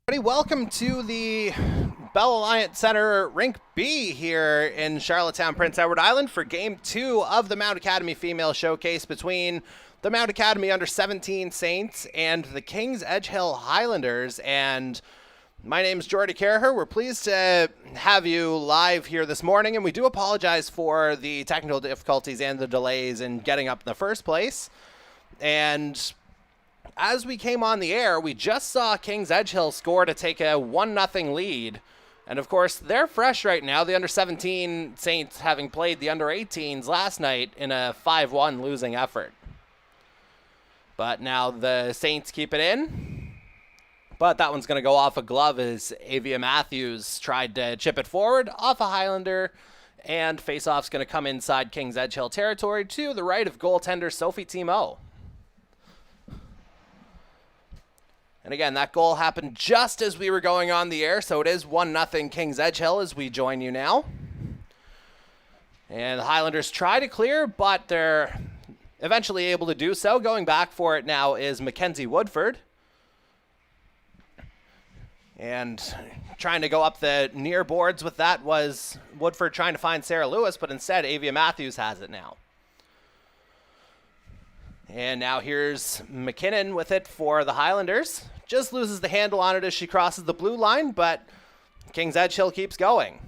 Welcome to the Bell Alliance Center Rink B here in Charlottetown, Prince Edward Island for Game 2 of the Mount Academy Female Showcase between the Mount Academy Under-17 Saints and the Kings Edgehill Highlanders. And my name is Jordy Caraher. We're pleased to have you live here this morning, and we do apologize for the technical difficulties and the delays in getting up in the first place. And as we came on the air, we just saw Kings Edgehill score to take a 1-0 lead. And of course, they're fresh right now. The Under-17 Saints having played the Under-18s last night in a 5-1 losing effort. But now the Saints keep it in. But that one's going to go off a glove as Avia Matthews tried to chip it forward off a Highlander. And faceoff's going to come inside Kings Edgehill territory to the right of goaltender Sophie Timo. And again, that goal happened just as we were going on the air, so it is 1-0 Kings Edgehill as we join you now. And the Highlanders try to clear, but they're eventually able to do so. Going back for it now is Mackenzie Woodford. And trying to go up the near boards with that was Woodford trying to find Sarah Lewis, but instead Avia Matthews has it now. And now here's McKinnon with it for the Highlanders. Just loses the handle on it as she crosses the blue line, but Kings Edgehill keeps going.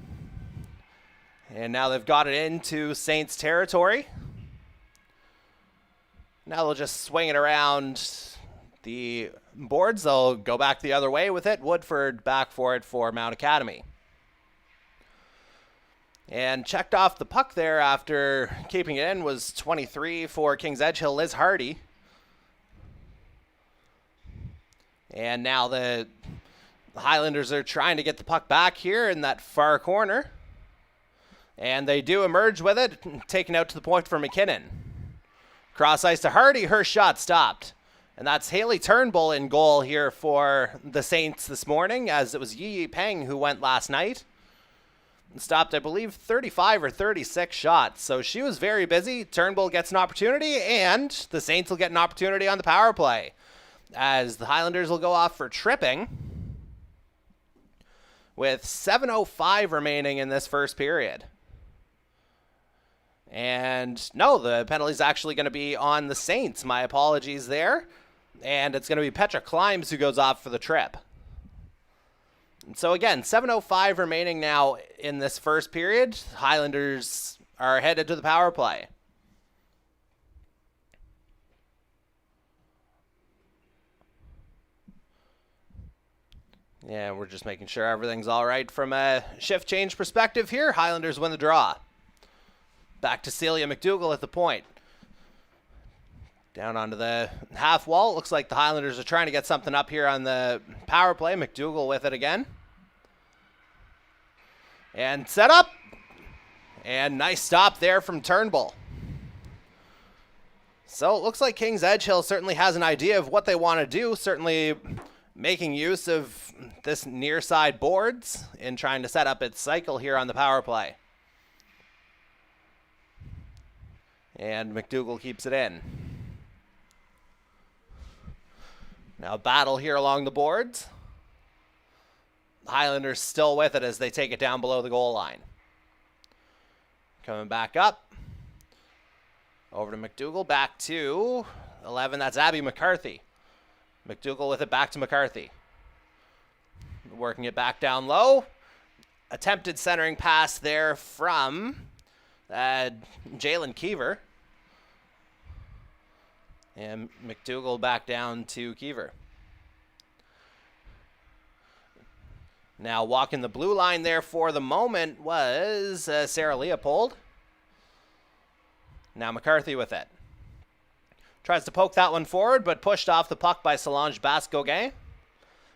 And now they've got it into Saints territory. Now they'll just swing it around the boards. They'll go back the other way with it. Woodford back for it for Mount Academy. And checked off the puck there after keeping it in was 23 for Kings Edgehill, Liz Hardy. And now the Highlanders are trying to get the puck back here in that far corner. And they do emerge with it, taken out to the point for McKinnon. Cross ice to Hardy, her shot stopped. And that's Haley Turnbull in goal here for the Saints this morning, as it was Yi Peng who went last night. Stopped, I believe, 35 or 36 shots. So she was very busy. Turnbull gets an opportunity, and the Saints will get an opportunity on the power play, as the Highlanders will go off for tripping with 7:05 remaining in this first period. And no, the penalty's actually going to be on the Saints. My apologies there. And it's going to be Petra Klimes who goes off for the trip. So again, 7:05 remaining now in this first period. Highlanders are headed to the power play. Yeah, we're just making sure everything's all right from a shift change perspective here. Highlanders win the draw. Back to Celia McDougall at the point. Down onto the half wall. It looks like the Highlanders are trying to get something up here on the power play. McDougall with it again. And set up. And nice stop there from Turnbull. So it looks like Kings Edgehill certainly has an idea of what they want to do. Certainly making use of this near side boards in trying to set up its cycle here on the power play. And McDougall keeps it in. Now battle here along the boards. The Highlanders still with it as they take it down below the goal line. Coming back up. Over to McDougall. Back to 11. That's Abby McCarthy. McDougall with it back to McCarthy. Working it back down low. Attempted centering pass there from Jalen Keever. And McDougall back down to Keever. Now walking the blue line there for the moment was Sarah Leopold. Now McCarthy with it. Tries to poke that one forward, but pushed off the puck by Solange Bascoguin.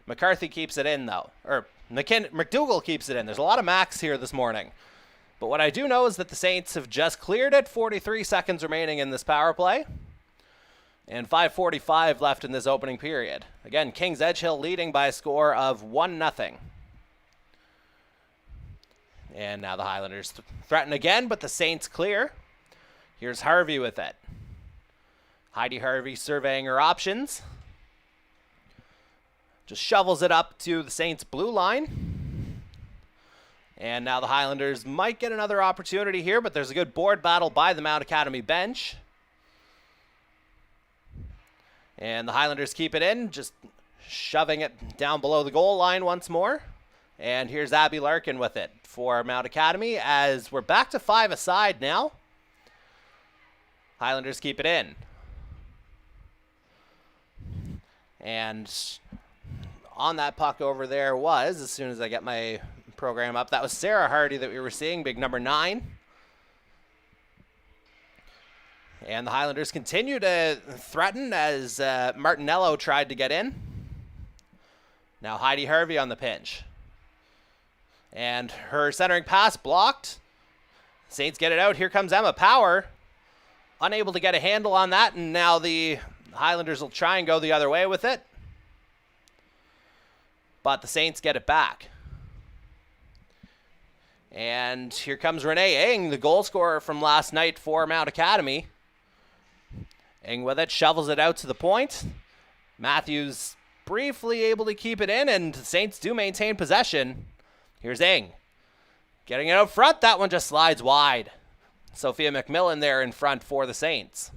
McCarthy keeps it in, though. Or McDougall keeps it in. There's a lot of Macs here this morning. But what I do know is that the Saints have just cleared it. 43 seconds remaining in this power play. And 5:45 left in this opening period. Again, Kings Edgehill leading by a score of 1-0. And now the Highlanders threaten again, but the Saints clear. Here's Harvey with it. Heidi Harvey surveying her options. Just shovels it up to the Saints' blue line. And now the Highlanders might get another opportunity here, but there's a good board battle by the Mount Academy bench. And the Highlanders keep it in, just shoving it down below the goal line once more. And here's Abby Larkin with it for Mount Academy as we're back to 5 aside now. Highlanders keep it in. And on that puck over there was, as soon as I get my program up, that was Sarah Hardy that we were seeing, big number 9. And the Highlanders continue to threaten as Martinello tried to get in. Now Heidi Harvey on the pinch. And her centering pass blocked. Saints get it out. Here comes Emma Power. Unable to get a handle on that, and now the Highlanders will try and go the other way with it. But the Saints get it back. And here comes Renee Ng, the goal scorer from last night for Mount Academy. Ng with it, shovels it out to the point. Matthews briefly able to keep it in, and the Saints do maintain possession. Here's Ng. Getting it out front, that one just slides wide. Sophia McMillan there in front for the Saints.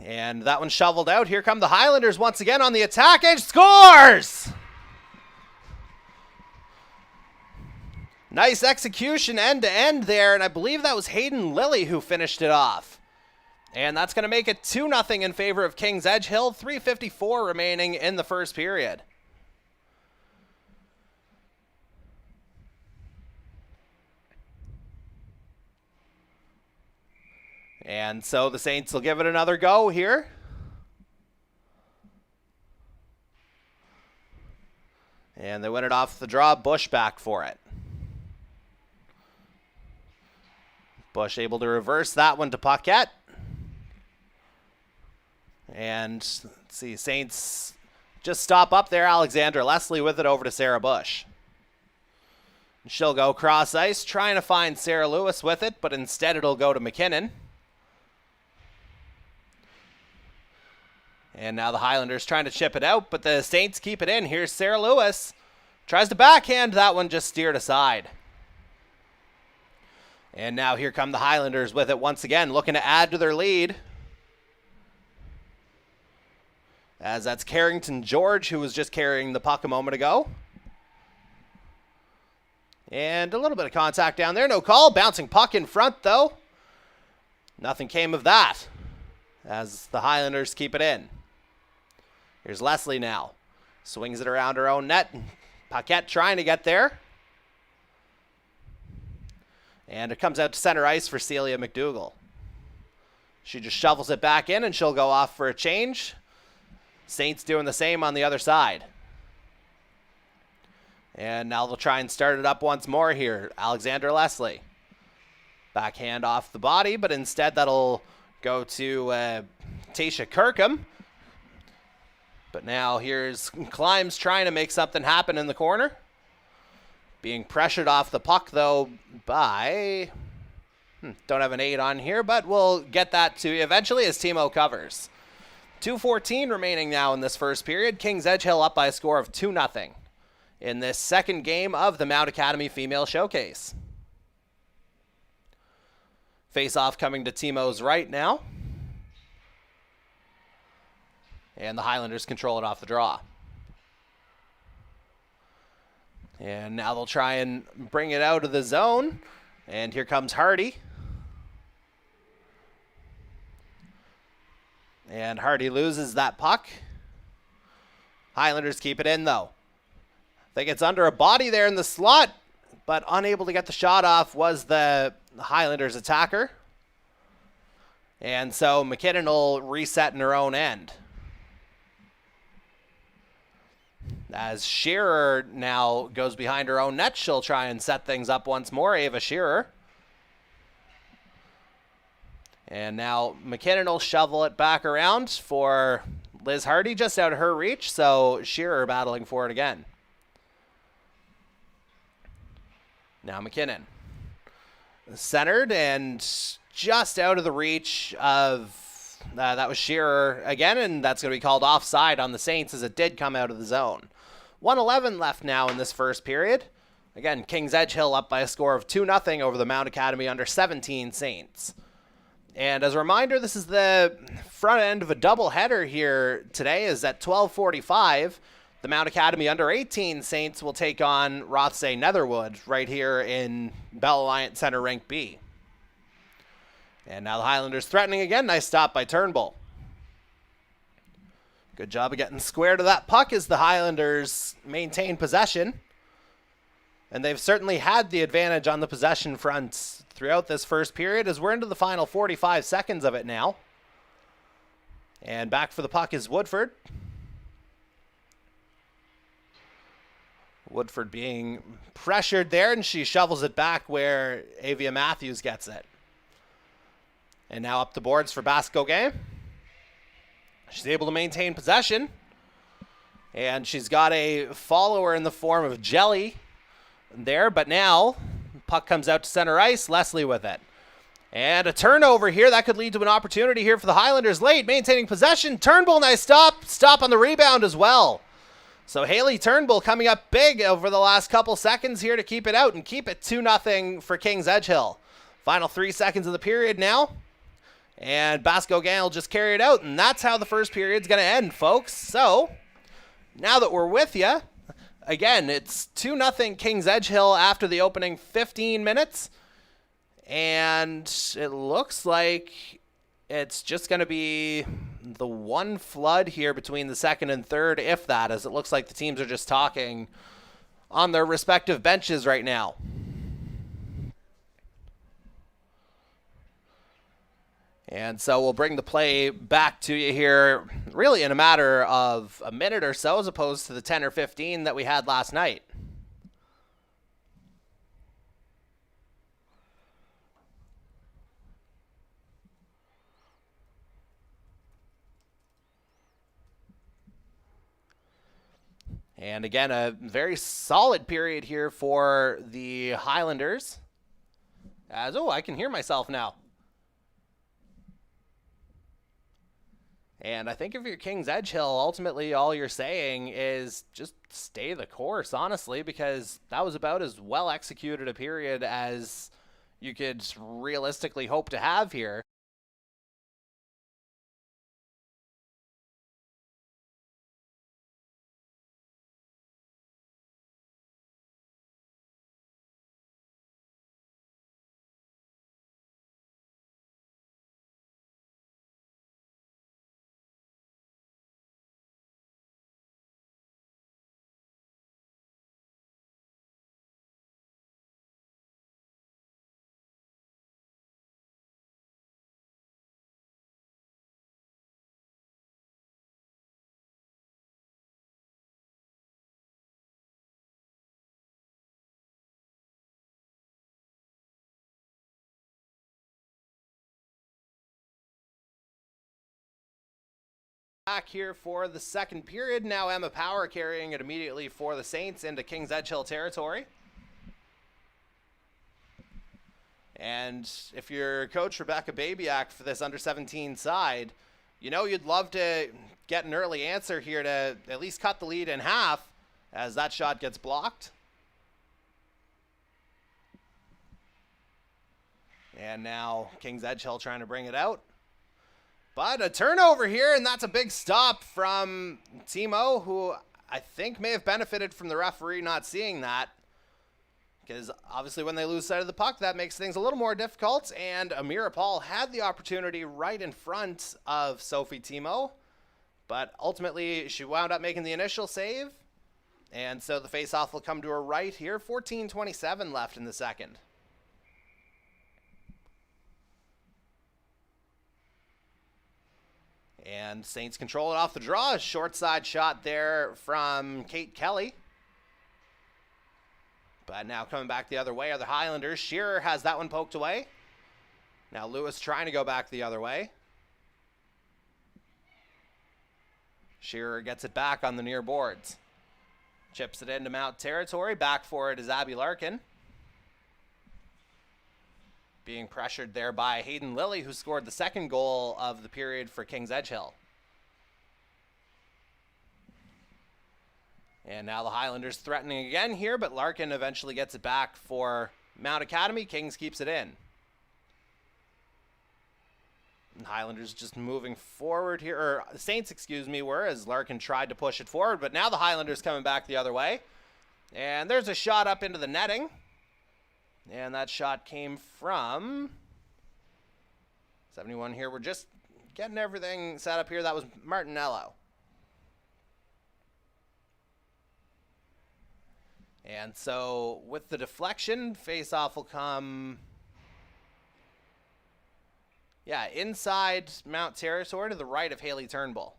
And that one shoveled out. Here come the Highlanders once again on the attack. Edge scores! Nice execution end to end there, and I believe that was Hayden Lilly who finished it off. And that's going to make it 2-0 in favor of Kings Edgehill. 3:54 remaining in the first period. And so the Saints will give it another go here. And they win it off the draw. Bush back for it. Bush able to reverse that one to Paquette. And let's see, Saints just stop up there. Alexandra Leslie with it over to Sarah Bush. She'll go cross ice, trying to find Sarah Lewis with it, but instead it'll go to McKinnon. And now the Highlanders trying to chip it out, but the Saints keep it in. Here's Sarah Lewis. Tries to backhand. That one just steered aside. And now here come the Highlanders with it once again, looking to add to their lead. As that's Carrington George, who was just carrying the puck a moment ago. And a little bit of contact down there. No call. Bouncing puck in front, though. Nothing came of that as the Highlanders keep it in. Here's Leslie now. Swings it around her own net. Paquette trying to get there. And it comes out to center ice for Celia McDougall. She just shovels it back in, and she'll go off for a change. Saints doing the same on the other side. And now they'll try and start it up once more here. Alexander Leslie. Backhand off the body, but instead that'll go to Tasha Kirkham. But now here's Climbs trying to make something happen in the corner. Being pressured off the puck, though, by... don't have an 8 on here, but we'll get that to you eventually as Timo covers. 2:14 remaining now in this first period. Kings Edgehill up by a score of 2-0 in this second game of the Mount Academy Female Showcase. Face-off coming to Timo's right now. And the Highlanders control it off the draw. And now they'll try and bring it out of the zone. And here comes Hardy. And Hardy loses that puck. Highlanders keep it in, though. I think it's under a body there in the slot, but unable to get the shot off was the Highlanders attacker. And so McKinnon will reset in her own end. As Shearer now goes behind her own net, she'll try and set things up once more, Ava Shearer. And now McKinnon will shovel it back around for Liz Hardy, just out of her reach, so Shearer battling for it again. Now McKinnon. Centered and just out of the reach of That was Shearer again, and that's going to be called offside on the Saints as it did come out of the zone. 1:11 left now in this first period. Again, Kings Edgehill up by a score of 2-0 over the Mount Academy under 17 Saints. And as a reminder, this is the front end of a doubleheader here today, is at 12:45. The Mount Academy under 18 Saints will take on Rothesay Netherwood right here in Bell Alliance Center Rink B. And now the Highlanders threatening again. Nice stop by Turnbull. Good job of getting square to that puck as the Highlanders maintain possession. And they've certainly had the advantage on the possession front throughout this first period as we're into the final 45 seconds of it now. And back for the puck is Woodford. Woodford being pressured there, and she shovels it back where Avia Matthews gets it. And now up the boards for Bascoguin. She's able to maintain possession. And she's got a follower in the form of Jelly there, but now puck comes out to center ice. Leslie with it. And a turnover here. That could lead to an opportunity here for the Highlanders late. Maintaining possession. Turnbull, nice stop. Stop on the rebound as well. So Haley Turnbull coming up big over the last couple seconds here to keep it out and keep it 2-0 for Kings Edgehill. Final 3 seconds of the period now. And Bascoguin will just carry it out, and that's how the first period's going to end, folks. So, now that we're with you, again, it's 2-0 Kings Edgehill after the opening 15 minutes. And it looks like it's just going to be the one flood here between the second and third, if that, as it looks like the teams are just talking on their respective benches right now. And so we'll bring the play back to you here really in a matter of a minute or so, as opposed to the 10 or 15 that we had last night. And again, a very solid period here for the Highlanders. As, oh, I can hear myself now. And I think if you're Kings Edgehill, ultimately all you're saying is just stay the course, honestly, because that was about as well executed a period as you could realistically hope to have here. Back here for the second period. Now Emma Power carrying it immediately for the Saints into Kings Edgehill territory. And if you're Coach Rebecca Babiak for this under-17 side, you know you'd love to get an early answer here to at least cut the lead in half as that shot gets blocked. And now Kings Edgehill trying to bring it out. But a turnover here, and that's a big stop from Timo, who I think may have benefited from the referee not seeing that. Because obviously when they lose sight of the puck, that makes things a little more difficult. And Amira Paul had the opportunity right in front of Sophie Timo. But ultimately, she wound up making the initial save. And so the faceoff will come to her right here. 14:27 left in the second. And Saints control it off the draw. A short side shot there from Kate Kelly. But now coming back the other way are the Highlanders. Shearer has that one poked away. Now Lewis trying to go back the other way. Shearer gets it back on the near boards. Chips it into Mount territory. Back for it is Abby Larkin. being pressured there by Hayden Lilly, who scored the second goal of the period for Kings Edgehill. And now the Highlanders threatening again here, but Larkin eventually gets it back for Mount Academy. Kings keeps it in. And Highlanders just moving forward here, or Saints, excuse me, were, as Larkin tried to push it forward, but now the Highlanders coming back the other way. And there's a shot up into the netting. And that shot came from 71 here. We're just getting everything set up here. That was Martinello. And so with the deflection, face-off will come, inside Mount territory to the right of Haley Turnbull.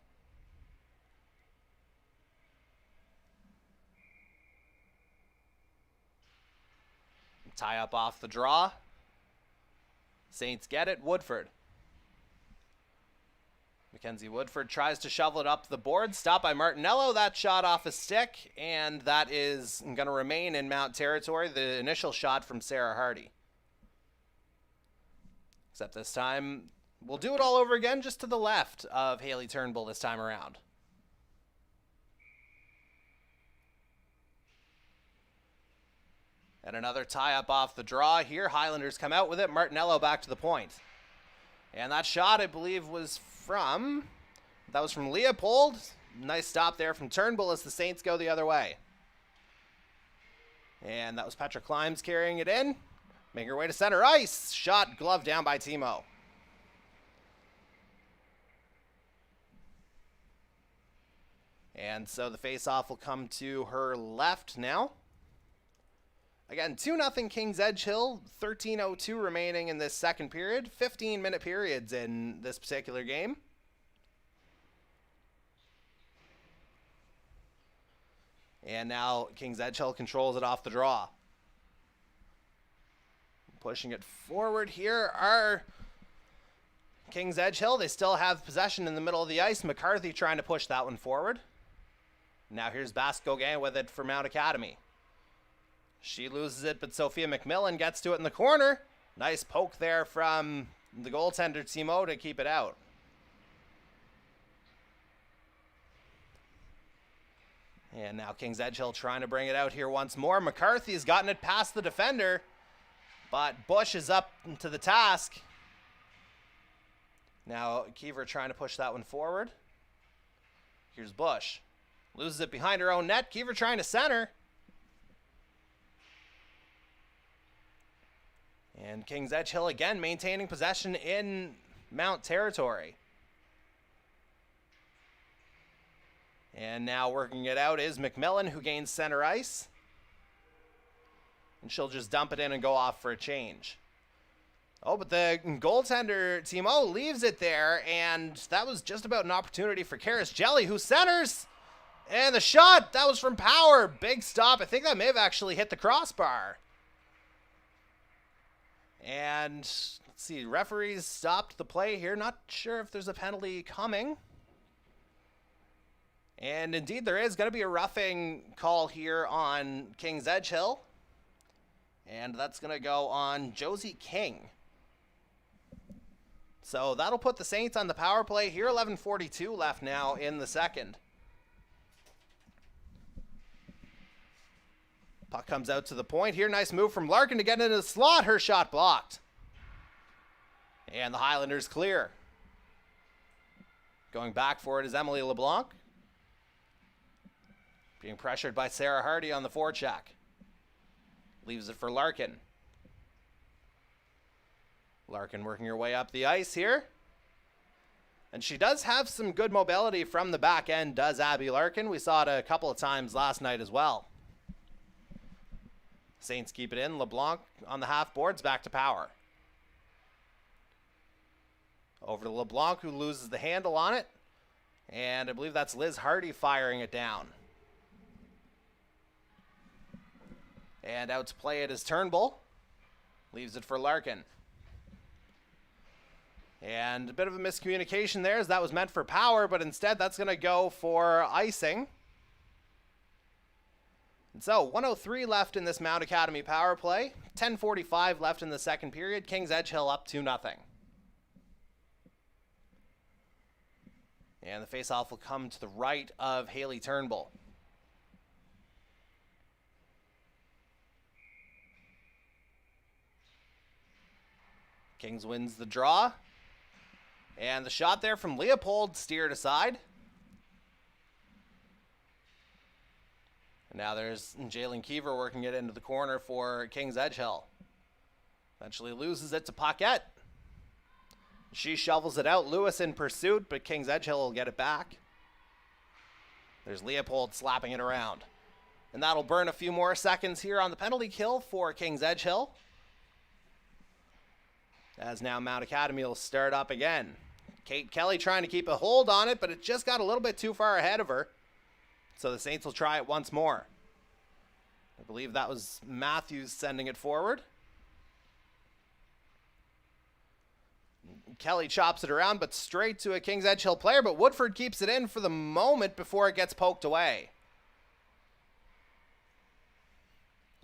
Tie up off the draw. Saints get it. Woodford. Mackenzie Woodford tries to shovel it up the board. Stopped by Martinello. That shot off a stick, and that is going to remain in Mount territory. The initial shot from Sarah Hardy. Except this time, we'll do it all over again, just to the left of Haley Turnbull this time around. And another tie-up off the draw here. Highlanders come out with it. Martinello back to the point. And that shot, I believe, was from Leopold. Nice stop there from Turnbull as the Saints go the other way. And that was Petra Klimes carrying it in. Making her way to center ice. Shot gloved down by Timo. And so the face-off will come to her left now. Again, 2-0 Kings Edgehill, 13:02 remaining in this second period. 15-minute periods in this particular game. And now Kings Edgehill controls it off the draw. Pushing it forward here are Kings Edgehill. They still have possession in the middle of the ice. McCarthy trying to push that one forward. Now here's Basque-Gauguin with it for Mount Academy. She loses it, but Sophia McMillan gets to it in the corner. Nice poke there from the goaltender, Timo, to keep it out. And now Kings Edgehill trying to bring it out here once more. McCarthy's gotten it past the defender, but Bush is up to the task. Now Kiever trying to push that one forward. Here's Bush. Loses it behind her own net. Kiever trying to center. And Kings Edgehill again maintaining possession in Mount territory. And now working it out is McMillan, who gains center ice. And she'll just dump it in and go off for a change. Oh, but the goaltender, Timo, leaves it there. And that was just about an opportunity for Karis Jelly, who centers. And the shot, that was from Power. Big stop. I think that may have actually hit the crossbar. And let's see, referees stopped the play here. Not sure if there's a penalty coming. And indeed, there is going to be a roughing call here on Kings Edgehill. And that's going to go on Josie King. So that'll put the Saints on the power play here. 11:42 left now in the second. Puck comes out to the point here. Nice move from Larkin to get into the slot. Her shot blocked. And the Highlanders clear. Going back for it is Emily LeBlanc. Being pressured by Sarah Hardy on the forecheck. Leaves it for Larkin. Larkin working her way up the ice here. And she does have some good mobility from the back end, does Abby Larkin. We saw it a couple of times last night as well. Saints keep it in. LeBlanc on the half boards, back to Power. Over to LeBlanc, who loses the handle on it. And I believe that's Liz Hardy firing it down. And out to play it is Turnbull. Leaves it for Larkin. And a bit of a miscommunication there, as that was meant for Power, but instead that's going to go for icing. And so 103 left in this Mount Academy power play. 10:45 left in the second period. Kings Edgehill up 2-0. And the faceoff will come to the right of Haley Turnbull. Kings wins the draw. And the shot there from Leopold steered aside. And now there's Jalen Kiever working it into the corner for Kings Edgehill. Eventually loses it to Paquette. She shovels it out. Lewis in pursuit, but Kings Edgehill will get it back. There's Leopold slapping it around. And that'll burn a few more seconds here on the penalty kill for Kings Edgehill. As now Mount Academy will start up again. Kate Kelly trying to keep a hold on it, but it just got a little bit too far ahead of her. So the Saints will try it once more. I believe that was Matthews sending it forward. Kelly chops it around, but straight to a Kings Edgehill player, but Woodford keeps it in for the moment before it gets poked away.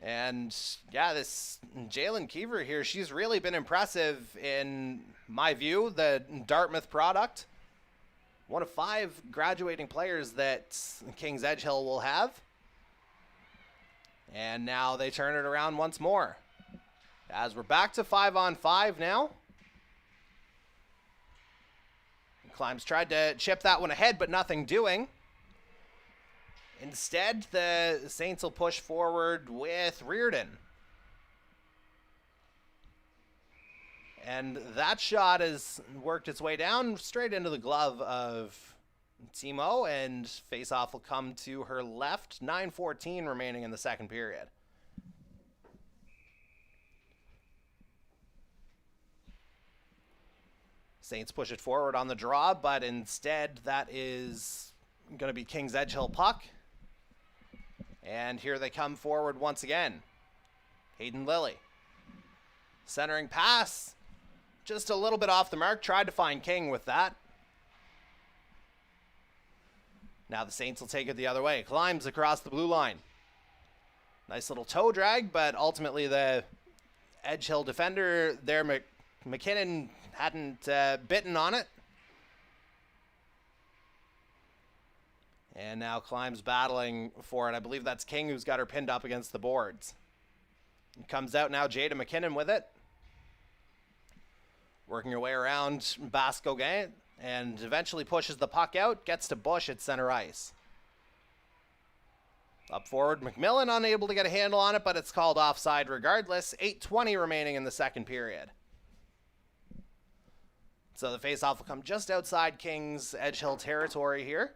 And yeah, this Jalen Kiever here, she's really been impressive in my view, the Dartmouth product. One of 5 graduating players that Kings Edgehill will have. And now they turn it around once more. As we're back to 5-on-5 now. Climbs tried to chip that one ahead, but nothing doing. Instead, the Saints will push forward with Reardon. And that shot has worked its way down straight into the glove of Timo, and faceoff will come to her left. 9:14 remaining in the second period. Saints push it forward on the draw, but instead that is going to be Kings Edgehill puck. And here they come forward once again. Hayden Lilly. Centering pass. Just a little bit off the mark. Tried to find King with that. Now the Saints will take it the other way. Climbs across the blue line. Nice little toe drag, but ultimately the Edgehill defender there, McKinnon, hadn't bitten on it. And now Climbs battling for it. I believe that's King who's got her pinned up against the boards. Comes out now Jada McKinnon with it. Working her way around Bascogain and eventually pushes the puck out. Gets to Bush at center ice. Up forward, McMillan unable to get a handle on it, but it's called offside regardless. 8:20 remaining in the second period. So the faceoff will come just outside Kings Edgehill territory here.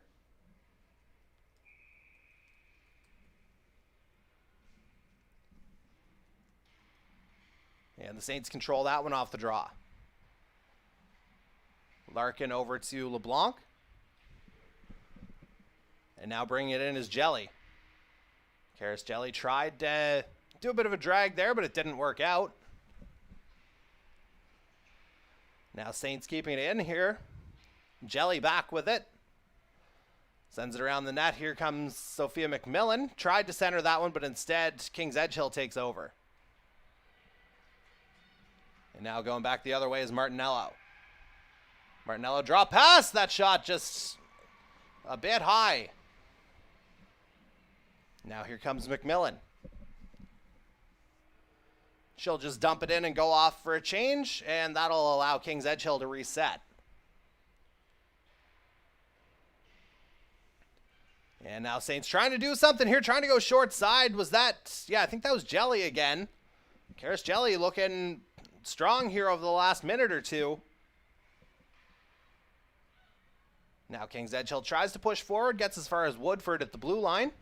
And the Saints control that one off the draw. Larkin over to LeBlanc. And now bringing it in is Jelly. Karis Jelly tried to do a bit of a drag there, but it didn't work out. Now Saints keeping it in here. Jelly back with it. Sends it around the net. Here comes Sophia McMillan. Tried to center that one, but instead Kings Edgehill takes over. And now going back the other way is Martinello. Martinello draw pass. That shot just a bit high. Now here comes McMillan. She'll just dump it in and go off for a change, and that'll allow Kings Edgehill to reset. And now Saints trying to do something here, trying to go short side. Was that, yeah, I think that was Jelly again. Karis Jelly looking strong here over the last minute or two. Now Kings Edgehill tries to push forward, gets as far as Woodford at the blue line.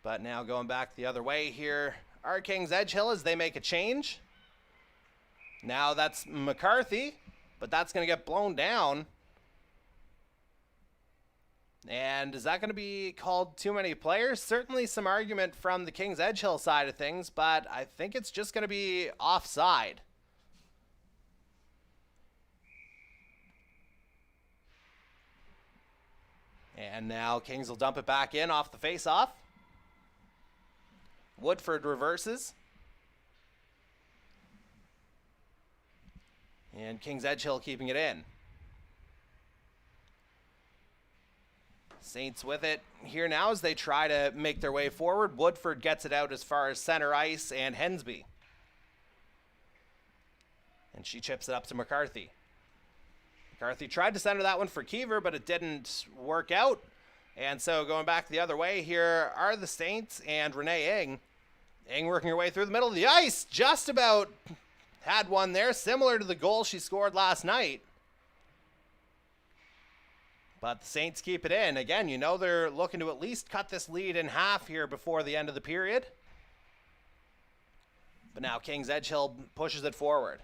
But now going back the other way here are Kings Edgehill as they make a change. Now that's McCarthy, but that's going to get blown down. And is that going to be called too many players? Certainly some argument from the Kings Edgehill side of things, but I think it's just going to be offside. And now Kings will dump it back in off the face-off. Woodford reverses. And Kings Edgehill keeping it in. Saints with it here now as they try to make their way forward. Woodford gets it out as far as center ice and Hensby. And she chips it up to McCarthy. McCarthy tried to center that one for Keever, but it didn't work out. And so going back the other way here are the Saints and Renee Ing. Ing working her way through the middle of the ice. Just about had one there, similar to the goal she scored last night. But the Saints keep it in. Again, you know they're looking to at least cut this lead in half here before the end of the period. But now Kings Edgehill pushes it forward.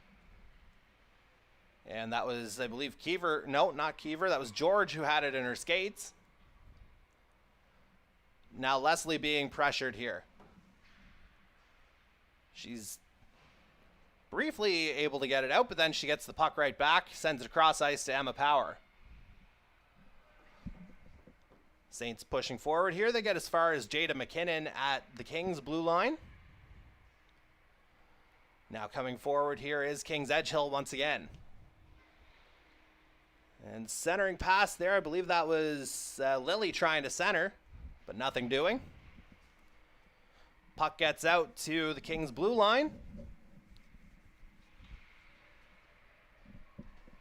And that was, I believe, Keever. No, not Keever. That was George who had it in her skates. Now Leslie being pressured here. She's briefly able to get it out, but then she gets the puck right back, sends it across ice to Emma Power. Saints pushing forward here. They get as far as Jada McKinnon at the Kings blue line. Now coming forward here is Kings Edgehill once again. And centering pass there, I believe that was Lily trying to center, but nothing doing. Puck gets out to the Kings blue line.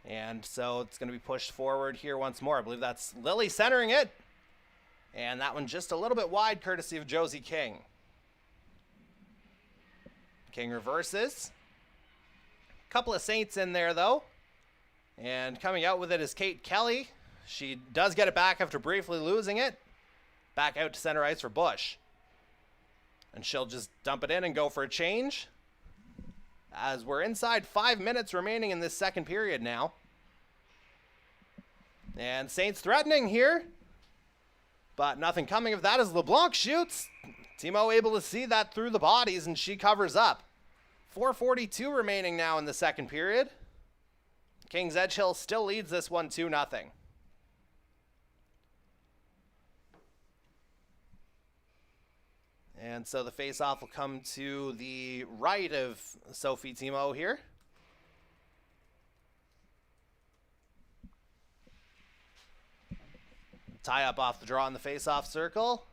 And so it's going to be pushed forward here once more. I believe that's Lily centering it. And that one just a little bit wide, courtesy of Josie King. King reverses. Couple of Saints in there, though. And coming out with it is Kate Kelly. She does get it back after briefly losing it. Back out to center ice for Bush. And she'll just dump it in and go for a change. As we're inside 5 minutes remaining in this second period now. And Saints threatening here. But nothing coming of that as LeBlanc shoots. Timo able to see that through the bodies, and she covers up. 4:42 remaining now in the second period. Kings Edgehill still leads this one 2-0. And so the face-off will come to the right of Sophie Timo here. Tie up off the draw in the face-off circle.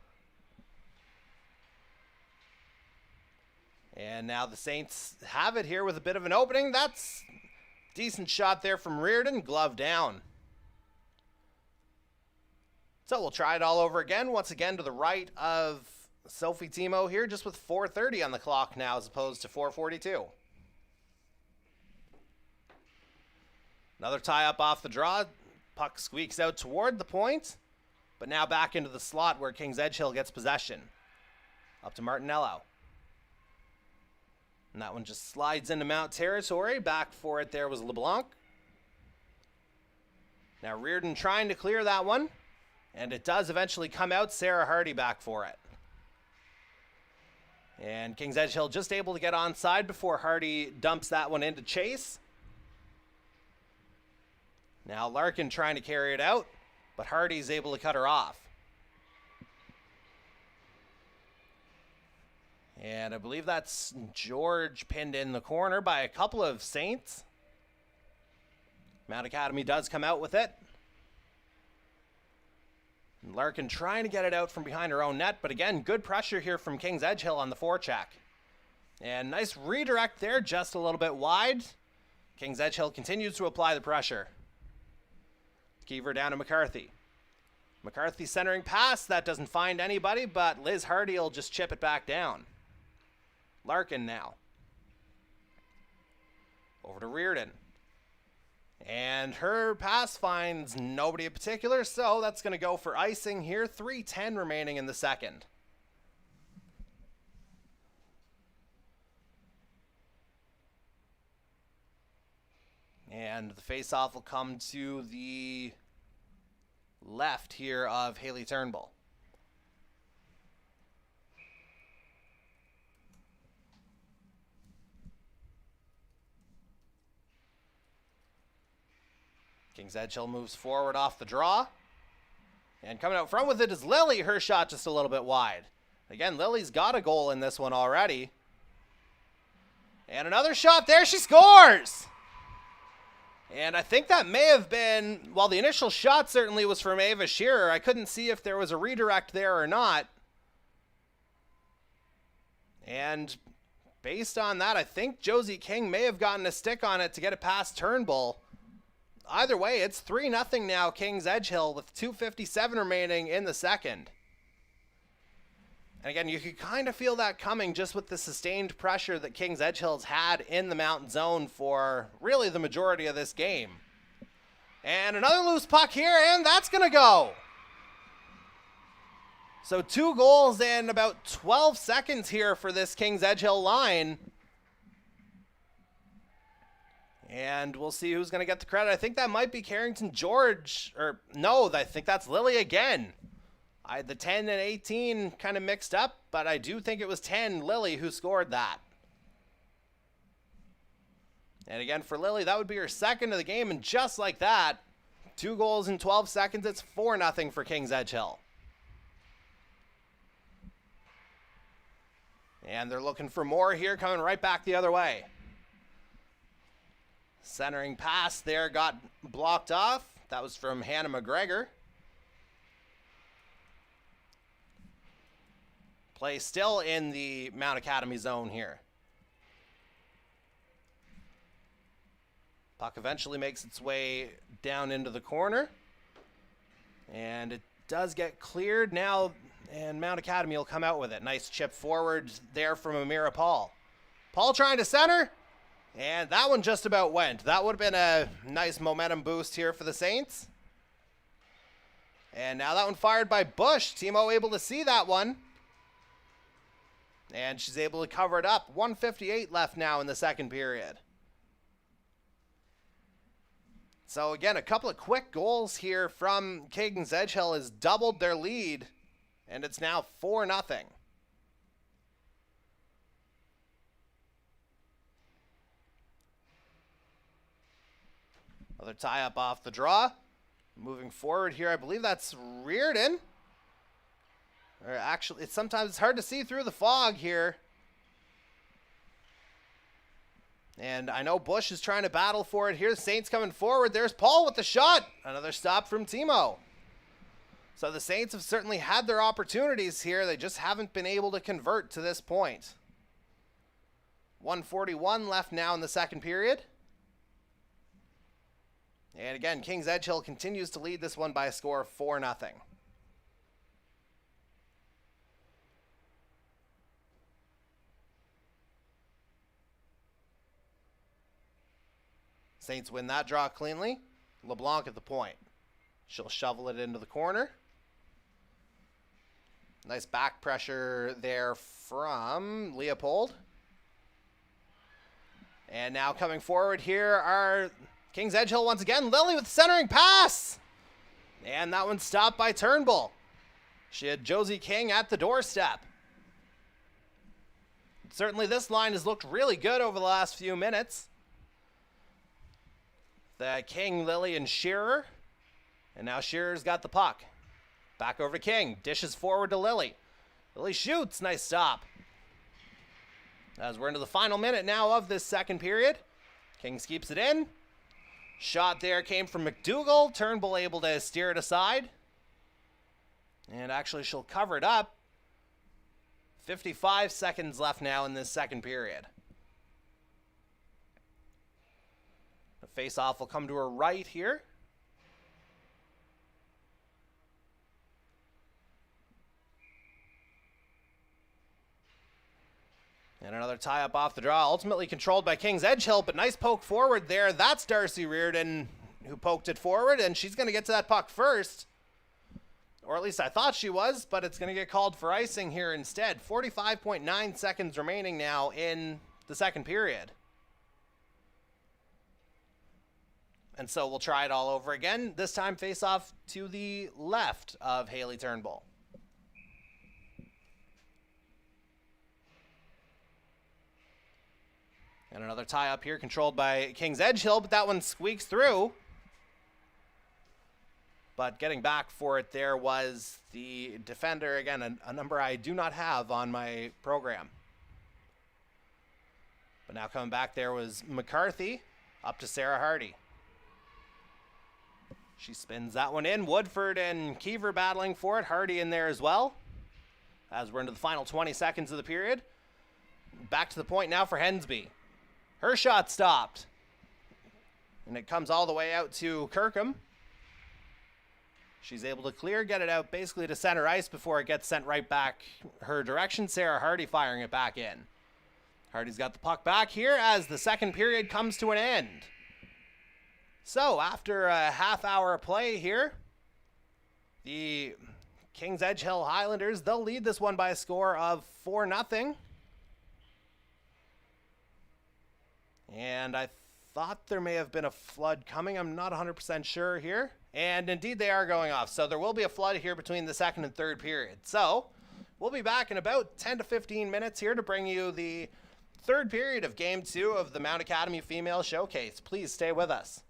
And now the Saints have it here with a bit of an opening. That's a decent shot there from Reardon, glove down. So we'll try it all over again, once again to the right of Sophie Timo here, just with 4:30 on the clock now as opposed to 4:42. Another tie up off the draw. Puck squeaks out toward the point, but now back into the slot where Kings Edgehill gets possession. Up to Martinello. And that one just slides into Mount territory. Back for it there was LeBlanc. Now Reardon trying to clear that one. And it does eventually come out. Sarah Hardy back for it. And Kings Edgehill just able to get onside before Hardy dumps that one into Chase. Now Larkin trying to carry it out, but Hardy's able to cut her off. And I believe that's George pinned in the corner by a couple of Saints. Mount Academy does come out with it. Larkin trying to get it out from behind her own net, but again, good pressure here from Kings Edgehill on the forecheck. And nice redirect there, just a little bit wide. Kings Edgehill continues to apply the pressure. Keever down to McCarthy. McCarthy centering pass, that doesn't find anybody, but Liz Hardy will just chip it back down. Larkin now. Over to Reardon. And her pass finds nobody in particular, so that's going to go for icing here. 3:10 remaining in the second. And the face-off will come to the left here of Haley Turnbull. Kings Edgehill moves forward off the draw. And coming out front with it is Lily. Her shot just a little bit wide. Again, Lily's got a goal in this one already. And another shot there. She scores! And I think that may have been, while the initial shot certainly was from Ava Shearer, I couldn't see if there was a redirect there or not. And based on that, I think Josie King may have gotten a stick on it to get it past Turnbull. Either way, it's 3-0 now, Kings Edgehill, with 2:57 remaining in the second. And again, you could kind of feel that coming just with the sustained pressure that Kings Edgehill's had in the Mountain Zone for really the majority of this game. And another loose puck here, and that's going to go. So 2 goals in about 12 seconds here for this Kings Edgehill line. And we'll see who's going to get the credit. I think that might be Carrington George. Or no, I think that's Lily again. The 10 and 18 kind of mixed up, but I do think it was 10 Lily who scored that. And again, for Lily, that would be her second of the game. And just like that, 2 goals in 12 seconds, it's 4-0 for Kings Edgehill. And they're looking for more here, coming right back the other way. Centering pass there got blocked off. That was from Hannah McGregor. Play still in the Mount Academy zone here. Puck eventually makes its way down into the corner. And it does get cleared now, and Mount Academy will come out with it. Nice chip forward there from Amira Paul. Paul trying to center, and that one just about went. That would have been a nice momentum boost here for the Saints. And now that one fired by Bush. Timo able to see that one. And she's able to cover it up. 1:58 left now in the second period. So again, a couple of quick goals here from Kings Edgehill has doubled their lead. And it's now 4-0. Another tie-up off the draw. Moving forward here, I believe that's Reardon. Or actually, sometimes it's hard to see through the fog here. And I know Bush is trying to battle for it here. The Saints coming forward. There's Paul with the shot. Another stop from Timo. So the Saints have certainly had their opportunities here. They just haven't been able to convert to this point. 1:41 left now in the second period. And again, Kings Edgehill continues to lead this one by a score of 4-0. Saints win that draw cleanly. LeBlanc at the point. She'll shovel it into the corner. Nice back pressure there from Leopold. And now coming forward here are Kings Edgehill once again. Lily with the centering pass. And that one stopped by Turnbull. She had Josie King at the doorstep. Certainly this line has looked really good over the last few minutes. The King, Lily, and Shearer. And now Shearer's got the puck. Back over to King. Dishes forward to Lily. Lily shoots. Nice stop. As we're into the final minute now of this second period. Kings keeps it in. Shot there came from McDougall. Turnbull able to steer it aside. And actually she'll cover it up. 55 seconds left now in this second period. The face-off will come to her right here. And another tie-up off the draw, ultimately controlled by Kings Edgehill, but nice poke forward there. That's Darcy Reardon who poked it forward, and she's going to get to that puck first. Or at least I thought she was, but it's going to get called for icing here instead. 45.9 seconds remaining now in the second period. And so we'll try it all over again. This time face off to the left of Haley Turnbull. And another tie up here controlled by Kings Edgehill, but that one squeaks through. but getting back for it there was the defender, again, a number I do not have on my program. But now coming back there was McCarthy, up to Sarah Hardy. She spins that one in. Woodford and Keever battling for it. Hardy in there as well. As we're into the final 20 seconds of the period. Back to the point now for Hensby. Her shot stopped. And it comes all the way out to Kirkham. She's able to clear, get it out basically to center ice before it gets sent right back her direction. Sarah Hardy firing it back in. Hardy's got the puck back here as the second period comes to an end. So after a half-hour play here, the Kings Edge Hill Highlanders, they'll lead this one by a score of 4-0. And I thought there may have been a flood coming. I'm not 100% sure here. And indeed they are going off. So there will be a flood here between the second and third period. So we'll be back in about 10 to 15 minutes here to bring you the third period of Game 2 of the Mount Academy Female Showcase. Please stay with us.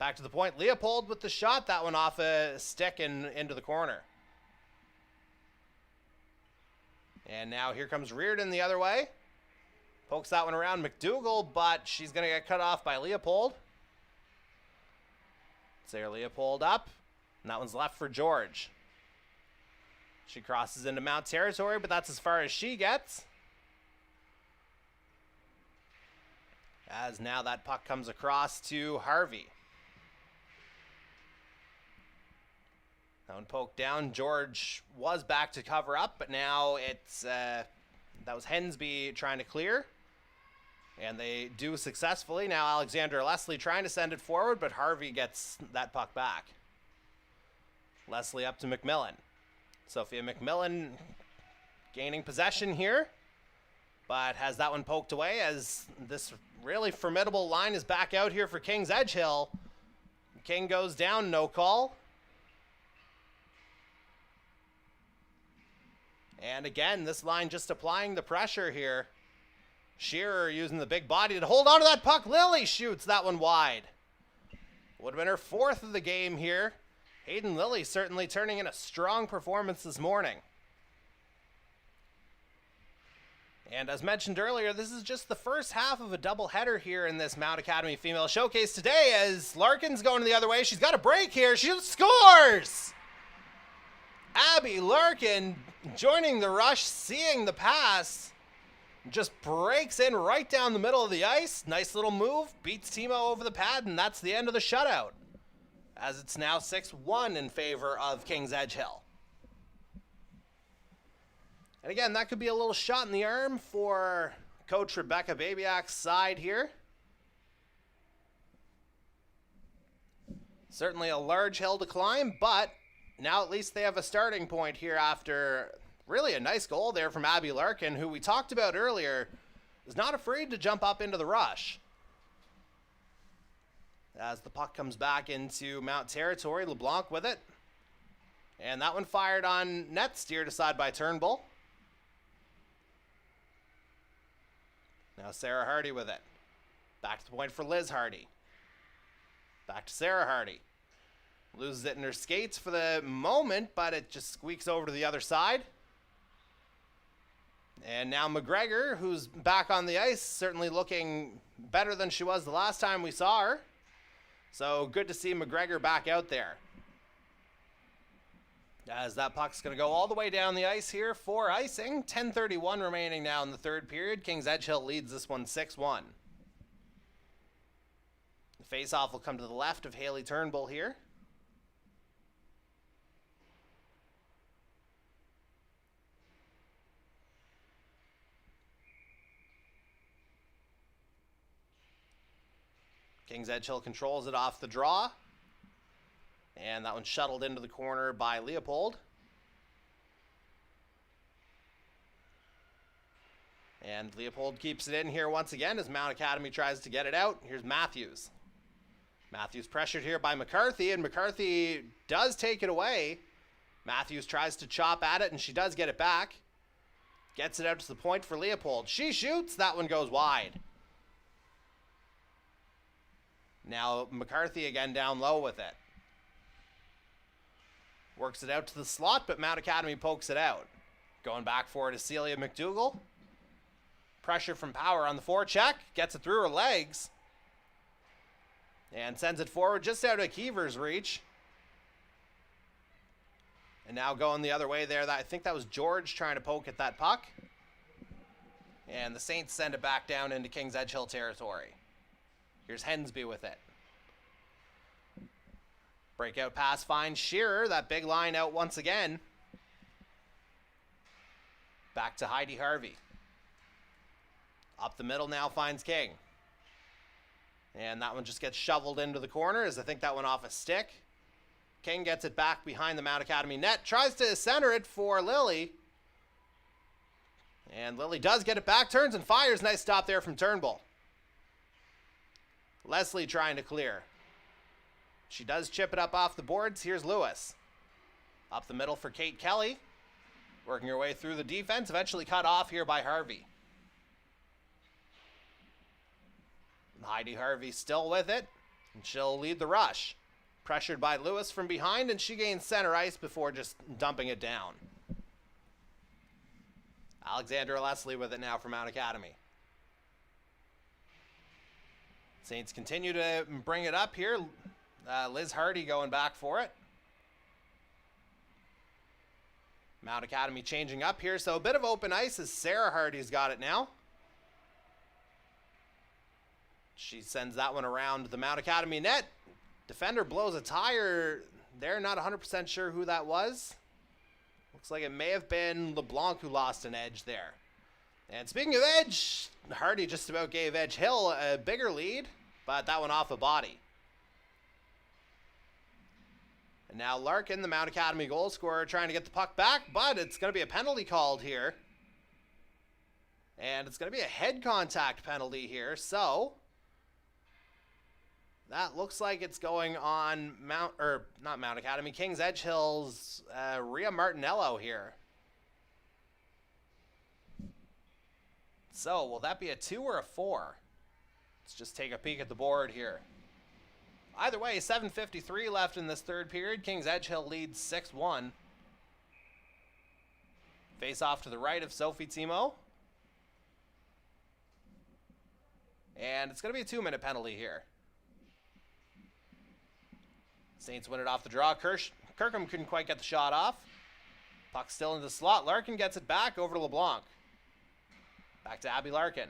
Back to the point. Leopold with the shot. That one off a stick and into the corner. And now here comes Reardon the other way. Pokes that one around McDougall, but she's going to get cut off by Leopold. Sarah Leopold up. And that one's left for George. She crosses into Mount territory, but that's as far as she gets. As now that puck comes across to Harvey. That one poked down. George was back to cover up, but now it's that was Hensby trying to clear. And they do successfully. Now Alexander Leslie trying to send it forward, but Harvey gets that puck back. Leslie up to McMillan. Sophia McMillan gaining possession here, but has that one poked away as this really formidable line is back out here for Kings Edgehill. King goes down, no call. And again, this line just applying the pressure here. Shearer using the big body to hold on to that puck. Lily shoots that one wide. Would have been her fourth of the game here. Hayden Lilly certainly turning in a strong performance this morning. And as mentioned earlier, this is just the first half of a doubleheader here in this Mount Academy Female Showcase today as Larkin's going the other way. She's got a break here. She scores! Abby Larkin joining the rush, seeing the pass, just breaks in right down the middle of the ice. Nice little move, beats Timo over the pad, and that's the end of the shutout. As it's now 6-1 in favor of Kings Edgehill. And again, that could be a little shot in the arm for Coach Rebecca Babiak's side here. Certainly a large hill to climb, but now at least they have a starting point here after really a nice goal there from Abby Larkin, who we talked about earlier, is not afraid to jump up into the rush. As the puck comes back into Mount territory, LeBlanc with it. And that one fired on net, steered aside by Turnbull. Now Sarah Hardy with it. Back to the point for Liz Hardy. Back to Sarah Hardy. Loses it in her skates for the moment, but it just squeaks over to the other side. And now McGregor, who's back on the ice, certainly looking better than she was the last time we saw her. So good to see McGregor back out there. As that puck's going to go all the way down the ice here for icing. 10:31 remaining now in the third period. Kings Edgehill leads this one 6-1. The face-off will come to the left of Haley Turnbull here. Kings Edgehill controls it off the draw. And that one's shuttled into the corner by Leopold. And Leopold keeps it in here once again as Mount Academy tries to get it out. Here's Matthews. Matthews pressured here by McCarthy, and McCarthy does take it away. Matthews tries to chop at it, and she does get it back. Gets it out to the point for Leopold. She shoots. That one goes wide. Now McCarthy again down low with it. Works it out to the slot, but Mount Academy pokes it out. Going back for it is Celia McDougall. Pressure from Power on the forecheck. Gets it through her legs. And sends it forward just out of Keever's reach. And now going the other way there. I think that was George trying to poke at that puck. And the Saints send it back down into Kings Edgehill territory. Here's Hensby with it. Breakout pass finds Shearer. That big line out once again. Back to Heidi Harvey. Up the middle now finds King. And that one just gets shoveled into the corner as I think that went off a stick. King gets it back behind the Mount Academy net. Tries to center it for Lily. And Lily does get it back. Turns and fires. Nice stop there from Turnbull. Leslie trying to clear. She does chip it up off the boards. Here's Lewis. Up the middle for Kate Kelly. Working her way through the defense. Eventually cut off here by Harvey. Heidi Harvey still with it. And she'll lead the rush. Pressured by Lewis from behind, and she gains center ice before just dumping it down. Alexandra Leslie with it now for Mount Academy. Saints continue to bring it up here. Liz Hardy going back for it. Mount Academy changing up here, so a bit of open ice as Sarah Hardy's got it now. She sends that one around the Mount Academy net. Defender blows a tire. They're not 100% sure who that was. Looks like it may have been LeBlanc who lost an edge there. And speaking of edge, Hardy just about gave Edge Hill a bigger lead, but that one off a body. And now Larkin, the Mount Academy goal scorer, trying to get the puck back, but it's going to be a penalty called here. And it's going to be a head contact penalty here, so that looks like it's going on not Mount Academy, King's Edge Hill's Rhea Martinello here. So, will that be a 2 or a 4? Let's just take a peek at the board here. Either way, 7:53 left in this third period. King's Edge Hill leads 6-1. Face off to the right of Sophie Timo. And it's going to be a 2-minute penalty here. Saints win it off the draw. Kirkham couldn't quite get the shot off. Puck still in the slot. Larkin gets it back over to LeBlanc. Back to Abby Larkin.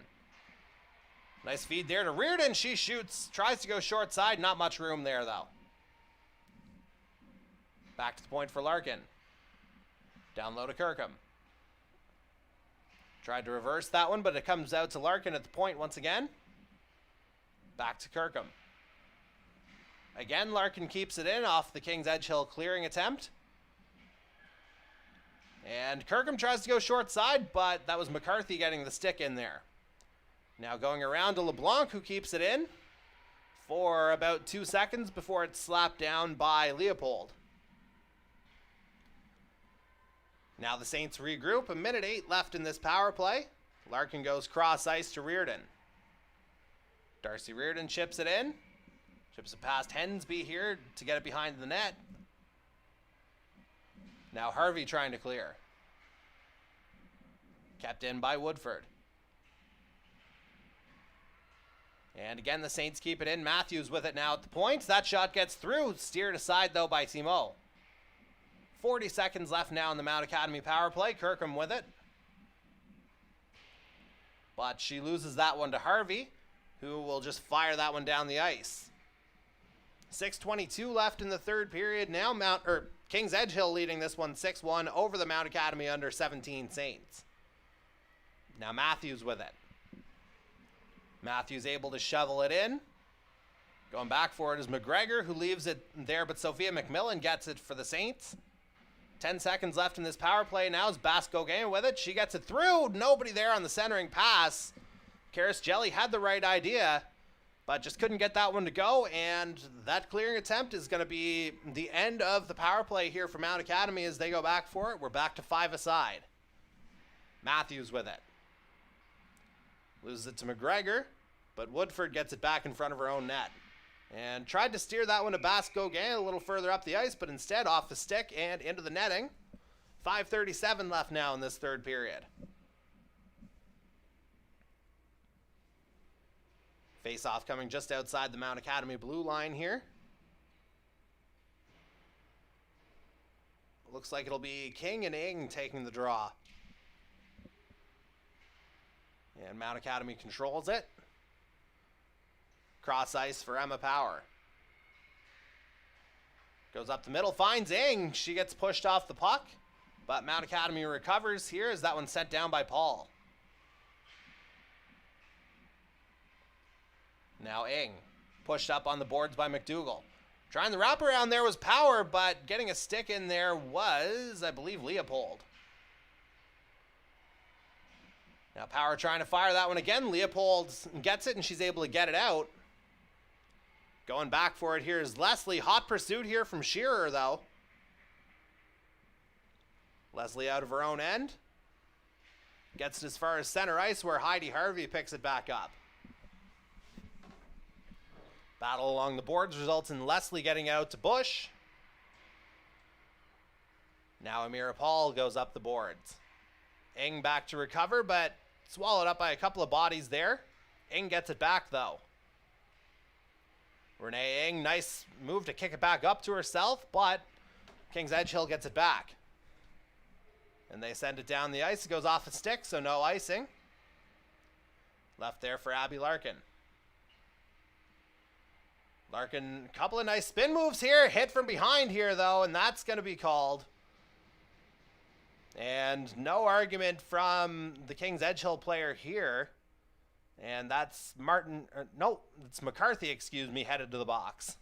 Nice feed there to Reardon. She shoots. Tries to go short side. Not much room there, though. Back to the point for Larkin. Down low to Kirkham. Tried to reverse that one, but it comes out to Larkin at the point once again. Back to Kirkham. Again, Larkin keeps it in off the King's Edge Hill clearing attempt. And Kirkham tries to go short side, but that was McCarthy getting the stick in there. Now going around to LeBlanc, who keeps it in for about 2 seconds before it's slapped down by Leopold. Now the Saints regroup. 1:08 left in this power play. Larkin goes cross ice to Reardon. Darcy Reardon chips it in. Chips it past Hensby here to get it behind the net. Now Harvey trying to clear. Kept in by Woodford. And again, the Saints keep it in. Matthews with it now at the point. That shot gets through. Steered aside, though, by Timo. 40 seconds left now in the Mount Academy power play. Kirkham with it. But she loses that one to Harvey, who will just fire that one down the ice. 6:22 left in the third period. Now King's Edge Hill leading this one 6-1 over the Mount Academy under 17 Saints. Now Matthews with it. Matthews able to shovel it in. Going back for it is McGregor, who leaves it there, but Sophia McMillan gets it for the Saints. 10 seconds left in this power play. Now is Bascogain with it. She gets it through. Nobody there on the centering pass. Karis Jelly had the right idea, but just couldn't get that one to go, and that clearing attempt is going to be the end of the power play here for Mount Academy as they go back for it. We're back to 5 aside. Matthews with it. Loses it to McGregor, but Woodford gets it back in front of her own net. And tried to steer that one to Bascogain a little further up the ice, but instead off the stick and into the netting. 5:37 left now in this third period. Face-off coming just outside the Mount Academy blue line here. Looks like it'll be King and Ing taking the draw. And Mount Academy controls it. Cross ice for Emma Power. Goes up the middle, finds Ing. She gets pushed off the puck, but Mount Academy recovers here as that one's sent down by Paul. Now Ing, pushed up on the boards by McDougall. Trying the wraparound there was Power, but getting a stick in there was, I believe, Leopold. Now Power trying to fire that one again. Leopold gets it, and she's able to get it out. Going back for it here is Leslie. Hot pursuit here from Shearer, though. Leslie out of her own end. Gets it as far as center ice, where Heidi Harvey picks it back up. Battle along the boards results in Leslie getting out to Bush. Now Amira Paul goes up the boards. Ing back to recover, but swallowed up by a couple of bodies there. Ing gets it back, though. Renee Ing, nice move to kick it back up to herself, but Kings Edgehill gets it back. And they send it down the ice. It goes off the stick, so no icing. Left there for Abby Larkin. Larkin, a couple of nice spin moves here. Hit from behind here, though, and that's going to be called. And no argument from the Kings Edgehill player here. And that's it's McCarthy, excuse me, headed to the box.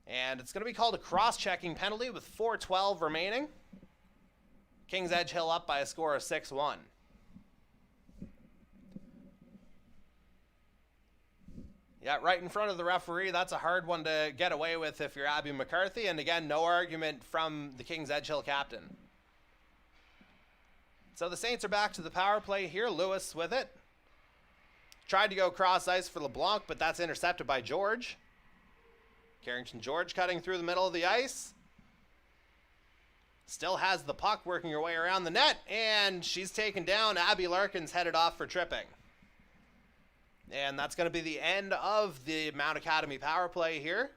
And it's going to be called a cross-checking penalty with 4:12 remaining. Kings Edgehill up by a score of 6-1. Yeah, right in front of the referee. That's a hard one to get away with if you're Abby McCarthy. And again, no argument from the Kings Edgehill captain. So the Saints are back to the power play here. Lewis with it. Tried to go cross ice for LeBlanc, but that's intercepted by George. Carrington George cutting through the middle of the ice. Still has the puck, working her way around the net, and she's taken down. Abby Larkin's headed off for tripping. And that's going to be the end of the Mount Academy power play here.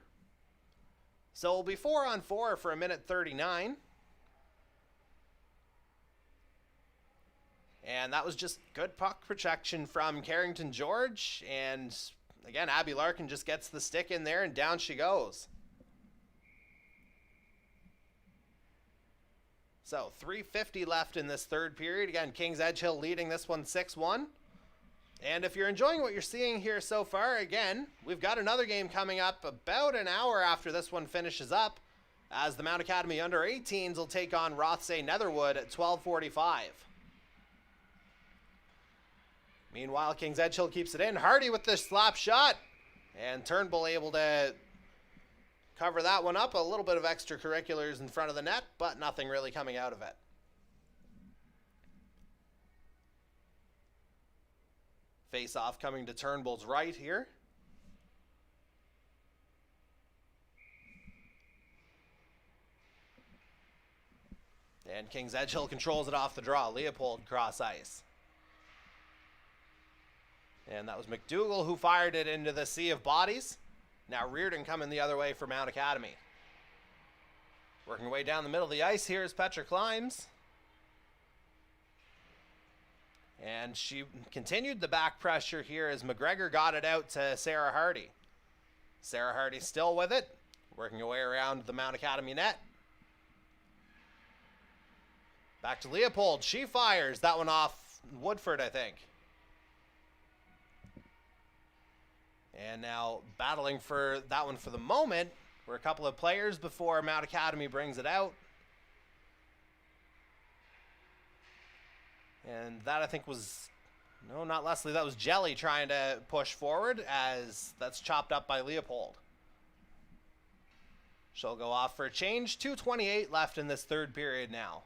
So it'll be 4-on-4 for 1:39. And that was just good puck protection from Carrington George. And again, Abby Larkin just gets the stick in there and down she goes. So 3:50 left in this third period. Again, Kings Edgehill leading this one 6-1. And if you're enjoying what you're seeing here so far, again, we've got another game coming up about an hour after this one finishes up, as the Mount Academy under-18s will take on Rothsay Netherwood at 12:45. Meanwhile, Kings Edgehill keeps it in. Hardy with the slap shot. And Turnbull able to cover that one up. A little bit of extracurriculars in front of the net, but nothing really coming out of it. Face-off coming to Turnbull's right here. And Kings Edgehill controls it off the draw. Leopold cross ice. And that was McDougall who fired it into the sea of bodies. Now Reardon coming the other way for Mount Academy. Working way down the middle of the ice here is Petra Climbs. And she continued the back pressure here as McGregor got it out to Sarah Hardy. Sarah Hardy still with it. Working her way around the Mount Academy net. Back to Leopold. She fires that one off Woodford, I think. And now battling for that one for the moment. We're a couple of players before Mount Academy brings it out. And that I think was, no, not Leslie, that was Jelly trying to push forward, as that's chopped up by Leopold. She'll go off for a change. 2:28 left in this third period now.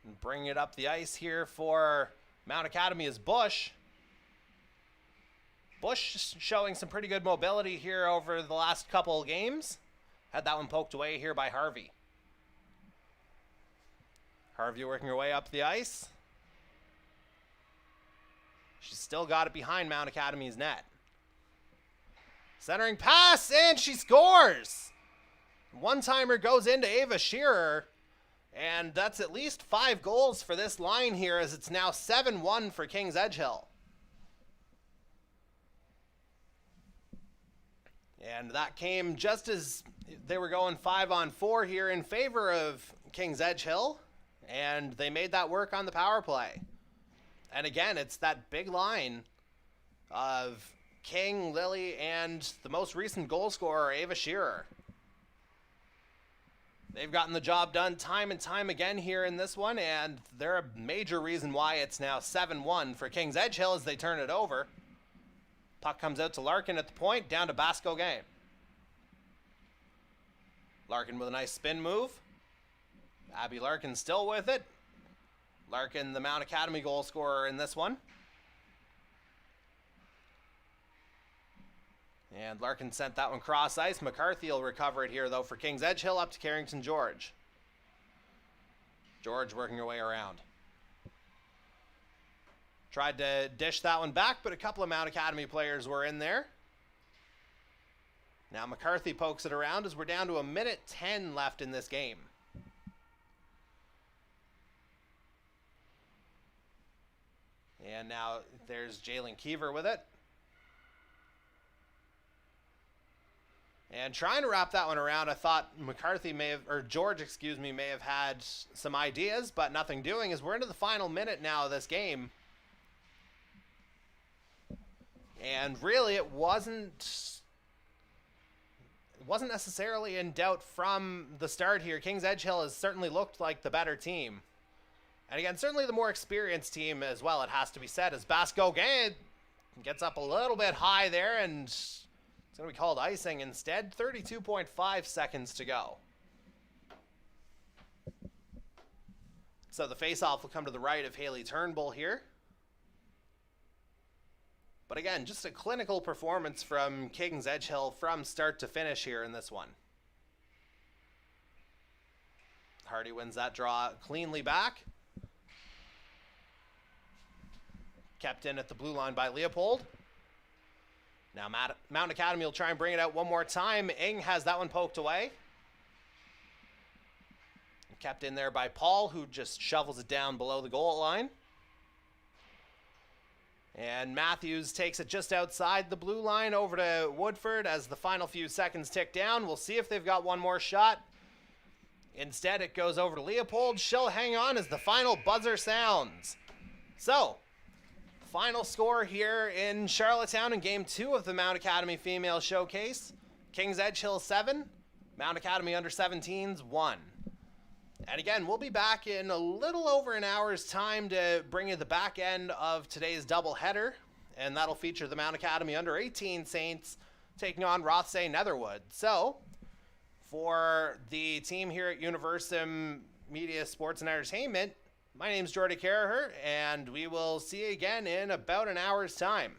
And bringing it up the ice here for Mount Academy is Bush. Bush showing some pretty good mobility here over the last couple of games. Had that one poked away here by Harvey. Harvey working her way up the ice. She's still got it behind Mount Academy's net. Centering pass, and she scores! One-timer goes into Ava Shearer, and that's at least 5 goals for this line here, as it's now 7-1 for Kings Edgehill. And that came just as they were going 5-on-4 here in favor of Kings Edgehill. And they made that work on the power play. And again, it's that big line of King, Lily, and the most recent goal scorer, Ava Shearer. They've gotten the job done time and time again here in this one, and they're a major reason why it's now 7-1 for Kings Edgehill as they turn it over. Puck comes out to Larkin at the point, down to Basco Game. Larkin with a nice spin move. Abby Larkin still with it. Larkin, the Mount Academy goal scorer in this one. And Larkin sent that one cross ice. McCarthy will recover it here, though, for Kings Edgehill up to Carrington George. George working her way around. Tried to dish that one back, but a couple of Mount Academy players were in there. Now McCarthy pokes it around as we're down to 1:10 left in this game. And now there's Jalen Keever with it. And trying to wrap that one around, I thought McCarthy may have, or George, excuse me, may have had some ideas, but nothing doing as we're into the final minute now of this game. And really, it wasn't necessarily in doubt from the start here. Kings Edgehill has certainly looked like the better team. And again, certainly the more experienced team as well, it has to be said, as Bascoguin gets up a little bit high there, and it's going to be called icing instead. 32.5 seconds to go. So the faceoff will come to the right of Haley Turnbull here. But again, just a clinical performance from Kings Edgehill from start to finish here in this one. Hardy wins that draw cleanly back. Kept in at the blue line by Leopold. Now Mount Academy will try and bring it out one more time. Ing has that one poked away. Kept in there by Paul, who just shovels it down below the goal line. And Matthews takes it just outside the blue line over to Woodford as the final few seconds tick down. We'll see if they've got one more shot. Instead, it goes over to Leopold. She'll hang on as the final buzzer sounds. So, final score here in Charlottetown in Game 2 of the Mount Academy Female Showcase. Kings Edgehill 7, Mount Academy Under-17s 1. And again, we'll be back in a little over an hour's time to bring you the back end of today's doubleheader. And that'll feature the Mount Academy Under-18 Saints taking on Rothsay Netherwood. So, for the team here at Universum Media Sports and Entertainment, my name's Jordy Carraher, and we will see you again in about an hour's time.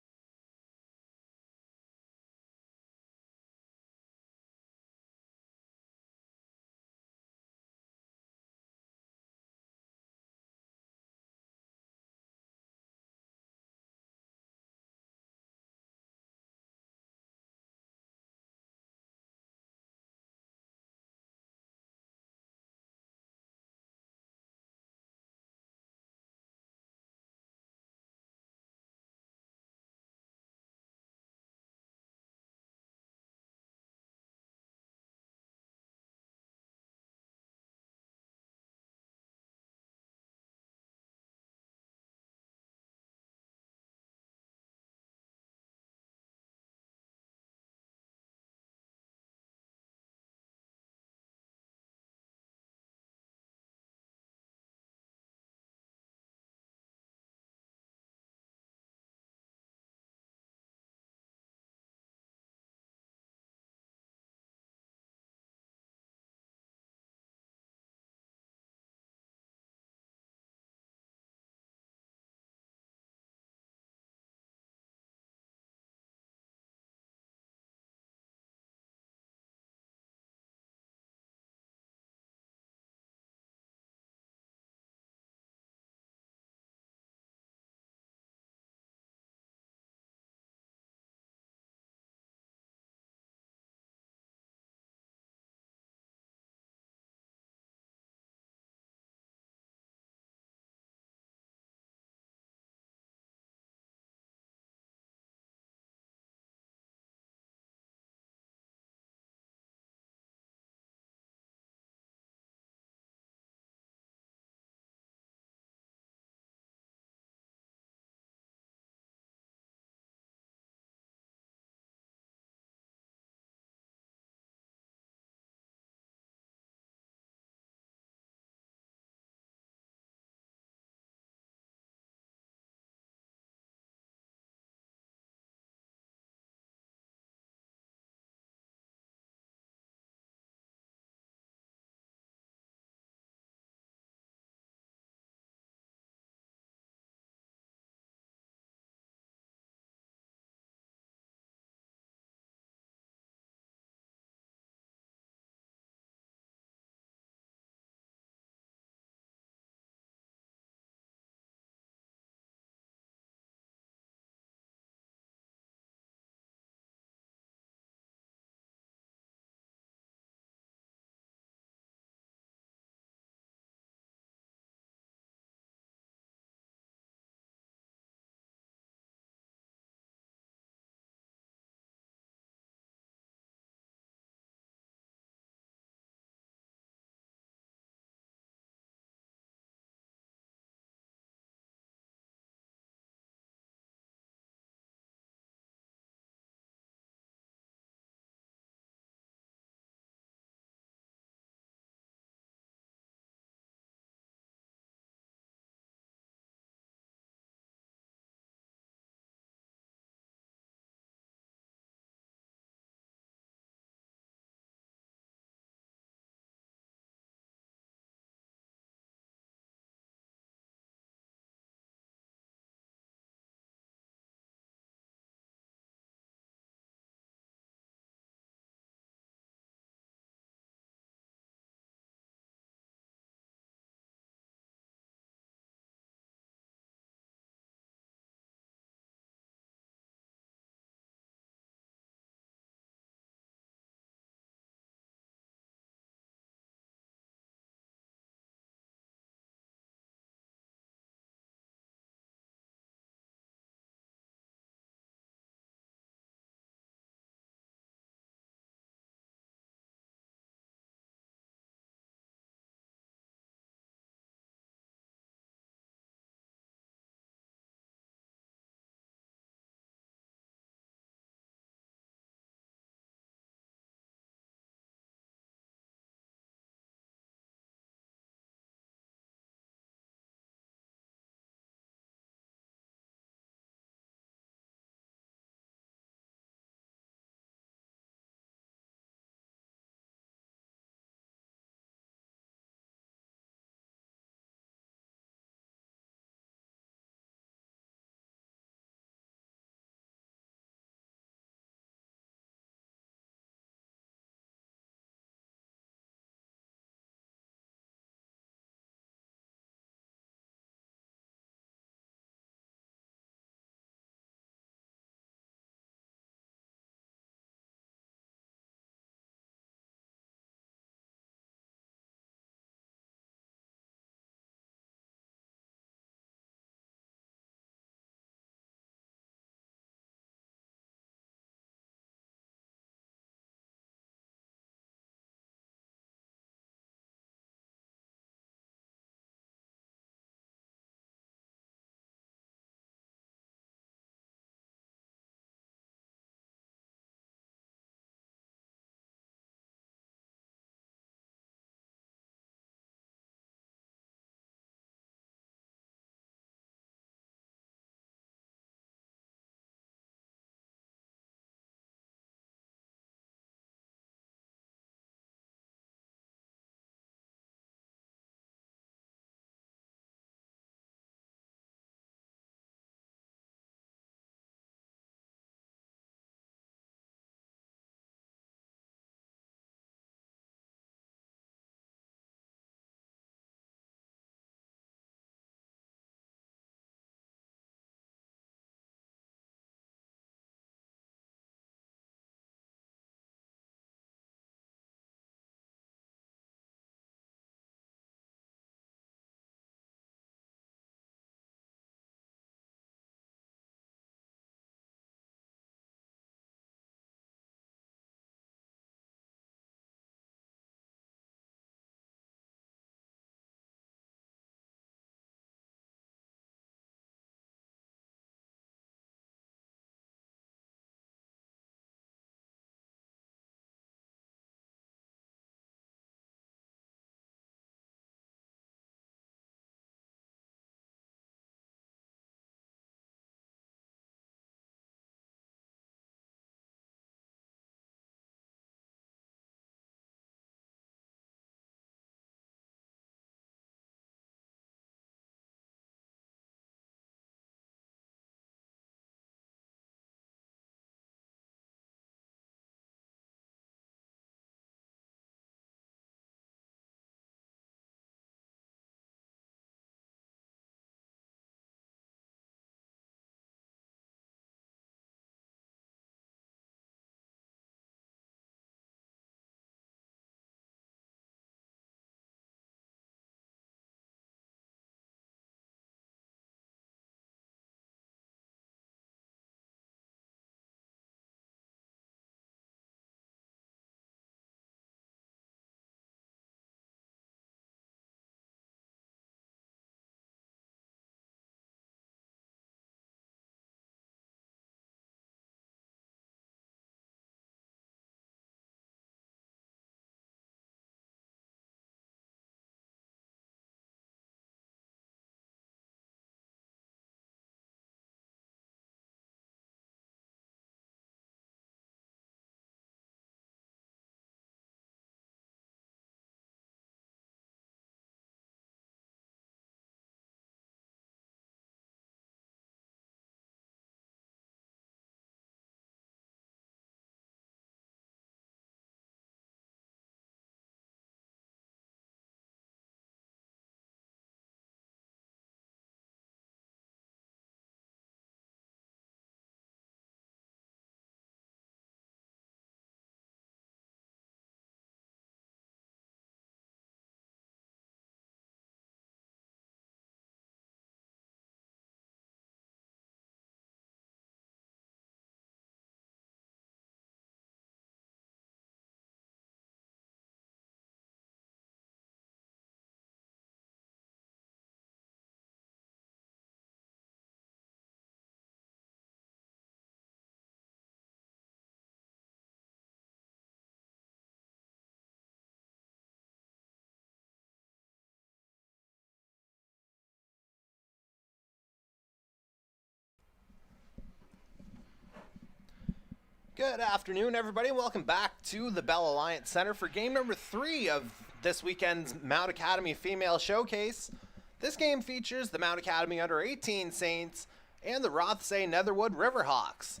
Good afternoon, everybody. Welcome back to the Bell Alliance Center for game number 3 of this weekend's Mount Academy Female Showcase. This game features the Mount Academy Under-18 Saints and the Rothesay Netherwood Riverhawks.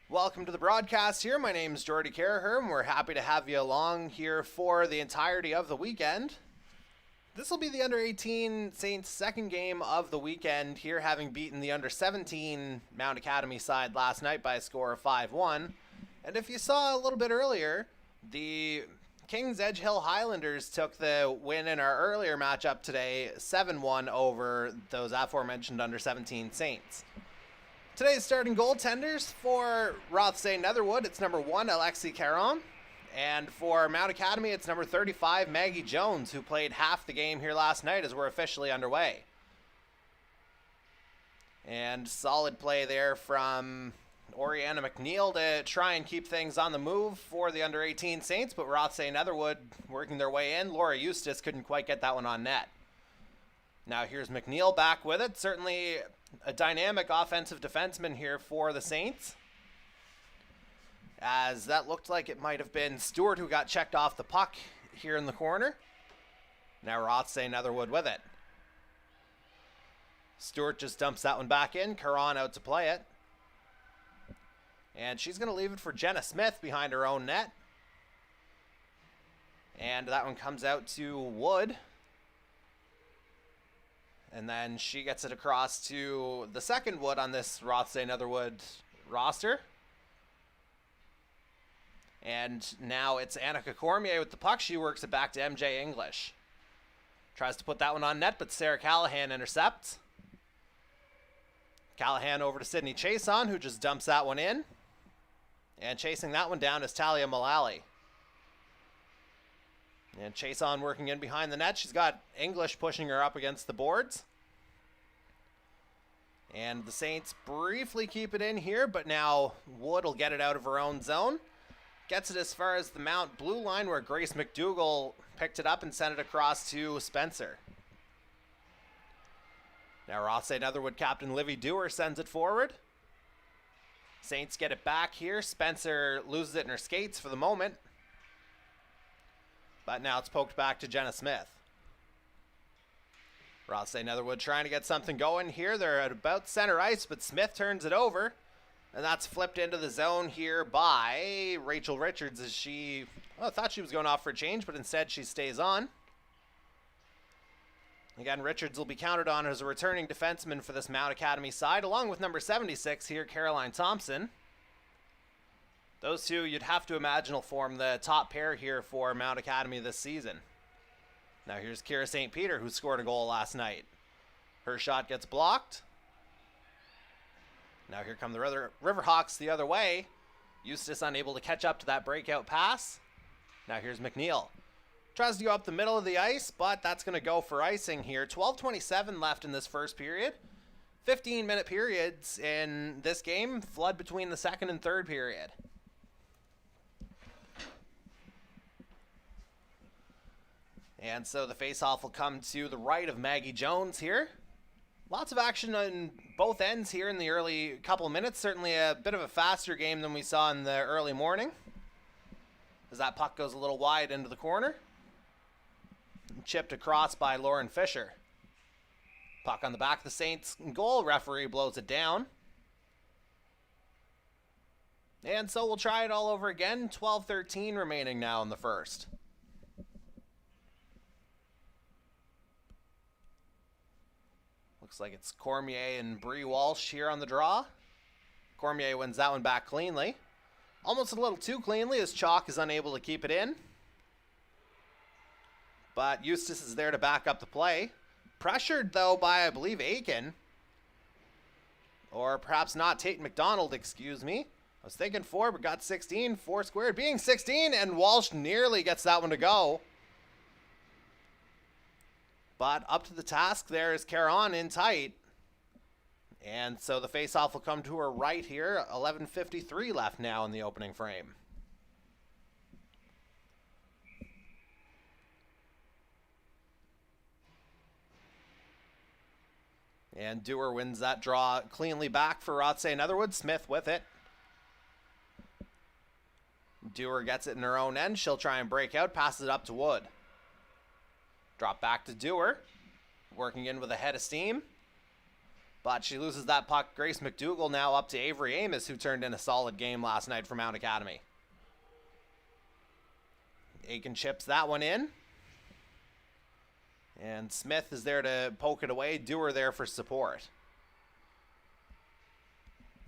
Welcome to the broadcast here. My name is Jordy Caraher, and we're happy to have you along here for the entirety of the weekend. This will be the Under-18 Saints' second game of the weekend here, having beaten the Under-17 Mount Academy side last night by a score of 5-1. And if you saw a little bit earlier, the Kings Edge Hill Highlanders took the win in our earlier matchup today, 7-1 over those aforementioned Under-17 Saints. Today's starting goaltenders for Rothesay Netherwood, it's number 1, Alexi Caron. And for Mount Academy, it's number 35, Maggie Jones, who played half the game here last night as we're officially underway. And solid play there from Oriana McNeil to try and keep things on the move for the Under-18 Saints, but Rothesay Netherwood working their way in. Laura Eustace couldn't quite get that one on net. Now here's McNeil back with it. Certainly a dynamic offensive defenseman here for the Saints, as that looked like it might have been Stewart who got checked off the puck here in the corner. Now Rothesay Netherwood with it. Stewart just dumps that one back in. Caron out to play it. And she's going to leave it for Jenna Smith behind her own net. And that one comes out to Wood. And then she gets it across to the second Wood on this Rothesay Netherwood roster. And now it's Annika Cormier with the puck. She works it back to MJ English. Tries to put that one on net, but Sarah Callahan intercepts. Callahan over to Sydney Chason, who just dumps that one in. And chasing that one down is Talia Mullally. And Chason working in behind the net. She's got English pushing her up against the boards. And the Saints briefly keep it in here, but now Wood will get it out of her own zone. Gets it as far as the Mount blue line, where Grace McDougall picked it up and sent it across to Spencer. Now Rothesay Netherwood captain Livy Dewar sends it forward. Saints get it back here. Spencer loses it in her skates for the moment. But now it's poked back to Jenna Smith. Rothesay Netherwood trying to get something going here. They're at about center ice, but Smith turns it over. And that's flipped into the zone here by Rachel Richards, as she, well, I thought she was going off for a change, but instead she stays on. Again, Richards will be counted on as a returning defenseman for this Mount Academy side, along with number 76 here, Caroline Thompson. Those two, you'd have to imagine, will form the top pair here for Mount Academy this season. Now here's Kira St. Peter, who scored a goal last night. Her shot gets blocked. Now here come the Riverhawks the other way. Eustace unable to catch up to that breakout pass. Now here's McNeil. Tries to go up the middle of the ice, but that's going to go for icing here. 12:27 left in this first period. 15-minute periods in this game. Flood between the second and third period. And so the faceoff will come to the right of Maggie Jones here. Lots of action on both ends here in the early couple minutes. Certainly a bit of a faster game than we saw in the early morning, as that puck goes a little wide into the corner. Chipped across by Lauren Fisher. Puck on the back of the Saints goal. Referee blows it down. And so we'll try it all over again. 12:13 remaining now in the first. Looks like it's Cormier and Bree Walsh here on the draw. Cormier wins that one back cleanly. Almost a little too cleanly, as Chalk is unable to keep it in. But Eustace is there to back up the play. Pressured, though, by, I believe, Aiken. Or perhaps not, Tate McDonald, excuse me. I was thinking 4, but got 16. 4 squared being 16, and Walsh nearly gets that one to go. But up to the task there is Caron in tight. And so the faceoff will come to her right here. 11:53 left now in the opening frame. And Dewar wins that draw cleanly back for Rothesay Netherwood. Smith with it. Dewar gets it in her own end. She'll try and break out, passes it up to Wood. Drop back to Dewar, working in with a head of steam. But she loses that puck. Grace McDougall now up to Avery Amos, who turned in a solid game last night for Mount Academy. Aiken chips that one in. And Smith is there to poke it away. Dewar there for support.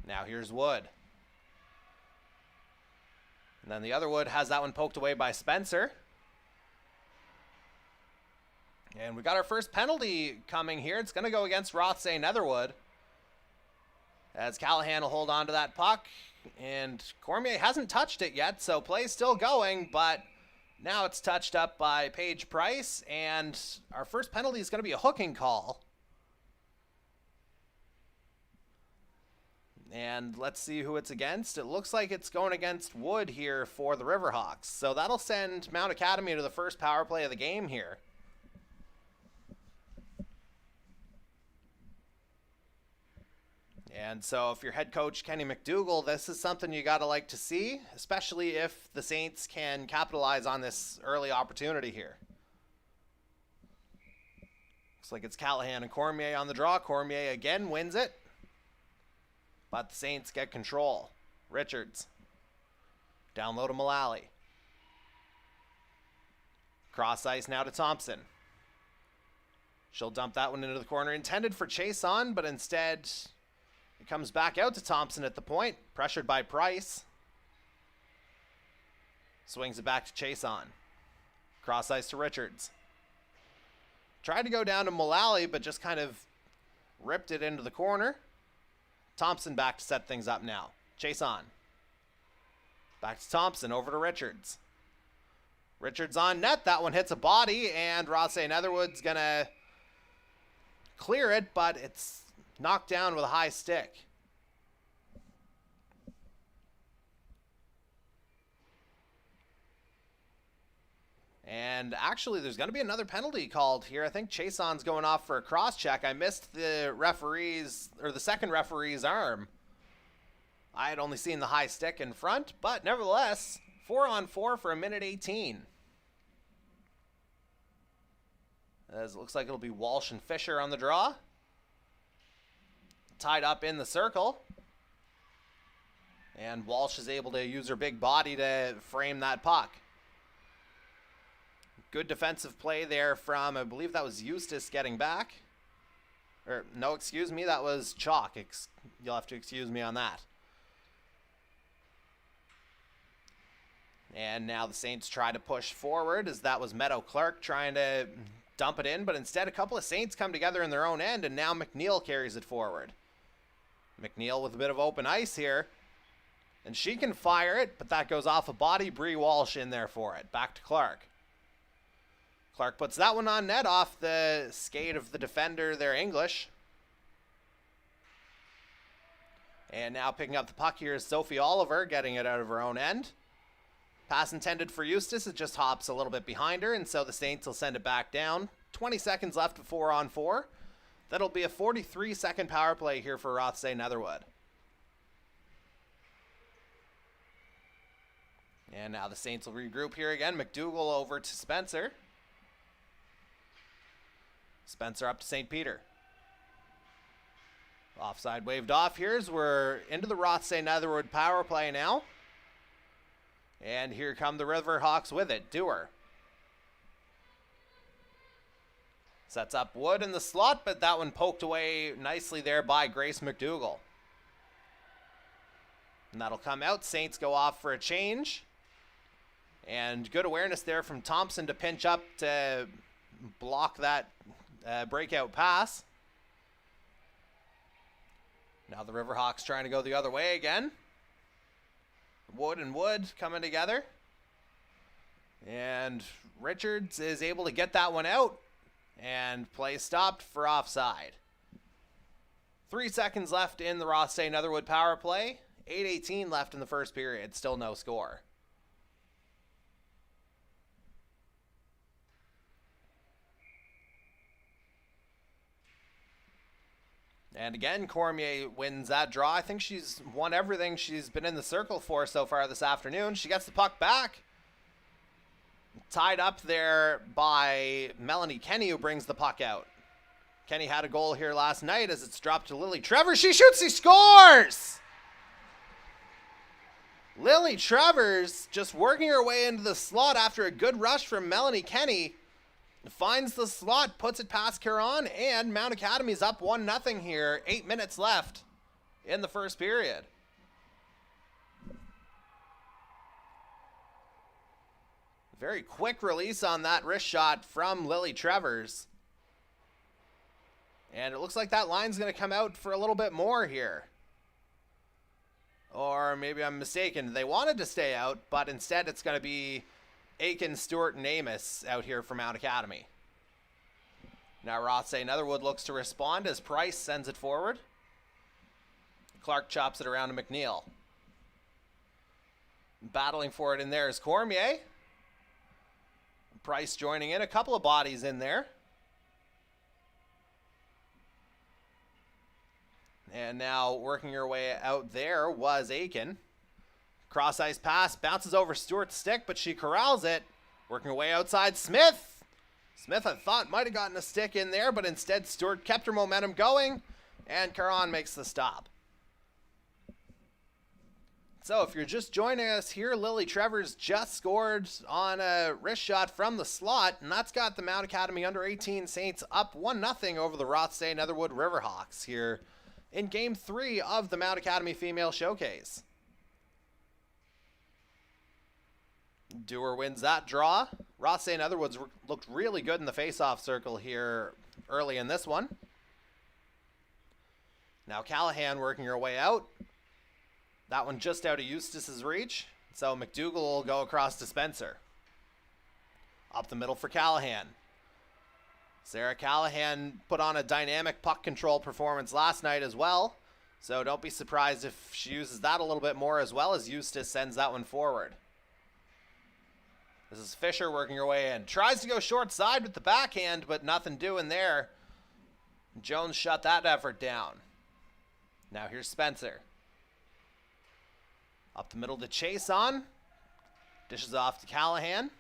Now here's Wood. And then the other Wood has that one poked away by Spencer. And we got our first penalty coming here. It's going to go against Rothsay Netherwood. As Callahan will hold on to that puck. And Cormier hasn't touched it yet, so play's still going. But now it's touched up by Paige Price. And our first penalty is going to be a hooking call. And let's see who it's against. It looks like it's going against Wood here for the Riverhawks. So that'll send Mount Academy to the first power play of the game here. And so if you're head coach Kenny McDougall, this is something you got to like to see, especially if the Saints can capitalize on this early opportunity here. Looks like it's Callahan and Cormier on the draw. Cormier again wins it. But the Saints get control. Richards. Down low to Mullally. Cross ice now to Thompson. She'll dump that one into the corner. Intended for Chason, but instead it comes back out to Thompson at the point. Pressured by Price. Swings it back to Chason. Cross ice to Richards. Tried to go down to Mullally, but just kind of ripped it into the corner. Thompson back to set things up now. Chason. Back to Thompson, over to Richards. Richards on net. That one hits a body, and Rothsay Netherwood's going to clear it, but it's knocked down with a high stick. And actually, there's going to be another penalty called here. I think Chason's going off for a cross-check. I missed the referee's, or the second referee's arm. I had only seen the high stick in front, but nevertheless, 4-on-4 for a minute 18. As it looks like it'll be Walsh and Fisher on the draw. Tied up in the circle. And Walsh is able to use her big body to frame that puck. Good defensive play there from, I believe that was Eustace getting back. Or, no, excuse me, that was Chalk. You'll have to excuse me on that. And now the Saints try to push forward, as that was Meadow Clark trying to dump it in. But instead, a couple of Saints come together in their own end, and now McNeil carries it forward. McNeil with a bit of open ice here. And she can fire it, but that goes off a body. Bree Walsh in there for it. Back to Clark. Clark puts that one on net off the skate of the defender there, English. And now picking up the puck here is Sophie Oliver, getting it out of her own end. Pass intended for Eustace. It just hops a little bit behind her, and so the Saints will send it back down. 20 seconds left of 4-on-4. That'll be a 43-second power play here for Rothsay Netherwood. And now the Saints will regroup here again. McDougall over to Spencer. Spencer up to St. Peter. Offside waved off here as we're into the Rothsay Netherwood power play now. And here come the Riverhawks with it. Dewar. Sets up Wood in the slot, but that one poked away nicely there by Grace McDougall. And that'll come out. Saints go off for a change. And good awareness there from Thompson to pinch up to block that breakout pass. Now the Riverhawks trying to go the other way again. Wood and Wood coming together. And Richards is able to get that one out. And play stopped for offside. 3 seconds left in the Rothsay Netherwood power play. 8:18 left in the first period. Still no score. And again, Cormier wins that draw. I think she's won everything she's been in the circle for so far this afternoon. She gets the puck back. Tied up there by Melanie Kenny, who brings the puck out. Kenny had a goal here last night as it's dropped to Lily Trevors. She shoots, she scores! Lily Trevors just working her way into the slot after a good rush from Melanie Kenny. Finds the slot, puts it past Caron, and Mount Academy's up 1-0 here. 8 minutes left in the first period. Very quick release on that wrist shot from Lily Trevors. And it looks like that line's going to come out for a little bit more here. Or maybe I'm mistaken. They wanted to stay out, but instead it's going to be Aiken, Stewart, and Amos out here for Mount Academy. Now Rothsay Netherwood looks to respond as Price sends it forward. Clark chops it around to McNeil. Battling for it in there is Cormier. Price joining in, a couple of bodies in there. And now working her way out there was Aiken. Cross ice pass, bounces over Stewart's stick, but she corrals it. Working her way outside, Smith. Smith, I thought, might have gotten a stick in there, but instead Stewart kept her momentum going, and Caron makes the stop. So if you're just joining us here, Lily Trevors just scored on a wrist shot from the slot, and that's got the Mount Academy under-18 Saints up 1-0 over the Rothsay Netherwood Riverhawks here in Game 3 of the Mount Academy Female Showcase. Dewar wins that draw. Rothsay Netherwoods looked really good in the face-off circle here early in this one. Now Callahan working her way out. That one just out of Eustace's reach. So McDougall will go across to Spencer. Up the middle for Callahan. Sarah Callahan put on a dynamic puck control performance last night as well. So don't be surprised if she uses that a little bit more as well as Eustace sends that one forward. This is Fisher working her way in. Tries to go short side with the backhand, but nothing doing there. Jones shut that effort down. Now here's Spencer. Up the middle to Chason. Dishes off to Callahan.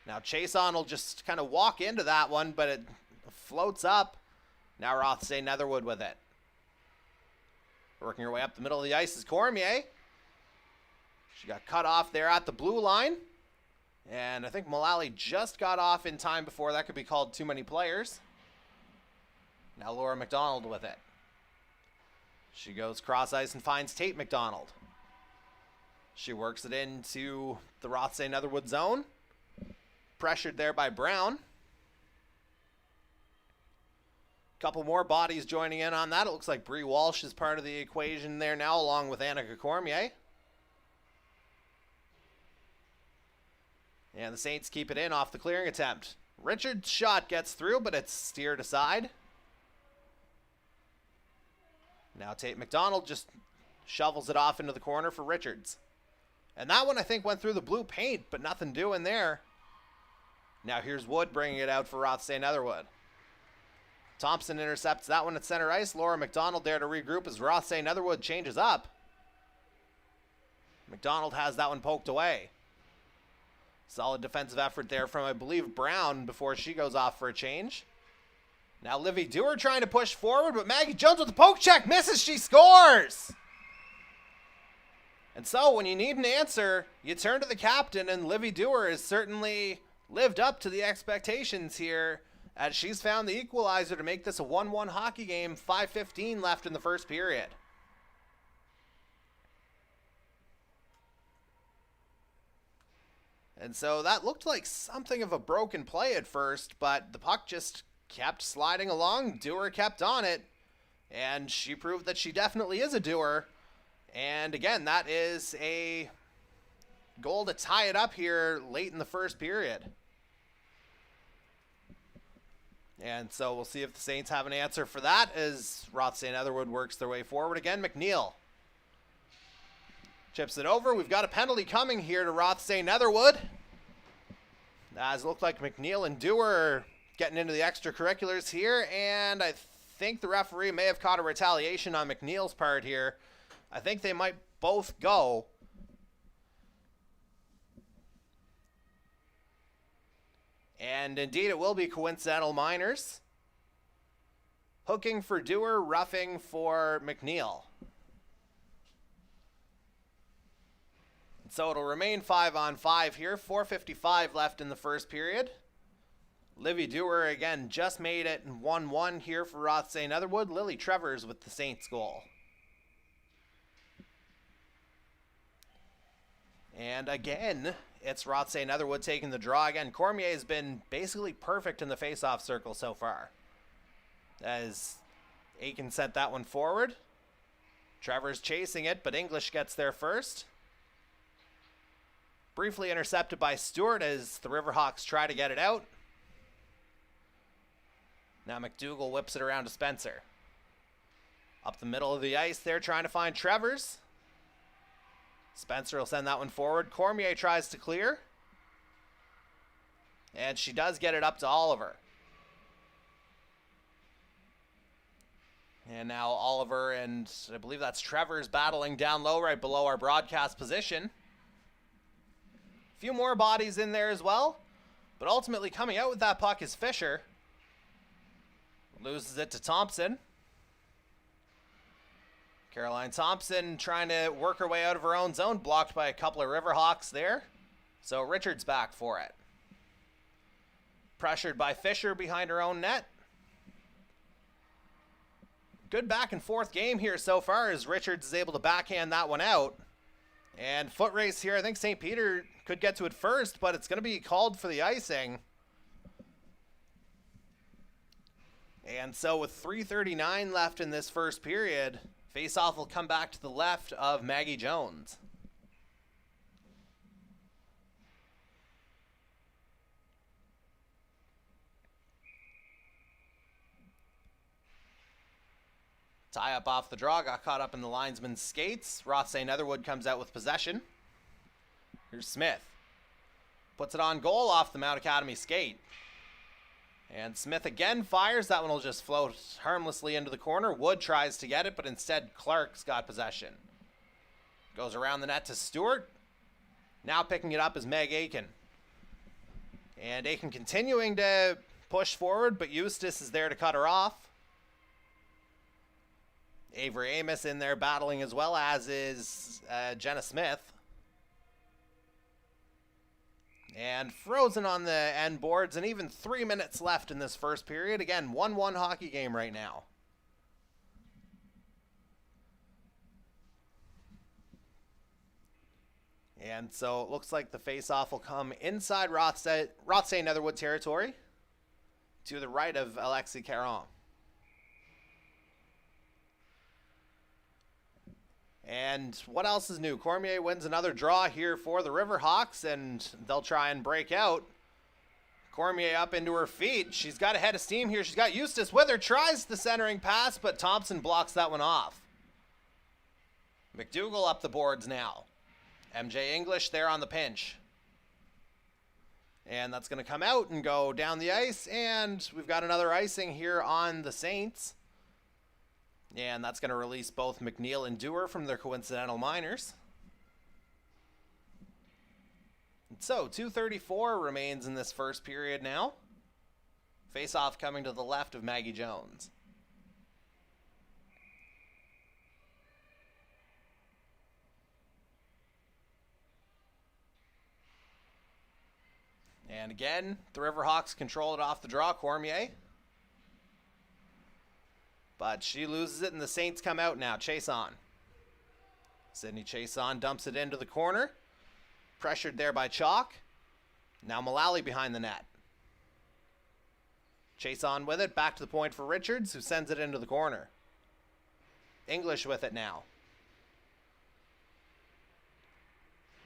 Now Chason will just kind of walk into that one, but it floats up. Now Rothsay Netherwood with it. Working her way up the middle of the ice is Cormier. She got cut off there at the blue line. And I think Mullally just got off in time before that could be called too many players. Now Laura McDonald with it. She goes cross ice and finds Tate McDonald. She works it into the Rothsay Netherwood zone. Pressured there by Brown. Couple more bodies joining in on that. It looks like Bree Walsh is part of the equation there now, along with Annika Cormier. And the Saints keep it in off the clearing attempt. Richard's shot gets through, but it's steered aside. Now Tate McDonald just shovels it off into the corner for Richards. And that one I think went through the blue paint, but nothing doing there. Now here's Wood bringing it out for Rothsay Netherwood. Thompson intercepts that one at center ice. Laura McDonald there to regroup as Rothsay Netherwood changes up. McDonald has that one poked away. Solid defensive effort there from, I believe, Brown before she goes off for a change. Now Livy Dewar trying to push forward, but Maggie Jones with the poke check misses. She scores! And so when you need an answer, you turn to the captain, and Livy Dewar has certainly lived up to the expectations here as she's found the equalizer to make this a 1-1 hockey game. 5:15 left in the first period. And so that looked like something of a broken play at first, but the puck just kept sliding along. Dewar kept on it, and she proved that she definitely is a doer. And again, that is a goal to tie it up here late in the first period. And so we'll see if the Saints have an answer for that as Rothsay Netherwood works their way forward again. McNeil chips it over. We've got a penalty coming here to Rothsay Netherwood, as it looked like McNeil and Dewar are getting into the extracurriculars here, and I think the referee may have caught a retaliation on McNeil's part here. I think they might both go. And indeed, it will be coincidental minors. Hooking for Dewar, roughing for McNeil. So it'll remain 5-on-5 here. 4:55 left in the first period. Livy Dewar, again, just made it 1-1 here for Rothesay Netherwood. Lily Trevors with the Saints goal. And again, it's Rothesay Netherwood taking the draw again. Cormier has been basically perfect in the face-off circle so far, as Aiken sent that one forward. Trevor's chasing it, but English gets there first. Briefly intercepted by Stewart as the Riverhawks try to get it out. Now McDougall whips it around to Spencer. Up the middle of the ice there, trying to find Trevors. Spencer will send that one forward. Cormier tries to clear. And she does get it up to Oliver. And now Oliver and I believe that's Trevors battling down low right below our broadcast position. A few more bodies in there as well. But ultimately coming out with that puck is Fisher. Loses it to Thompson. Caroline Thompson trying to work her way out of her own zone. Blocked by a couple of Riverhawks there. So Richards back for it. Pressured by Fisher behind her own net. Good back and forth game here so far as Richards is able to backhand that one out. And foot race here. I think St. Peter could get to it first, but it's going to be called for the icing. And so with 3:39 left in this first period, face-off will come back to the left of Maggie Jones. Tie up off the draw, got caught up in the linesman's skates. Rothesay Netherwood comes out with possession. Here's Smith. Puts it on goal off the Mount Academy skate. And Smith again fires. That one will just float harmlessly into the corner. Wood tries to get it, but instead Clark's got possession. Goes around the net to Stewart. Now picking it up is Meg Aiken. And Aiken continuing to push forward, but Eustace is there to cut her off. Avery Amos in there battling as well, as is Jenna Smith. And frozen on the end boards, and even 3 minutes left in this first period. Again, 1-1 hockey game right now. And so it looks like the face-off will come inside Rothesay Netherwood territory to the right of Alexi Caron. And what else is new? Cormier wins another draw here for the Riverhawks, and they'll try and break out. Cormier up into her feet. She's got a head of steam here. She's got Eustace with her. Tries the centering pass, but Thompson blocks that one off. McDougall up the boards now. MJ English there on the pinch. And that's going to come out and go down the ice, and we've got another icing here on the Saints. And that's going to release both McNeil and Dewar from their coincidental minors. So 2:34 remains in this first period now. Face-off coming to the left of Maggie Jones. And again, the Riverhawks control it off the draw. Cormier. But she loses it, and the Saints come out now. Chason. Sydney Chason dumps it into the corner. Pressured there by Chalk. Now Mullally behind the net. Chason with it. Back to the point for Richards, who sends it into the corner. English with it now.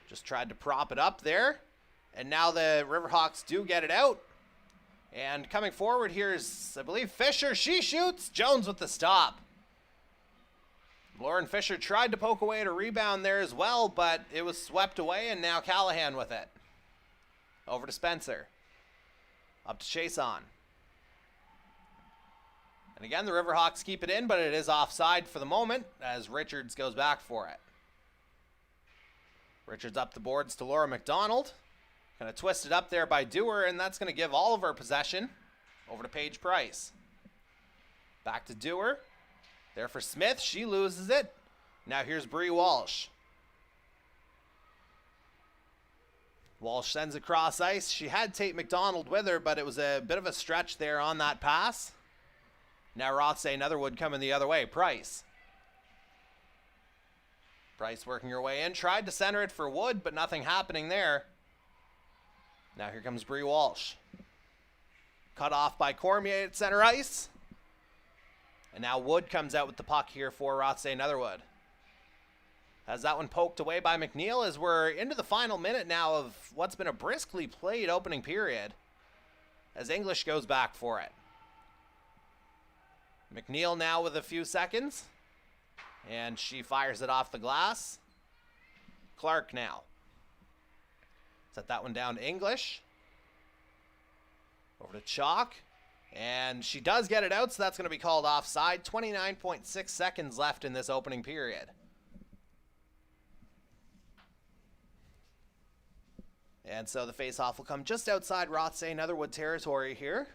Just tried to prop it up there. And now the Riverhawks do get it out. And coming forward here is, I believe, Fisher. She shoots. Jones with the stop. Lauren Fisher tried to poke away at a rebound there as well, but it was swept away, and now Callahan with it. Over to Spencer. Up to Chason. And again, the Riverhawks keep it in, but it is offside for the moment as Richards goes back for it. Richards up the boards to Laura McDonald. Kind of twisted up there by Dewar, and that's going to give Oliver possession over to Paige Price. Back to Dewar. There for Smith. She loses it. Now here's Bree Walsh. Walsh sends across ice. She had Tate McDonald with her, but it was a bit of a stretch there on that pass. Now Rothsay Netherwood coming the other way. Price. Price working her way in. Tried to center it for Wood, but nothing happening there. Now here comes Bree Walsh. Cut off by Cormier at center ice. And now Wood comes out with the puck here for Rothsay Netherwood. Has that one poked away by McNeil as we're into the final minute now of what's been a briskly played opening period. As English goes back for it. McNeil now with a few seconds. And she fires it off the glass. Clark now. Set that one down to English. Over to Chalk. And she does get it out, so that's going to be called offside. 29.6 seconds left in this opening period. And so the faceoff will come just outside Rothsay Netherwood territory here.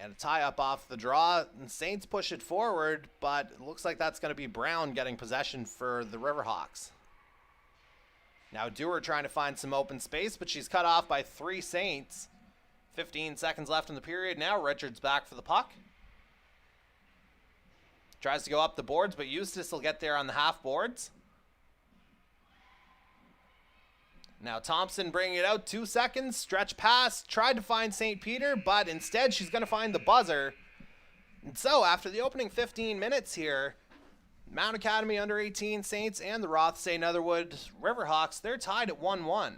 And a tie-up off the draw. And Saints push it forward, but it looks like that's going to be Brown getting possession for the Riverhawks. Now Dewar trying to find some open space, but she's cut off by 3 Saints. 15 seconds left in the period. Now Richards back for the puck. Tries to go up the boards, but Eustace will get there on the half boards. Now Thompson bringing it out, 2 seconds, stretch pass, tried to find St. Peter, but instead she's going to find the buzzer. And so after the opening 15 minutes here, Mount Academy under 18 Saints and the Rothsay Netherwood Riverhawks, they're tied at 1-1.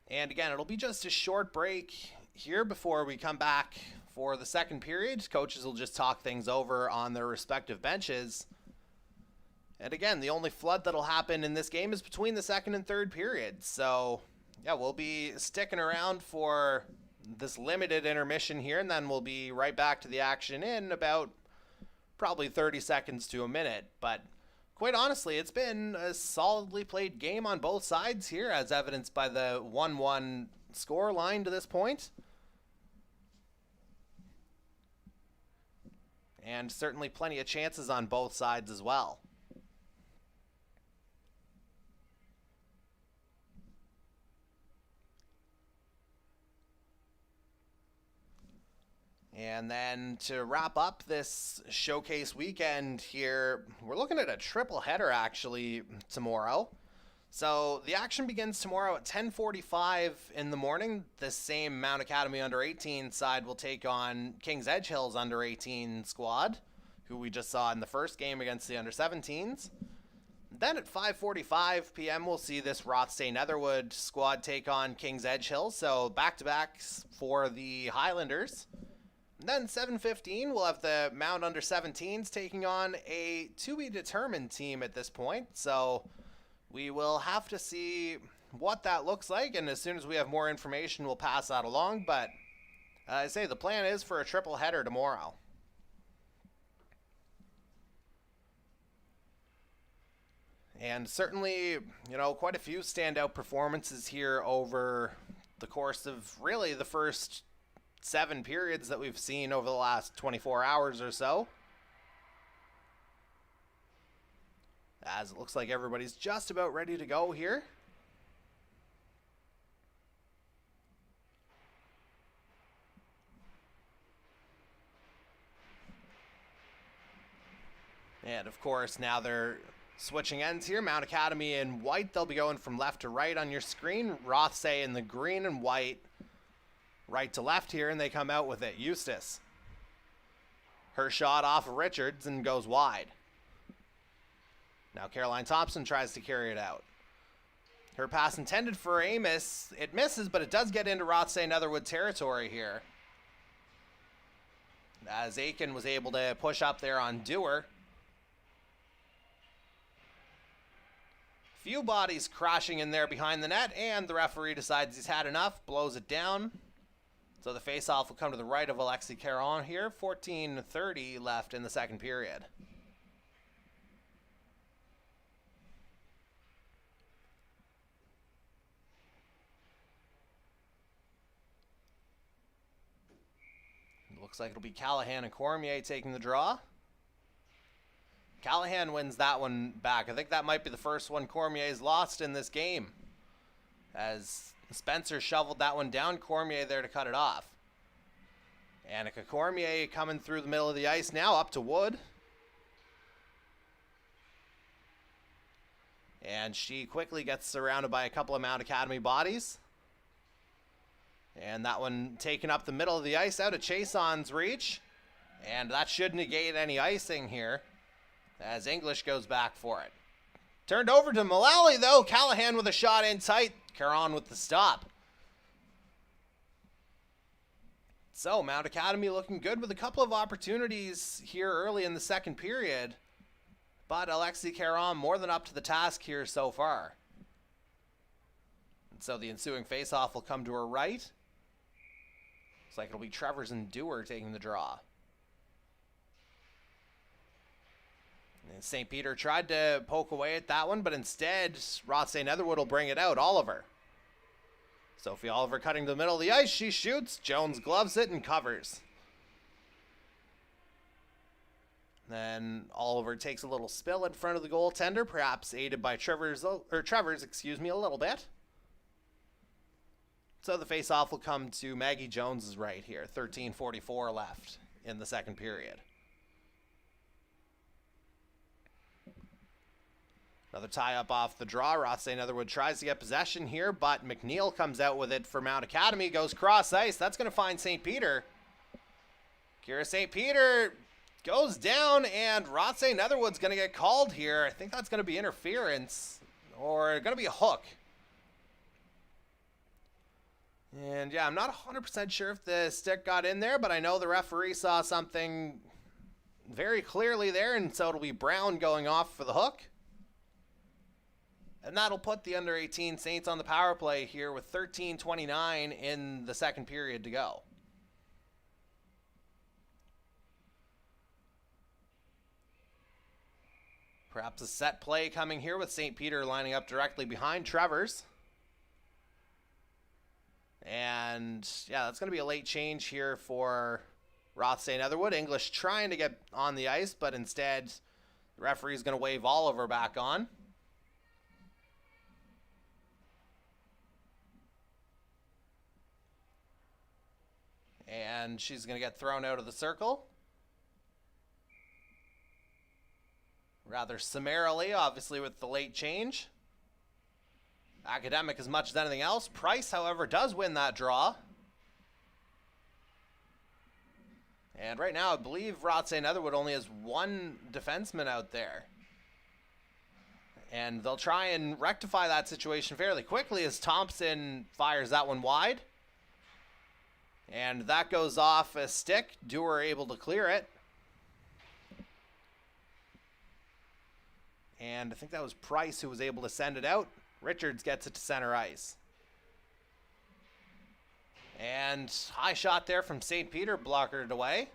And again, it'll be just a short break here before we come back for the second period. Coaches will just talk things over on their respective benches. And again, the only flood that'll happen in this game is between the second and third period. So, yeah, we'll be sticking around for this limited intermission here, and then we'll be right back to the action in about probably 30 seconds to a minute. But quite honestly, it's been a solidly played game on both sides here, as evidenced by the 1-1 score line to this point. And certainly plenty of chances on both sides as well. And then to wrap up this showcase weekend here, we're looking at a triple header actually tomorrow. So the action begins tomorrow at 10:45 in the morning. The same Mount Academy under 18 side will take on Kings Edge Hills under 18 squad, who we just saw in the first game against the under 17s. Then at 5:45 p.m. we'll see this Rothsay Netherwood squad take on Kings Edge Hills. So back-to-backs for the Highlanders. Then 7:15, we'll have the Mount under 17s taking on a to-be-determined team at this point. So we will have to see what that looks like, and as soon as we have more information, we'll pass that along. But I say the plan is for a triple header tomorrow. And certainly, you know, quite a few standout performances here over the course of really the first 7 periods that we've seen over the last 24 hours or so. As it looks like everybody's just about ready to go here. And of course, now they're switching ends here. Mount Academy in white, they'll be going from left to right on your screen. Rothsay in the green and white, right to left here, and they come out with it. Eustace. Her shot off of Richards and goes wide. Now Caroline Thompson tries to carry it out. Her pass intended for Amos. It misses, but it does get into Rothsay Netherwood territory here. As Aiken was able to push up there on Dewar. few bodies crashing in there behind the net, and the referee decides he's had enough, blows it down. So the face-off will come to the right of Alexi Caron here. 14:30 left in the second period. Looks like it'll be Callahan and Cormier taking the draw. Callahan wins that one back. I think that might be the first one Cormier's lost in this game, as Spencer shoveled that one down. Cormier there to cut it off. Annika Cormier coming through the middle of the ice now, up to Wood. And she quickly gets surrounded by a couple of Mount Academy bodies. And that one taken up the middle of the ice out of Chason's reach. And that should negate any icing here, as English goes back for it. Turned over to Mullally, though. Callahan with a shot in tight. Caron with the stop. So, Mount Academy looking good with a couple of opportunities here early in the second period. But Alexi Caron more than up to the task here so far. And so the ensuing faceoff will come to her right. Looks like it'll be Trevors and Dewar taking the draw. And St. Peter tried to poke away at that one, but instead, Rothsay Netherwood will bring it out. Oliver. Sophie Oliver cutting to the middle of the ice. She shoots. Jones gloves it and covers. Then Oliver takes a little spill in front of the goaltender, perhaps aided by Trevors, a little bit. So the face-off will come to Maggie Jones's right here. 13:44 left in the second period. Another tie-up off the draw. Rothsay Netherwood tries to get possession here, but McNeil comes out with it for Mount Academy. Goes cross-ice. That's going to find St. Peter. Kira St. Peter goes down, and Rothsay Netherwood's going to get called here. I think that's going to be interference, or going to be a hook. And yeah, I'm not 100% sure if the stick got in there, but I know the referee saw something very clearly there, and so it'll be Brown going off for the hook. And that'll put the under-18 Saints on the power play here with 13:29 in the second period to go. Perhaps a set play coming here with St. Peter lining up directly behind Trevors. And yeah, that's going to be a late change here for Rothsay Netherwood. English trying to get on the ice, but instead the referee's going to wave Oliver back on. And she's going to get thrown out of the circle. Rather summarily, obviously, with the late change. Academic as much as anything else. Price, however, does win that draw. And right now, I believe Rothsay Netherwood only has one defenseman out there. And they'll try and rectify that situation fairly quickly as Thompson fires that one wide. And that goes off a stick. Dewar able to clear it. And I think that was Price who was able to send it out. Richards gets it to center ice. And high shot there from St. Peter, blockered it away.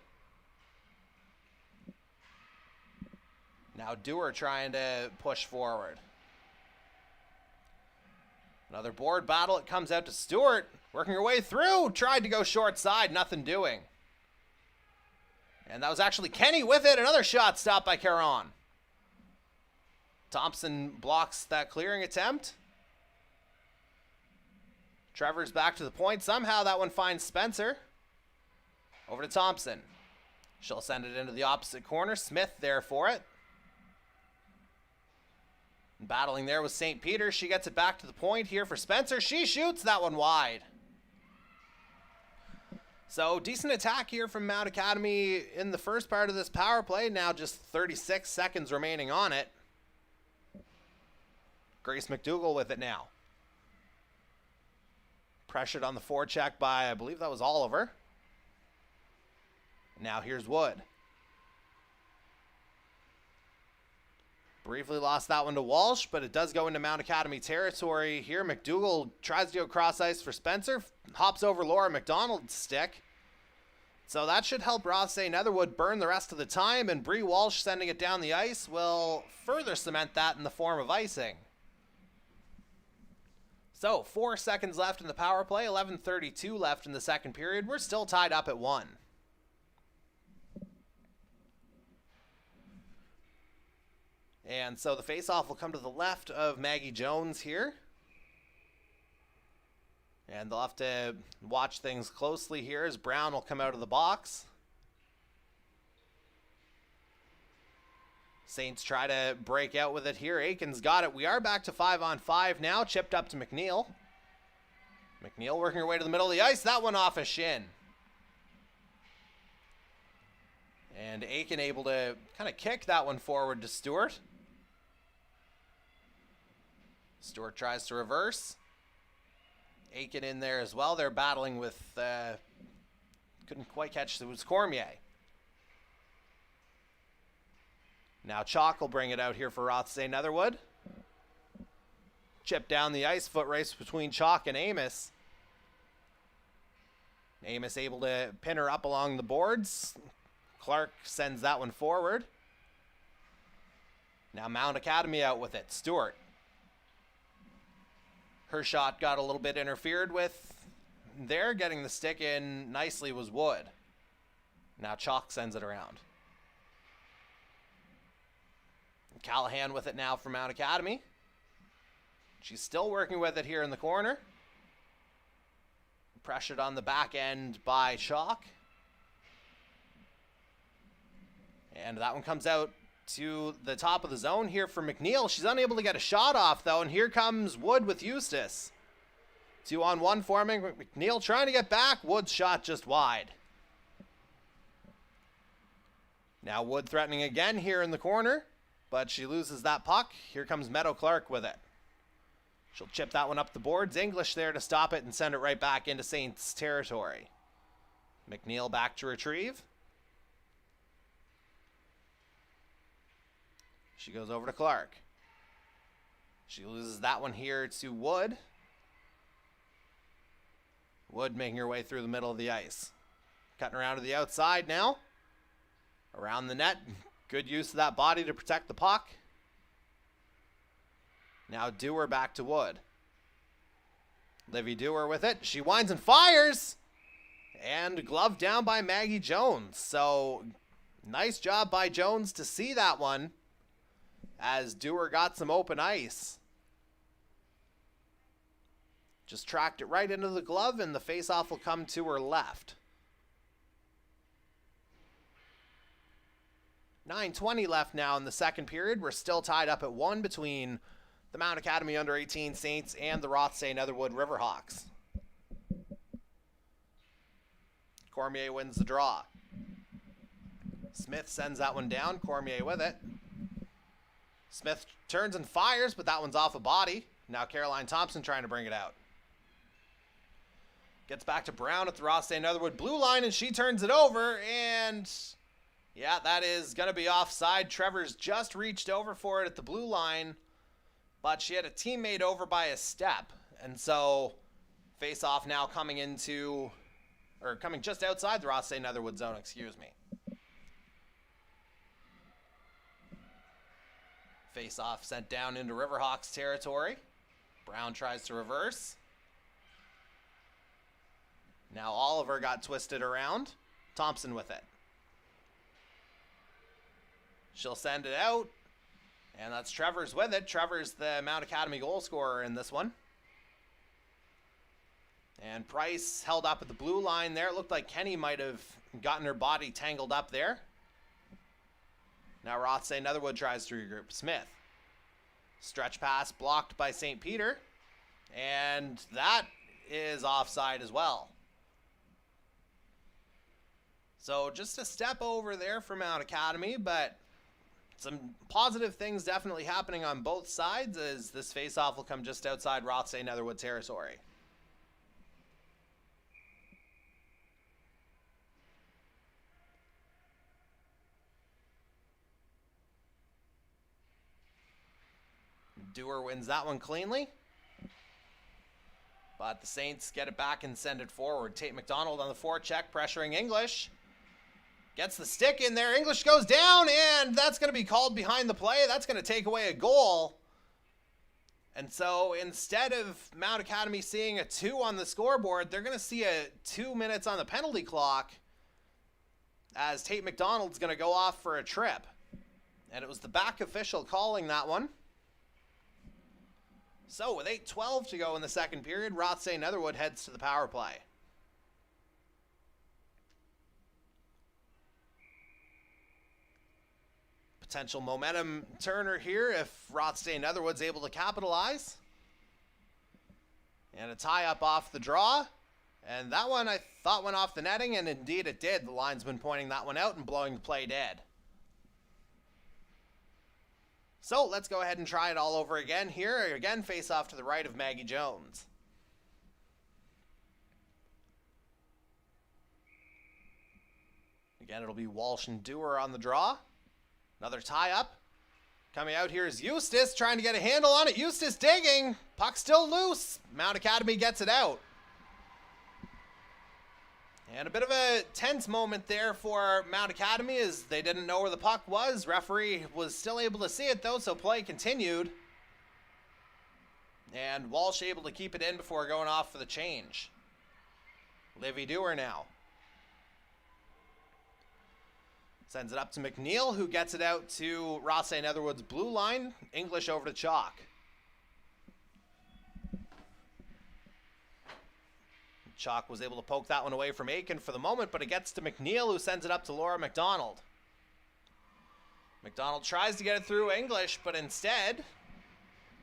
Now Dewar trying to push forward. Another board battle. It comes out to Stewart. Working her way through. Tried to go short side. Nothing doing. And that was actually Kenny with it. Another shot stopped by Caron. Thompson blocks that clearing attempt. Trevor's back to the point. Somehow that one finds Spencer. Over to Thompson. She'll send it into the opposite corner. Smith there for it. Battling there with St. Peter. She gets it back to the point here for Spencer. She shoots that one wide. So decent attack here from Mount Academy in the first part of this power play. Now just 36 seconds remaining on it. Grace McDougall with it now. Pressured on the forecheck by, I believe that was Oliver. Now here's Wood. Briefly lost that one to Walsh, but it does go into Mount Academy territory here. McDougall tries to go cross ice for Spencer, hops over Laura McDonald's stick. So that should help Rothesay Netherwood burn the rest of the time, and Bree Walsh sending it down the ice will further cement that in the form of icing. So 4 seconds left in the power play, 11:32 left in the second period. We're still tied up at 1. And so the faceoff will come to the left of Maggie Jones here. And they'll have to watch things closely here as Brown will come out of the box. Saints try to break out with it here. Aiken's got it. We are back to 5-on-5 now. Chipped up to McNeil. McNeil working her way to the middle of the ice. That one off a shin. And Aiken able to kind of kick that one forward to Stewart. Stewart tries to reverse. Aiken in there as well. They're battling with, couldn't quite catch, it was Cormier. Now Chalk will bring it out here for Rothesay Netherwood. Chip down the ice, foot race between Chalk and Amos. Amos able to pin her up along the boards. Clark sends that one forward. Now Mount Academy out with it. Stewart. Her shot got a little bit interfered with there. Getting the stick in nicely was Wood. Now Chalk sends it around. Callahan with it now for Mount Academy. She's still working with it here in the corner. Pressured on the back end by Chalk. And that one comes out to the top of the zone here for McNeil. She's unable to get a shot off, though, and here comes Wood with Eustace. 2-on-1 forming. McNeil trying to get back. Wood's shot just wide. Now Wood threatening again here in the corner, but she loses that puck. Here comes Meadow Clark with it. She'll chip that one up the boards. English there to stop it and send it right back into Saints territory. McNeil back to retrieve. She goes over to Clark. She loses that one here to Wood. Wood making her way through the middle of the ice. Cutting around to the outside now. Around the net. Good use of that body to protect the puck. Now Dewar back to Wood. Livy Dewar with it. She winds and fires. And glove down by Maggie Jones. So nice job by Jones to see that one, as Dewar got some open ice. Just tracked it right into the glove, and the faceoff will come to her left. 9:20 left now in the second period. We're still tied up at 1 between the Mount Academy under-18 Saints and the Rothesay Netherwood Riverhawks. Cormier wins the draw. Smith sends that one down. Cormier with it. Smith turns and fires, but that one's off a body. Now Caroline Thompson trying to bring it out. Gets back to Brown at the Rothesay Netherwood blue line, and she turns it over, and yeah, that is going to be offside. Trevor's just reached over for it at the blue line, but she had a teammate over by a step, and so face-off now coming into, or coming just outside the Rothesay Netherwood zone, excuse me. Face-off sent down into Riverhawks territory. Brown tries to reverse. Now Oliver got twisted around. Thompson with it. She'll send it out. And that's Trevor's with it. Trevor's the Mount Academy goal scorer in this one. And Price held up at the blue line there. It looked like Kenny might have gotten her body tangled up there. Now Rothesay Netherwood tries to regroup. Smith. Stretch pass blocked by St. Peter. And that is offside as well. So just a step over there for Mount Academy, but some positive things definitely happening on both sides, as this faceoff will come just outside Rothesay Netherwood territory. Dewar wins that one cleanly. But the Saints get it back and send it forward. Tate McDonald on the forecheck, pressuring English. Gets the stick in there. English goes down, and that's going to be called behind the play. That's going to take away a goal. And so instead of Mount Academy seeing a 2 on the scoreboard, they're going to see a 2 minutes on the penalty clock as Tate McDonald's going to go off for a trip. And it was the back official calling that one. So with 8:12 to go in the second period, Rothesay Netherwood heads to the power play. Potential momentum turner here if Rothesay Netherwood's able to capitalize. And a tie-up off the draw. And that one I thought went off the netting, and indeed it did. The linesman pointing that one out and blowing the play dead. So let's go ahead and try it all over again here. Again, face off to the right of Maggie Jones. Again, it'll be Walsh and Dewar on the draw. Another tie-up. Coming out here is Eustace, trying to get a handle on it. Eustace digging. Puck still loose. Mount Academy gets it out. And a bit of a tense moment there for Mount Academy as they didn't know where the puck was. Referee was still able to see it though, so play continued. And Walsh able to keep it in before going off for the change. Livy Dewar now. Sends it up to McNeil, who gets it out to Rothesay Netherwood's blue line. English over to Chalk. Chalk was able to poke that one away from Aiken for the moment, but it gets to McNeil, who sends it up to Laura McDonald. McDonald tries to get it through English, but instead,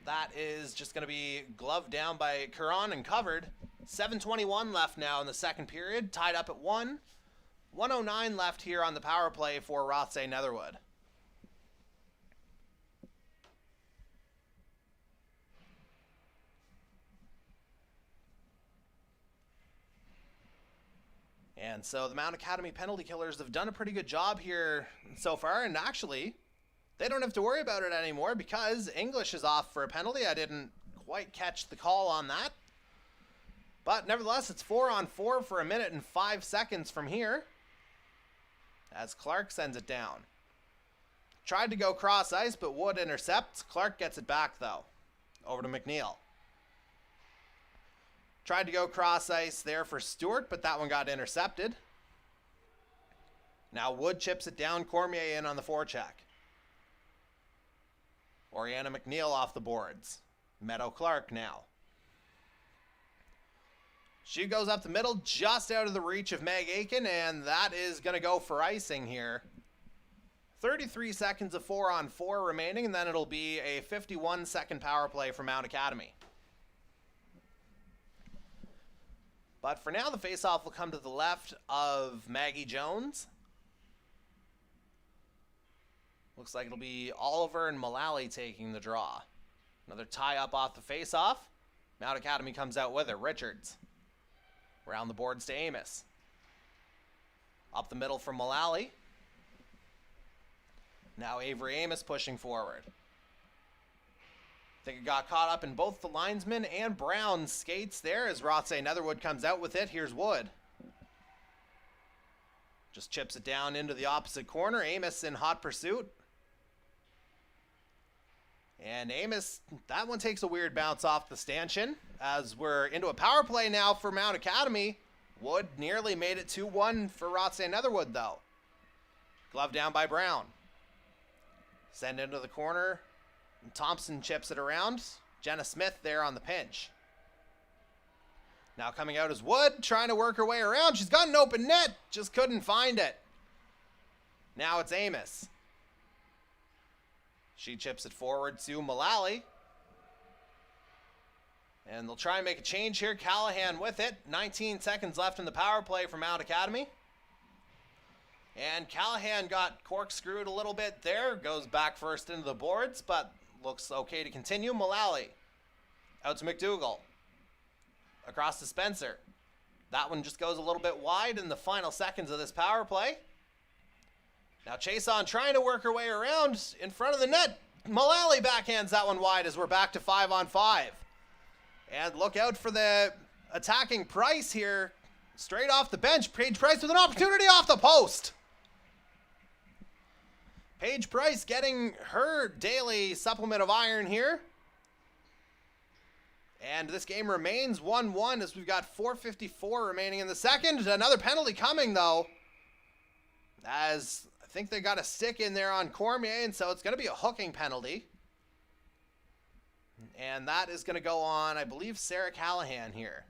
that is just going to be gloved down by Curran and covered. 7:21 left now in the second period, tied up at 1. 1:09 left here on the power play for Rothesay Netherwood. And so the Mount Academy penalty killers have done a pretty good job here so far, and actually, they don't have to worry about it anymore because English is off for a penalty. I didn't quite catch the call on that. But nevertheless, it's 4-on-4 for 1 minute and 5 seconds from here, as Clark sends it down. Tried to go cross ice, but Wood intercepts. Clark gets it back, though. Over to McNeil. Tried to go cross ice there for Stewart, but that one got intercepted. Now Wood chips it down. Cormier in on the forecheck. Oriana McNeil off the boards. Meadow Clark now. She goes up the middle, just out of the reach of Meg Aiken, and that is going to go for icing here. 33 seconds of 4-on-4 remaining, and then it'll be a 51-second power play for Mount Academy. But for now, the faceoff will come to the left of Maggie Jones. Looks like it'll be Oliver and Mullally taking the draw. Another tie-up off the faceoff. Mount Academy comes out with it. Richards. Around the boards to Amos. Up the middle from Mullally. Now Avery Amos pushing forward. I think it got caught up in both the linesman and Brown's skates there as Rothesay Netherwood comes out with it. Here's Wood. Just chips it down into the opposite corner. Amos in hot pursuit. And Amos, that one takes a weird bounce off the stanchion as we're into a power play now for Mount Academy. Wood nearly made it 2-1 for Rothesay Netherwood, though. Glove down by Brown. Send into the corner. And Thompson chips it around. Jenna Smith there on the pinch. Now coming out is Wood, trying to work her way around. She's got an open net, just couldn't find it. Now it's Amos. She chips it forward to Mullally. And they'll try and make a change here. Callahan with it. 19 seconds left in the power play for Mount Academy. And Callahan got corkscrewed a little bit there. Goes back first into the boards, but looks okay to continue. Mullally out to McDougall. Across to Spencer. That one just goes a little bit wide in the final seconds of this power play. Now Chason trying to work her way around in front of the net. Mullally backhands that one wide as we're back to 5-on-5. And look out for the attacking Price here. Straight off the bench. Paige Price with an opportunity off the post. Paige Price getting her daily supplement of iron here. And this game remains 1-1 as we've got 4:54 remaining in the second. Another penalty coming, though, as I think they got a stick in there on Cormier, and so it's going to be a hooking penalty. And that is going to go on, I believe, Sarah Callahan here.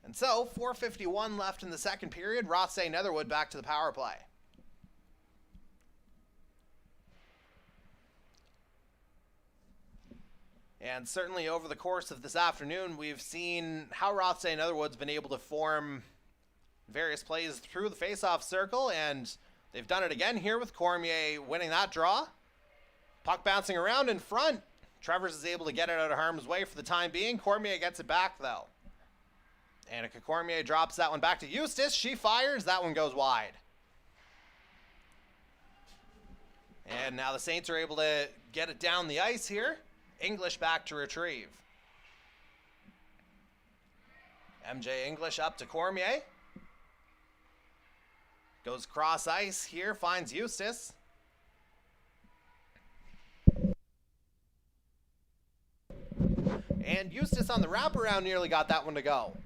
And so, 4:51 left in the second period. Rothesay Netherwood back to the power play. And certainly over the course of this afternoon, we've seen how Rothesay Netherwood's been able to form various plays through the face-off circle, and they've done it again here with Cormier winning that draw. Puck bouncing around in front. Trevors is able to get it out of harm's way for the time being. Cormier gets it back, though. Annika Cormier drops that one back to Eustace. She fires. That one goes wide. And now the Saints are able to get it down the ice here. English back to retrieve. MJ English up to Cormier. Goes cross ice here, finds Eustace. And Eustace on the wraparound nearly got that one to go.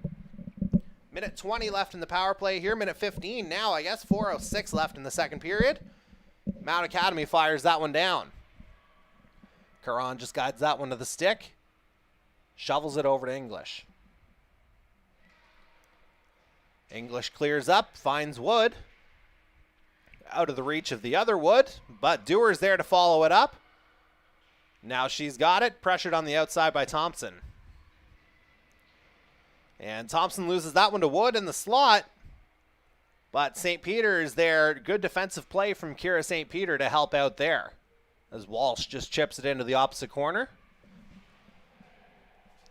Minute 20 left in the power play here. Minute 15 now, I guess. 4:06 left in the second period. Mount Academy fires that one down. Caron just guides that one to the stick. Shovels it over to English. English clears up, finds Wood. Out of the reach of the other Wood, but Dewar's there to follow it up. Now she's got it, pressured on the outside by Thompson. And Thompson loses that one to Wood in the slot. But St. Peter is there. Good defensive play from Kira St. Peter to help out there, as Walsh just chips it into the opposite corner.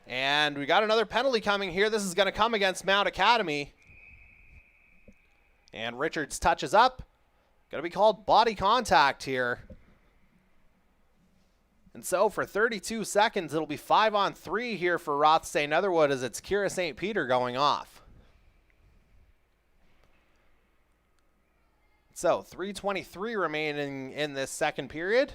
And we got another penalty coming here. This is going to come against Mount Academy. And Richards touches up. Going to be called body contact here. And so for 32 seconds, it'll be 5-on-3 here for Rothesay Netherwood as it's Kira St. Peter going off. So 3:23 remaining in this second period.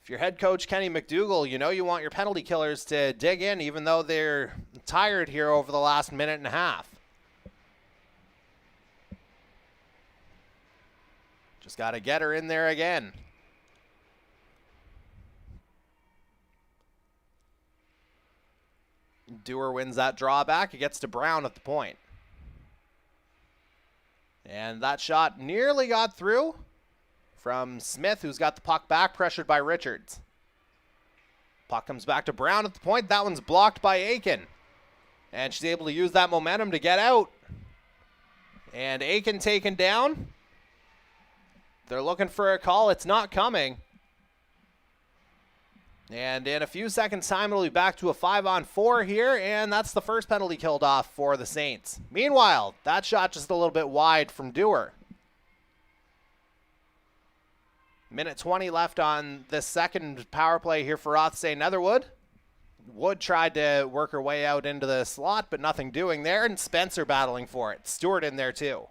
If you're head coach Kenny McDougall, you know you want your penalty killers to dig in even though they're tired here over the last minute and a half. Just got to get her in there again. Dewar wins that draw back. It gets to Brown at the point. And that shot nearly got through from Smith, who's got the puck back, pressured by Richards. Puck comes back to Brown at the point. That one's blocked by Aiken. And she's able to use that momentum to get out. And Aiken taken down. They're looking for a call. It's not coming. And in a few seconds' time, it'll be back to a 5-on-4 here, and that's the first penalty killed off for the Saints. Meanwhile, that shot just a little bit wide from Dewar. Minute 20 left on this second power play here for Rothesay Netherwood. Wood tried to work her way out into the slot, but nothing doing there, and Spencer battling for it. Stewart in there too.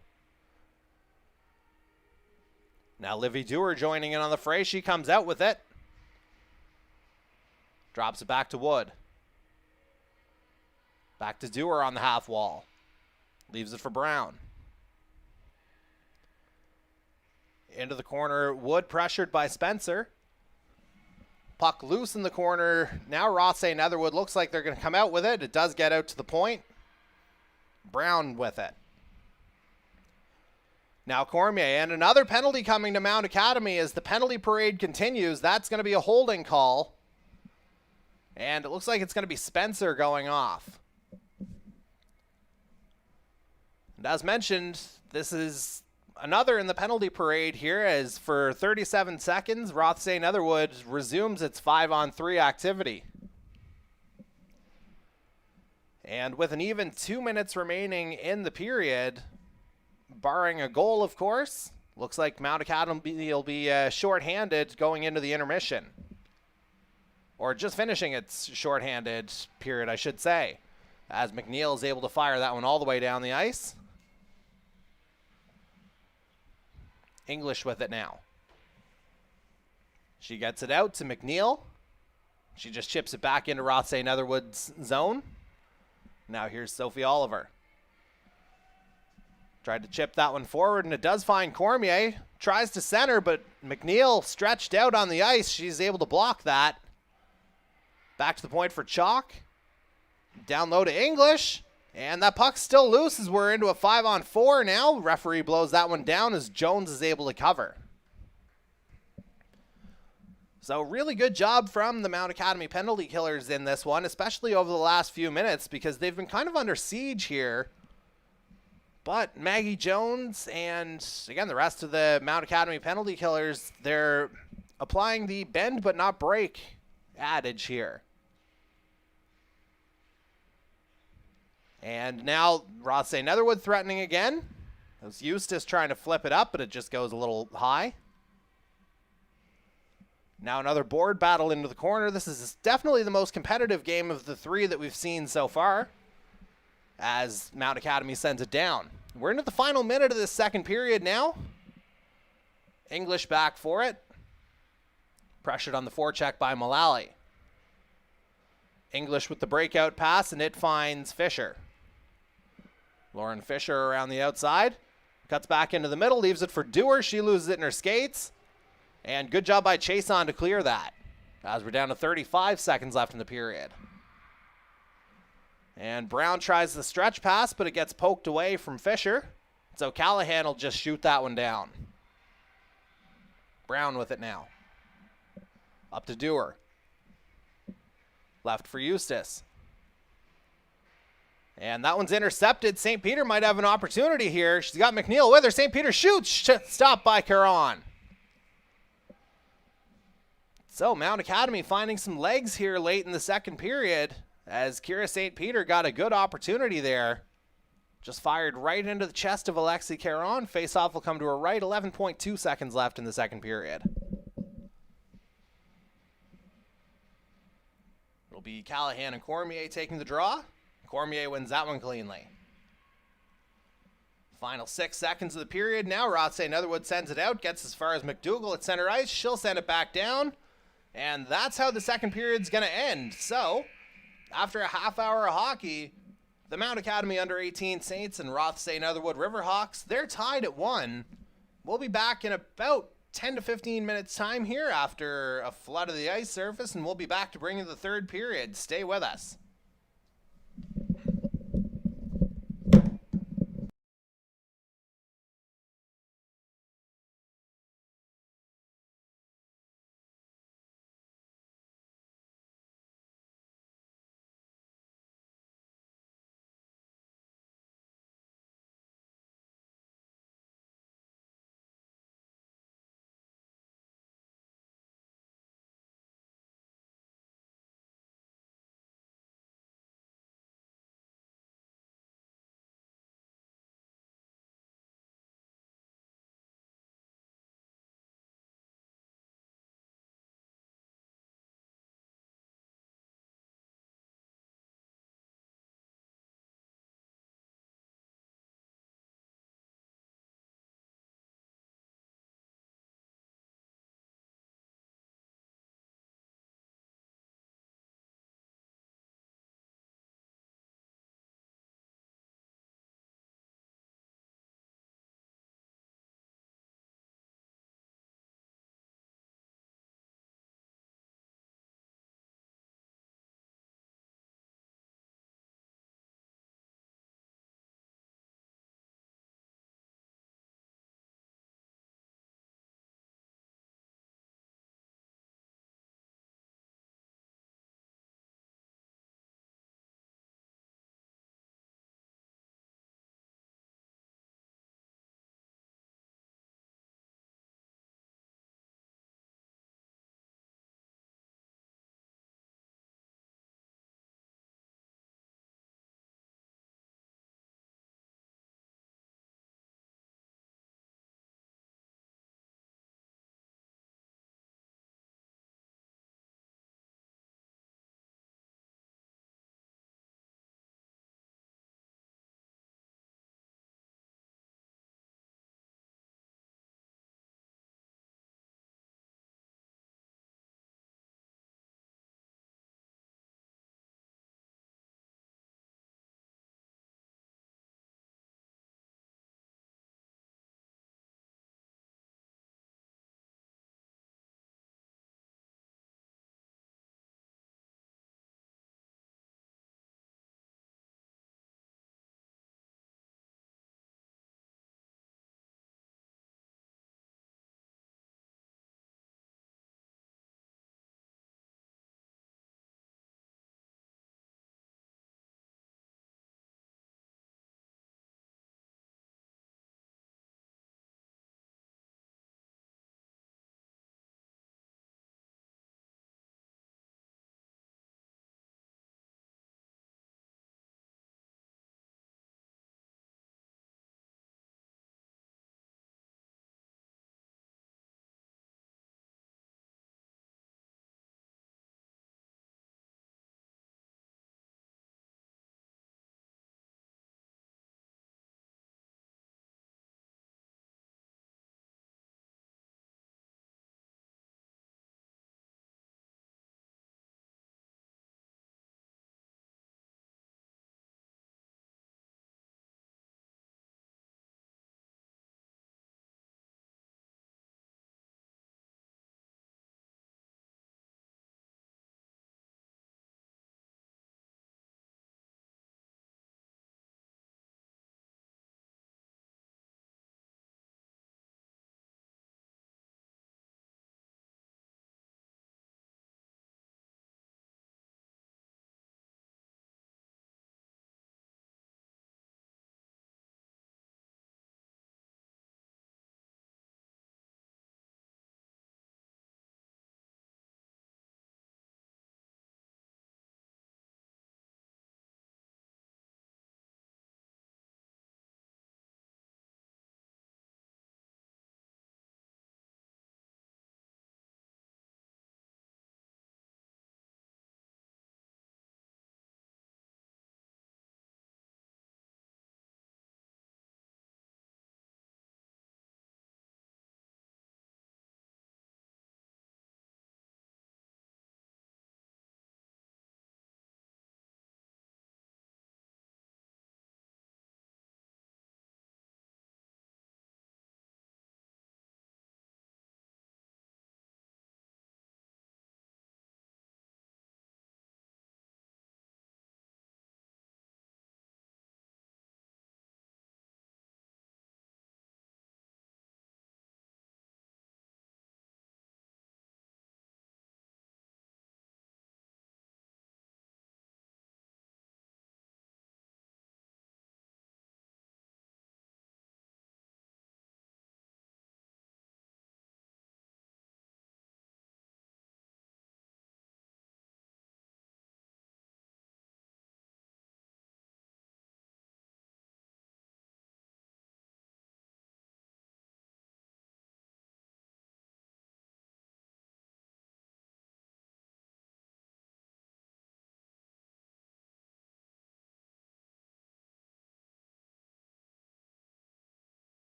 Now Livy Dewar joining in on the fray. She comes out with it. Drops it back to Wood. Back to Dewar on the half wall. Leaves it for Brown. Into the corner. Wood pressured by Spencer. Puck loose in the corner. Now Rothesay Netherwood looks like they're going to come out with it. It does get out to the point. Brown with it. Now Cormier, and another penalty coming to Mount Academy as the penalty parade continues. That's going to be a holding call. And it looks like it's going to be Spencer going off. And as mentioned, this is another in the penalty parade here, as for 37 seconds, Rothesay Netherwood resumes its 5-on-3 activity. And with an even 2 minutes remaining in the period, barring a goal, of course, Looks like Mount Academy will be shorthanded going into the intermission. Or just finishing its shorthanded period, I should say. As McNeil is able to fire that one all the way down the ice. English with it now. She gets it out to McNeil. She just chips it back into Rothsay Netherwood's zone. Now here's Sophie Oliver. Tried to chip that one forward, and it does find Cormier. Tries to center, but McNeil stretched out on the ice. She's able to block that. Back to the point for Chalk. Down low to English. And that puck's still loose as we're into a 5-on-4 now. Referee blows that one down as Jones is able to cover. So really good job from the Mount Academy penalty killers in this one, especially over the last few minutes, because they've been kind of under siege here. But Maggie Jones and, again, the rest of the Mount Academy penalty killers, they're applying the bend but not break adage here. And now Rothsay Netherwood threatening again. It was Eustace trying to flip it up, but it just goes a little high. Now another board battle into the corner. This is definitely the most competitive game of the three that we've seen so far, as Mount Academy sends it down. We're into the final minute of this second period now. English back for it. Pressured on the forecheck by Mullally. English with the breakout pass, and it finds Fisher. Lauren Fisher around the outside. Cuts back into the middle, leaves it for Dewar. She loses it in her skates. And good job by Chason to clear that, as we're down to 35 seconds left in the period. And Brown tries the stretch pass, but it gets poked away from Fisher. So Callahan will just shoot that one down. Brown with it now. Up to Dewar. Left for Eustace. And that one's intercepted. St. Peter might have an opportunity here. She's got McNeil with her. St. Peter shoots. Stopped by Caron. So Mount Academy finding some legs here late in the second period, as Kira St. Peter got a good opportunity there. Just fired right into the chest of Alexi Caron. Face-off will come to her right. 11.2 seconds left in the second period. It'll be Callahan and Cormier taking the draw. Cormier wins that one cleanly. Final 6 seconds of the period now. Rothsay Netherwood sends it out, gets as far as McDougall at center ice. She'll send it back down. And that's how the second period's going to end. So, after a half hour of hockey, the Mount Academy under-18 Saints and Rothsay Netherwood Riverhawks, they're tied at 1. We'll be back in about 10 to 15 minutes time here after a flood of the ice surface, and we'll be back to bring you the third period. Stay with us.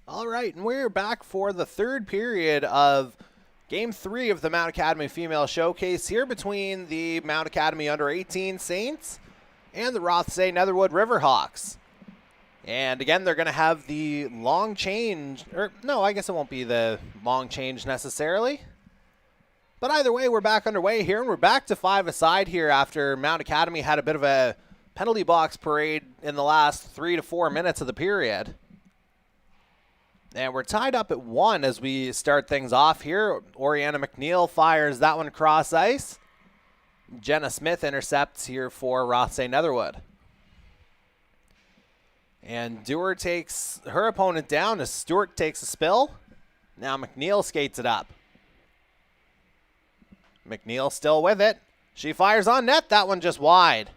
All right, and we're back for the third period of Game 3 of the Mount Academy Female Showcase here between the Mount Academy Under-18 Saints and the Rothesay Netherwood Riverhawks. And again, they're going to have the long change, or no, I guess it won't be the long change necessarily. But either way, we're back underway here, and we're back to 5-a-side here after Mount Academy had a bit of a penalty box parade in the last 3 to 4 minutes of the period. And we're tied up at 1 as we start things off here. Oriana McNeil fires that one across ice. Jenna Smith intercepts here for Rothesay Netherwood. And Dewar takes her opponent down as Stewart takes a spill. Now McNeil skates it up. McNeil still with it. She fires on net. That one just wide.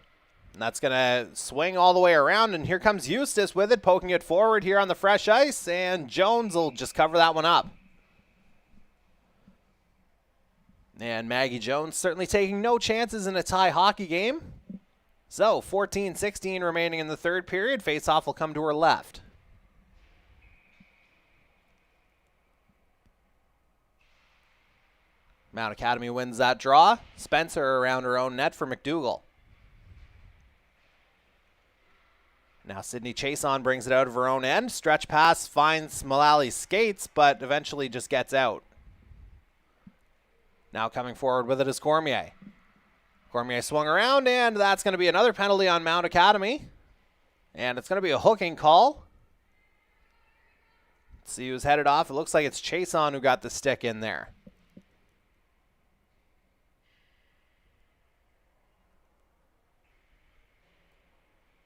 And that's going to swing all the way around. And here comes Eustace with it, poking it forward here on the fresh ice. And Jones will just cover that one up. And Maggie Jones certainly taking no chances in a tie hockey game. So 14-16 remaining in the third period. Face-off will come to her left. Mount Academy wins that draw. Spencer around her own net for McDougall. Now Sydney Chason brings it out of her own end. Stretch pass finds Mullally skates, but eventually just gets out. Now coming forward with it is Cormier. Cormier swung around, and that's going to be another penalty on Mount Academy. And it's going to be a hooking call. Let's see who's headed off. It looks like it's Chason who got the stick in there.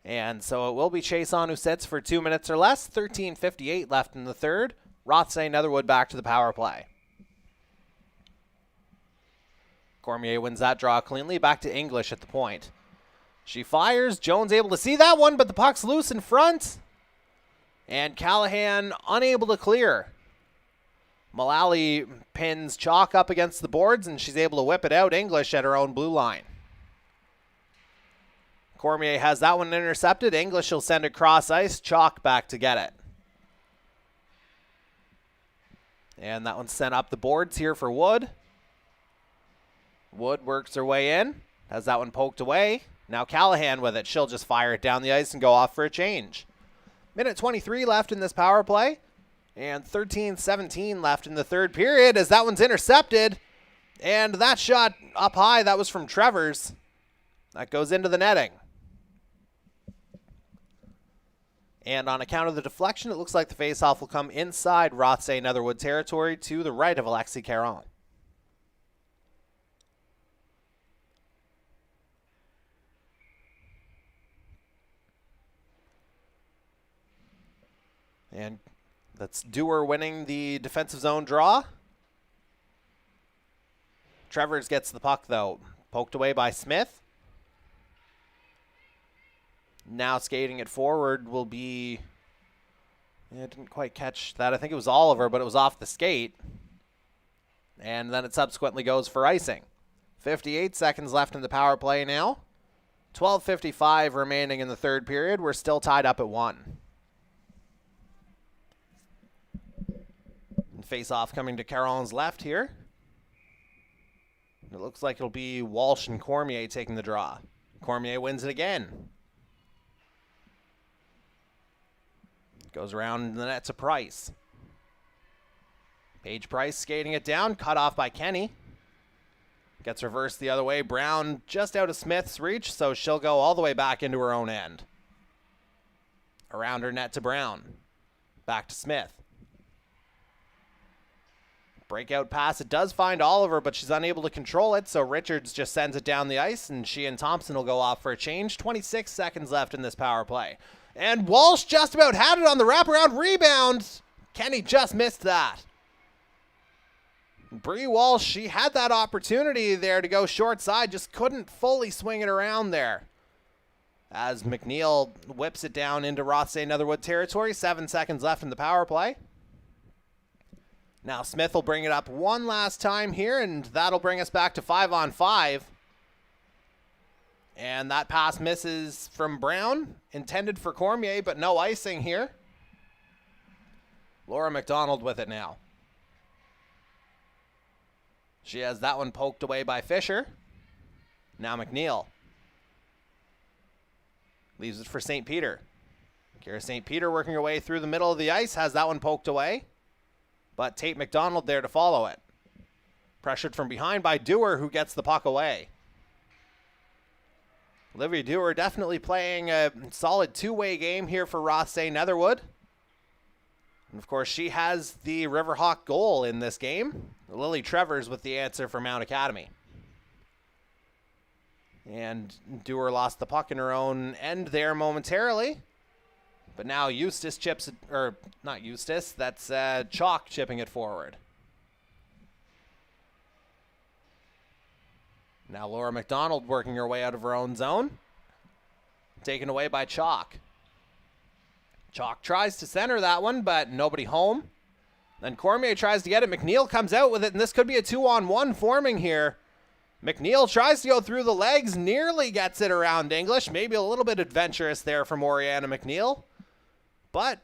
And so it will be Chason who sits for 2 minutes or less. 13:58 left in the third. Rothesay Netherwood back to the power play. Cormier wins that draw cleanly. Back to English at the point. She fires. Jones able to see that one, but the puck's loose in front. And Callahan unable to clear. Mullally pins Chalk up against the boards, and she's able to whip it out. English at her own blue line. Cormier has that one intercepted. English will send it cross ice. Chalk back to get it. And that one's sent up the boards here for Wood. Wood works her way in. Has that one poked away. Now Callahan with it. She'll just fire it down the ice and go off for a change. Minute 23 left in this power play. And 13:17 left in the third period as that one's intercepted. And that shot up high, that was from Trevors. That goes into the netting. And on account of the deflection, it looks like the faceoff will come inside Rothesay Netherwood territory to the right of Alexi Caron. And that's Dewar winning the defensive zone draw. Trevors gets the puck, though. Poked away by Smith. Now skating it forward will be... I didn't quite catch that. I think it was Oliver, but it was off the skate. And then it subsequently goes for icing. 58 seconds left in the power play now. 12:55 remaining in the third period. We're still tied up at 1. Face-off coming to Caron's left here. It looks like it'll be Walsh and Cormier taking the draw. Cormier wins it again. Goes around the net to Price. Paige Price skating it down, cut off by Kenny. Gets reversed the other way. Brown just out of Smith's reach, so she'll go all the way back into her own end. Around her net to Brown. Back to Smith. Breakout pass. It does find Oliver, but she's unable to control it, so Richards just sends it down the ice, and she and Thompson will go off for a change. 26 seconds left in this power play. And Walsh just about had it on the wraparound rebound. Kenny just missed that. Bree Walsh, she had that opportunity there to go short side, just couldn't fully swing it around there. As McNeil whips it down into Rothesay Netherwood territory. 7 seconds left in the power play. Now Smith will bring it up one last time here, and that'll bring us back to 5-on-5. And that pass misses from Brown, intended for Cormier, but no icing here. Laura McDonald with it now. She has that one poked away by Fisher. Now McNeil. Leaves it for St. Peter. Kira St. Peter working her way through the middle of the ice. Has that one poked away. But Tate McDonald there to follow it. Pressured from behind by Dewar, who gets the puck away. Olivia Dewar definitely playing a solid two-way game here for Rothsay Netherwood. And of course, she has the Riverhawk goal in this game. Lily Trevors with the answer for Mount Academy. And Dewar lost the puck in her own end there momentarily. But now Eustace chips it, or not Eustace, that's Chalk chipping it forward. Now Laura McDonald working her way out of her own zone. Taken away by Chalk. Chalk tries to center that one, but nobody home. Then Cormier tries to get it. McNeil comes out with it, and this could be a 2-on-1 forming here. McNeil tries to go through the legs, nearly gets it around English. Maybe a little bit adventurous there from Oriana McNeil. But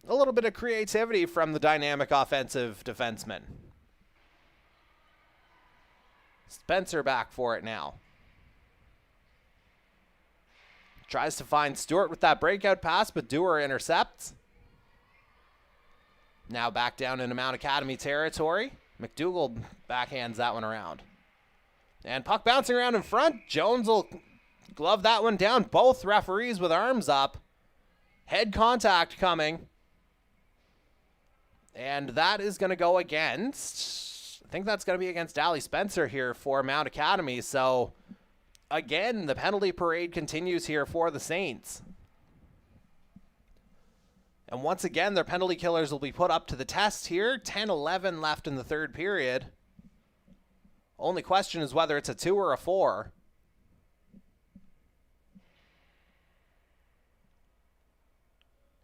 a little bit of creativity from the dynamic offensive defenseman. Spencer back for it now. Tries to find Stewart with that breakout pass, but Dewar intercepts. Now back down into Mount Academy territory. McDougall backhands that one around. And puck bouncing around in front. Jones will glove that one down. Both referees with arms up. Head contact coming. And that is going to go against, I think that's going to be against Allie Spencer here for Mount Academy. So, again, the penalty parade continues here for the Saints. And once again, their penalty killers will be put up to the test here. 10-11 left in the third period. Only question is whether it's a 2 or a 4.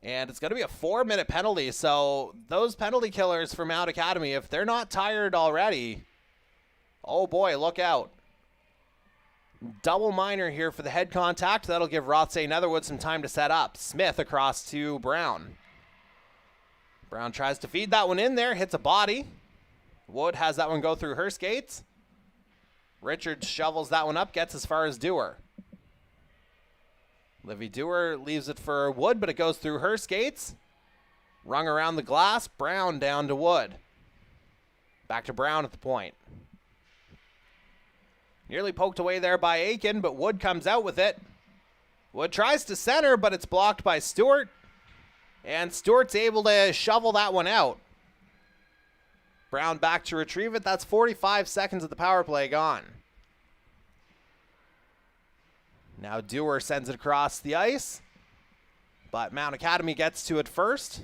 And it's going to be a 4-minute penalty. So those penalty killers for Mount Academy, if they're not tired already, oh boy, look out. Double minor here for the head contact. That'll give Rothsay Netherwood some time to set up. Smith across to Brown. Brown tries to feed that one in there. Hits a body. Wood has that one go through her skates. Richards shovels that one up. Gets as far as Dewar. Livy Dewar leaves it for Wood, but it goes through her skates. Rung around the glass. Brown down to Wood. Back to Brown at the point. Nearly poked away there by Aiken, but Wood comes out with it. Wood tries to center, but it's blocked by Stewart. And Stewart's able to shovel that one out. Brown back to retrieve it. That's 45 seconds of the power play gone. Now Dewar sends it across the ice. But Mount Academy gets to it first.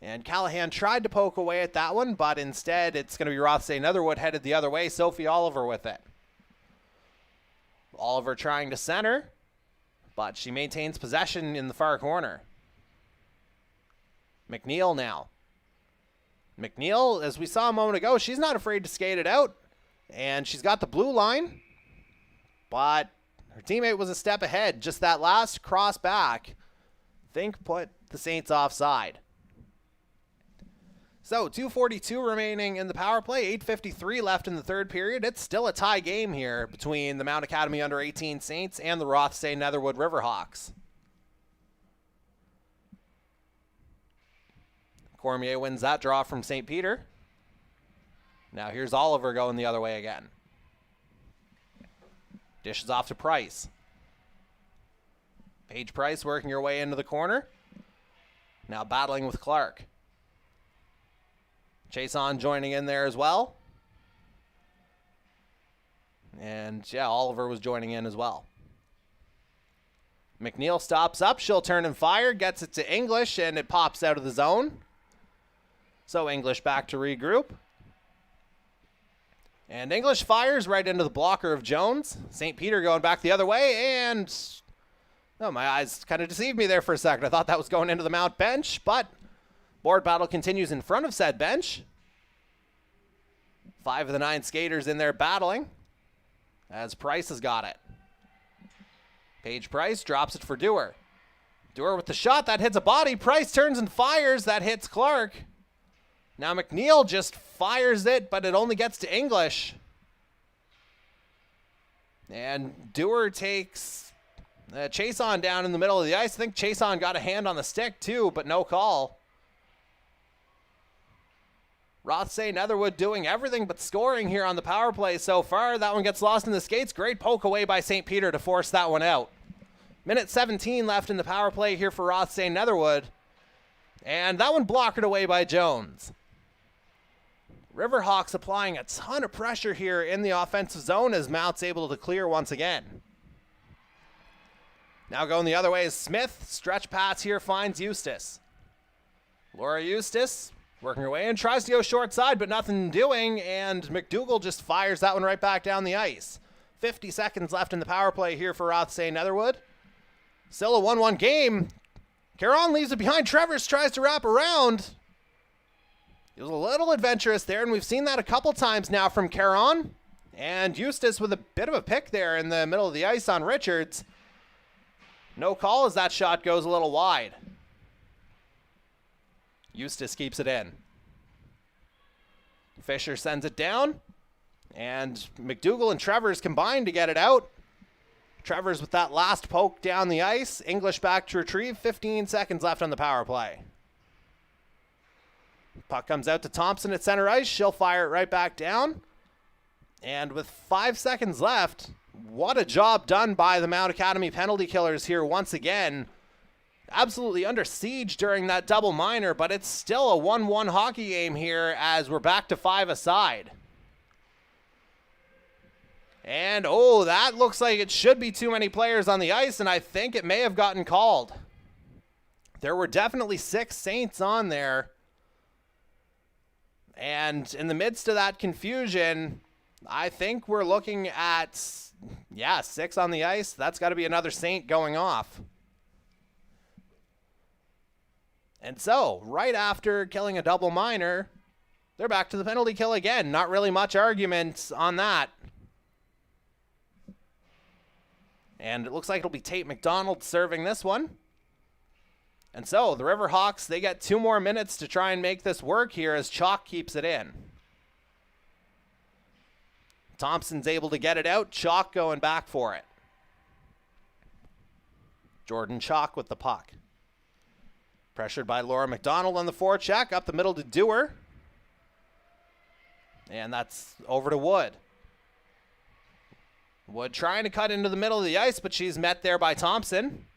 And Callahan tried to poke away at that one, but instead it's going to be Rothsay Netherwood headed the other way. Sophie Oliver with it. Oliver trying to center, but she maintains possession in the far corner. McNeil now. McNeil, as we saw a moment ago, she's not afraid to skate it out. And she's got the blue line, but her teammate was a step ahead. Just that last cross back, I think, put the Saints offside. So 2:42 remaining in the power play, 8:53 left in the third period. It's still a tie game here between the Mount Academy under-18 Saints and the Rothsay Netherwood Riverhawks. Cormier wins that draw from St. Peter. Now here's Oliver going the other way again. Dishes off to Price. Paige Price working her way into the corner. Now battling with Clark. Chason joining in there as well. And yeah, Oliver was joining in as well. McNeil stops up. She'll turn and fire. Gets it to English, and it pops out of the zone. So English back to regroup. And English fires right into the blocker of Jones. St. Peter going back the other way, and oh, my eyes kind of deceived me there for a second. I thought that was going into the Mount bench, but board battle continues in front of said bench. 5 of the 9 skaters in there battling as Price has got it. Paige Price drops it for Dewar. Dewar with the shot. That hits a body. Price turns and fires. That hits Clark. Now McNeil just fires it, but it only gets to English. And Dewar takes Chason down in the middle of the ice. I think Chason got a hand on the stick too, but no call. Rothsay Netherwood doing everything but scoring here on the power play so far. That one gets lost in the skates. Great poke away by St. Peter to force that one out. Minute 17 left in the power play here for Rothsay Netherwood. And that one blockered away by Jones. Riverhawks applying a ton of pressure here in the offensive zone as Mount's able to clear once again. Now going the other way is Smith. Stretch pass here finds Eustace. Laura Eustace working her way in, tries to go short side, but nothing doing, and McDougall just fires that one right back down the ice. 50 seconds left in the power play here for Rothsay Netherwood. Still a 1-1 game. Caron leaves it behind. Trevors tries to wrap around. It was a little adventurous there, and we've seen that a couple times now from Caron. And Eustace with a bit of a pick there in the middle of the ice on Richards. No call as that shot goes a little wide. Eustace keeps it in. Fisher sends it down. And McDougall and Trevors combine to get it out. Trevors with that last poke down the ice. English back to retrieve. 15 seconds left on the power play. Puck comes out to Thompson at center ice. She'll fire it right back down. And with 5 seconds left, what a job done by the Mount Academy penalty killers here once again. Absolutely under siege during that double minor, but it's still a 1-1 hockey game here as we're back to 5 aside. And, oh, that looks like it should be too many players on the ice, and I think it may have gotten called. There were definitely 6 Saints on there. And in the midst of that confusion, I think we're looking at, 6 on the ice. That's got to be another Saint going off. And so, right after killing a double minor, they're back to the penalty kill again. Not really much argument on that. And it looks like it'll be Tate McDonald serving this one. And so, the Riverhawks, they get 2 more minutes to try and make this work here as Chalk keeps it in. Thompson's able to get it out. Chalk going back for it. Jordan Chalk with the puck. Pressured by Laura McDonald on the forecheck. Up the middle to Dewar. And that's over to Wood. Wood trying to cut into the middle of the ice, but she's met there by Thompson.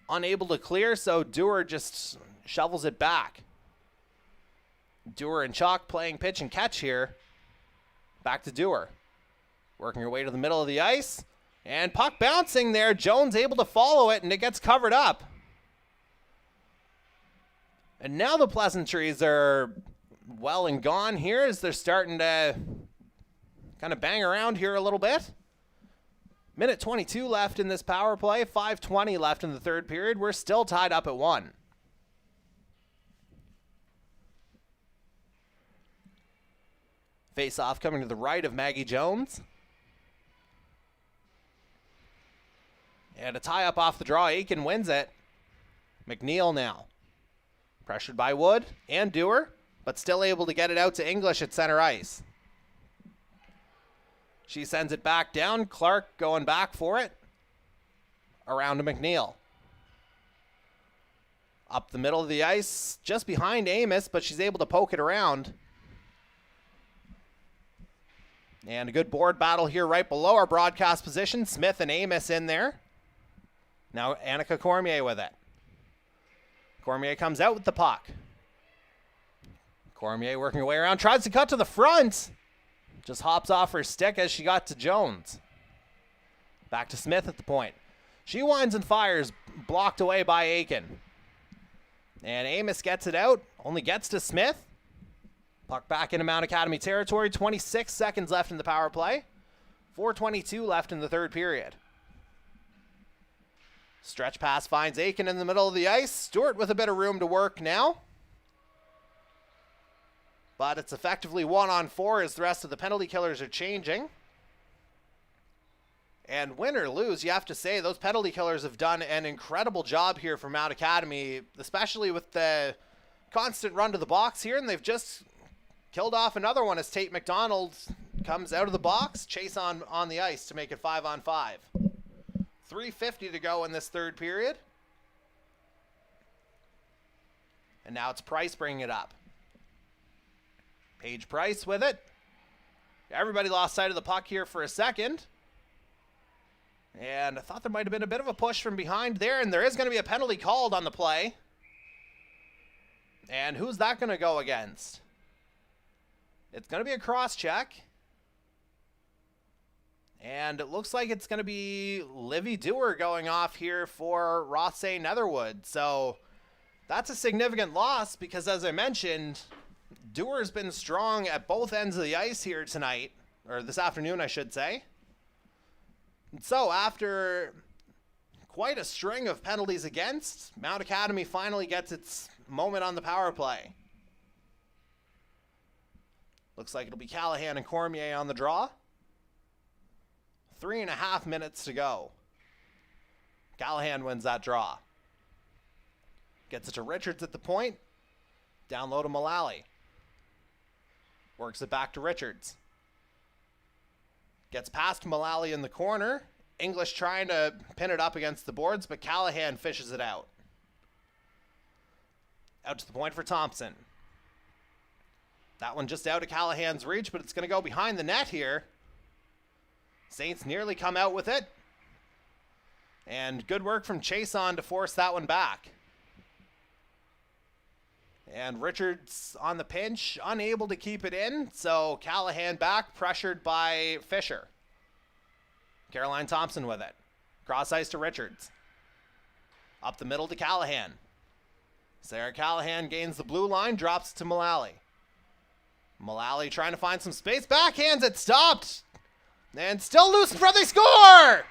Unable to clear, so Dewar just shovels it back. Dewar and Chalk playing pitch and catch here. Back to Dewar. Working her way to the middle of the ice. And puck bouncing there. Jones able to follow it, and it gets covered up. And now the pleasantries are well and gone here as they're starting to kind of bang around here a little bit. Minute 22 left in this power play. 5:20 left in the third period. We're still tied up at 1. Face-off coming to the right of Maggie Jones. And a tie-up off the draw. Aiken wins it. McNeil now. Pressured by Wood and Dewar, but still able to get it out to English at center ice. She sends it back down. Clark going back for it. Around to McNeil. Up the middle of the ice, just behind Amos, but she's able to poke it around. And a good board battle here right below our broadcast position. Smith and Amos in there. Now Annika Cormier with it. Cormier comes out with the puck. Cormier working her way around, tries to cut to the front. Just hops off her stick as she got to Jones. Back to Smith at the point. She winds and fires, blocked away by Aiken. And Amos gets it out, only gets to Smith. Puck back into Mount Academy territory. 26 seconds left in the power play. 4:22 left in the third period. Stretch pass finds Aiken in the middle of the ice. Stewart with a bit of room to work now. But it's effectively 1-on-4 as the rest of the penalty killers are changing. And win or lose, you have to say those penalty killers have done an incredible job here for Mount Academy, especially with the constant run to the box here, and they've just killed off another one as Tate McDonald comes out of the box. Chase on the ice to make it 5-on-5. 3:50 to go in this third period. And now it's Price bringing it up. Paige Price with it. Everybody lost sight of the puck here for a second. And I thought there might have been a bit of a push from behind there, and there is going to be a penalty called on the play. And who's that going to go against? It's going to be a cross-check. And it looks like it's going to be Livy Dewar going off here for Rothsay Netherwood. So that's a significant loss because, as I mentioned, Dewar's been strong at both ends of the ice here tonight, or this afternoon, I should say. And so after quite a string of penalties against, Mount Academy finally gets its moment on the power play. Looks like it'll be Callahan and Cormier on the draw. 3.5 minutes to go. Callahan wins that draw. Gets it to Richards at the point. Down low to Mullally. Works it back to Richards. Gets past Mullally in the corner. English trying to pin it up against the boards, but Callahan fishes it out. Out to the point for Thompson. That one just out of Callahan's reach, but it's going to go behind the net here. Saints nearly come out with it. And good work from Chason to force that one back. And Richards on the pinch, unable to keep it in. So Callahan back, pressured by Fisher. Caroline Thompson with it. Cross ice to Richards. Up the middle to Callahan. Sarah Callahan gains the blue line, drops to Mullally. Mullally trying to find some space. Backhands it, stopped. And still loose in front, they score!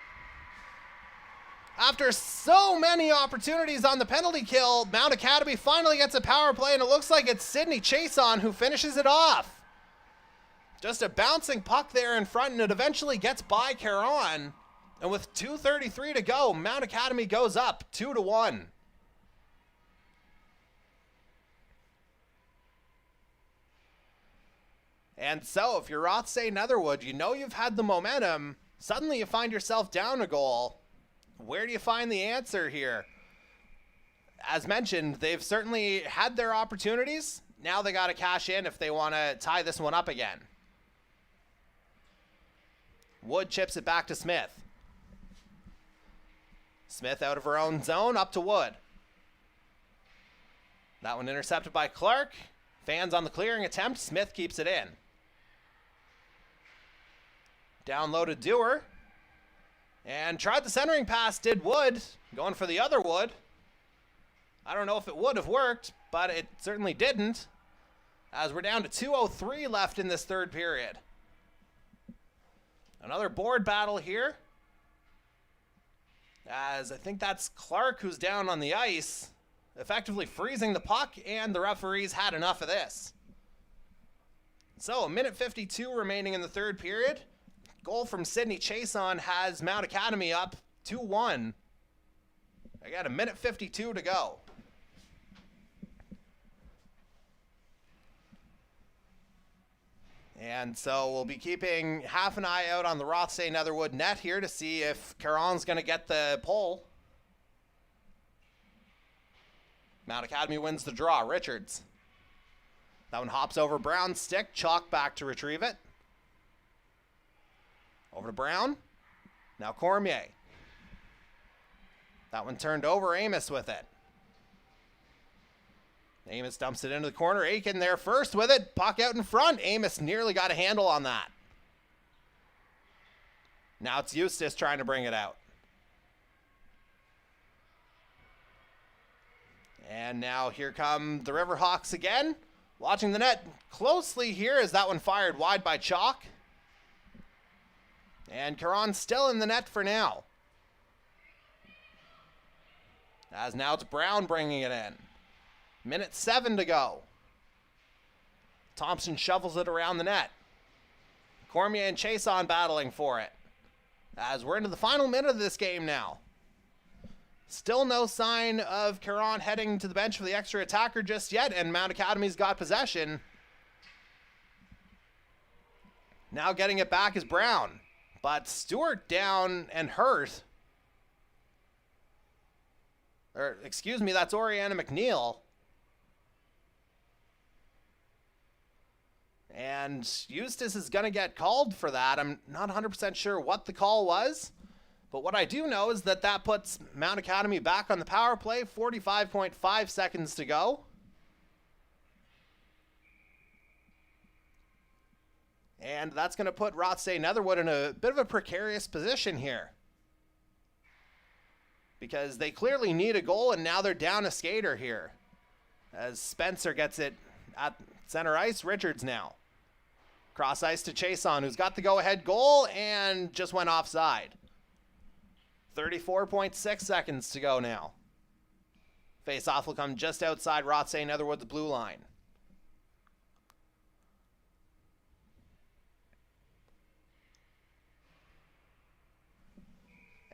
After so many opportunities on the penalty kill, Mount Academy finally gets a power play, and it looks like it's Sydney Chason who finishes it off. Just a bouncing puck there in front, and it eventually gets by Caron. And with 2:33 to go, Mount Academy goes up 2-1. And so, if you're Rothsay Netherwood, you know you've had the momentum. Suddenly you find yourself down a goal. Where do you find the answer here? As mentioned, they've certainly had their opportunities. Now they got to cash in if they want to tie this one up again. Wood chips it back to Smith. Smith out of her own zone, up to Wood. That one intercepted by Clark. Fans on the clearing attempt. Smith keeps it in. Down low to Dewar. And tried the centering pass, did Wood. Going for the other Wood. I don't know if it would have worked, but it certainly didn't. As we're down to 2:03 left in this third period. Another board battle here. As I think that's Clark who's down on the ice, effectively freezing the puck, and the referees had enough of this. So, 1:52 remaining in the third period. Goal from Sydney Chason has Mount Academy up 2-1. I got 1:52 to go. And so we'll be keeping half an eye out on the Rothsay Netherwood net here to see if Caron's going to get the pull. Mount Academy wins the draw. Richards. That one hops over Brown's stick. Chalk back to retrieve it. Over to Brown. Now Cormier. That one turned over. Amos with it. Amos dumps it into the corner. Aiken there first with it. Puck out in front. Amos nearly got a handle on that. Now it's Eustace trying to bring it out. And now here come the Riverhawks again. Watching the net closely here as that one fired wide by Chalk. And Caron still in the net for now. As now it's Brown bringing it in. 1:07 to go. Thompson shovels it around the net. Cormier and Chason battling for it. as we're into the final minute of this game now. Still no sign of Caron heading to the bench for the extra attacker just yet, and Mount Academy's got possession. Now getting it back is Brown, but Stewart down and hurt. Or, excuse me, that's Oriana McNeil. And Eustace is going to get called for that. I'm not 100% sure what the call was. But what I do know is that that puts Mount Academy back on the power play. 45.5 seconds to go. And that's going to put Rothesay Netherwood in a bit of a precarious position here, because they clearly need a goal, and now they're down a skater here as Spencer gets it at center ice. Richards now. Cross ice to Chason, who's got the go-ahead goal and just went offside. 34.6 seconds to go now. Face-off will come just outside Rothesay Netherwood's blue line.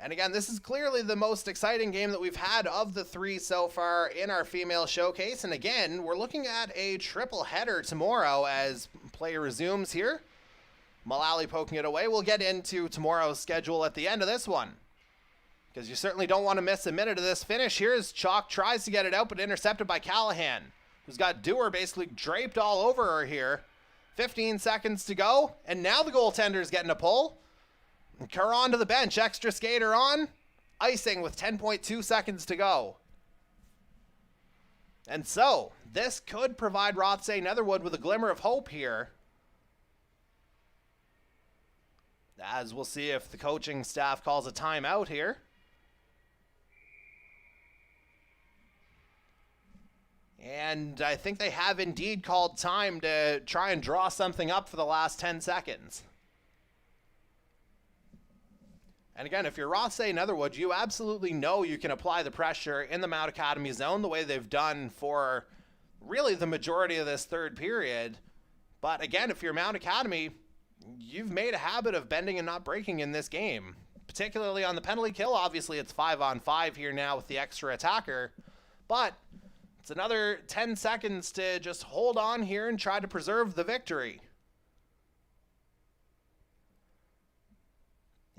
And again, this is clearly the most exciting game that we've had of the three so far in our female showcase. And again, we're looking at a triple header tomorrow as play resumes here. Mullally poking it away. We'll get into tomorrow's schedule at the end of this one, because you certainly don't want to miss a minute of this finish. Here's Chalk, tries to get it out, but intercepted by Callahan, who's got Dewar basically draped all over her here. 15 seconds to go, and now the goaltender's getting a pull. Caron to the bench, extra skater on, icing with 10.2 seconds to go. And so, this could provide Rothesay Netherwood with a glimmer of hope here, as we'll see if the coaching staff calls a timeout here. And I think they have indeed called time to try and draw something up for the last 10 seconds. And again, if you're Rothesay Netherwood, you absolutely know you can apply the pressure in the Mount Academy zone the way they've done for really the majority of this third period. But again, if you're Mount Academy, you've made a habit of bending and not breaking in this game, particularly on the penalty kill. Obviously, it's 5-on-5 here now with the extra attacker, but it's another 10 seconds to just hold on here and try to preserve the victory.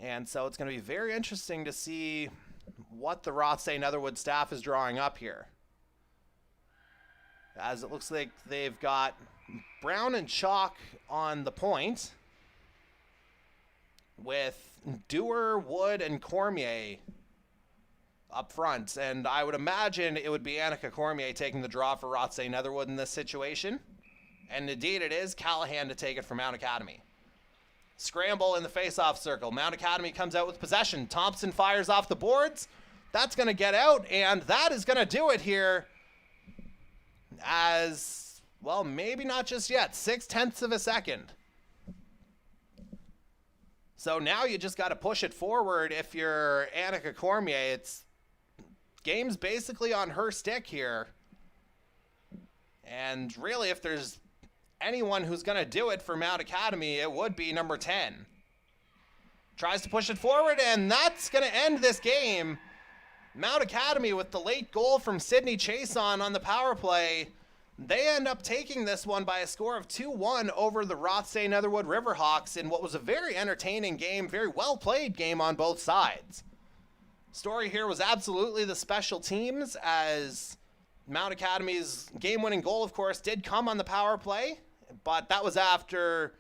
And so it's going to be very interesting to see what the Rothesay Netherwood staff is drawing up here, as it looks like they've got Brown and Chalk on the point, with Dewar, Wood, and Cormier up front. And I would imagine it would be Annika Cormier taking the draw for Rothesay Netherwood in this situation. And indeed it is Callahan to take it from Mount Academy. Scramble in the face-off circle. Mount Academy comes out with possession. Thompson fires off the boards. That's going to get out, and that is going to do it here. As, well, maybe not just yet. 0.6 of a second. So now you just got to push it forward if you're Annika Cormier. It's game's basically on her stick here. And really, if there's anyone who's going to do it for Mount Academy, it would be number 10. Tries to push it forward, and that's going to end this game. Mount Academy with the late goal from Sydney Chason on the power play. They end up taking this one by a score of 2-1 over the Rothesay Netherwood Riverhawks in what was a very entertaining game, very well-played game on both sides. Story here was absolutely the special teams, as Mount Academy's game-winning goal, of course, did come on the power play, but that was after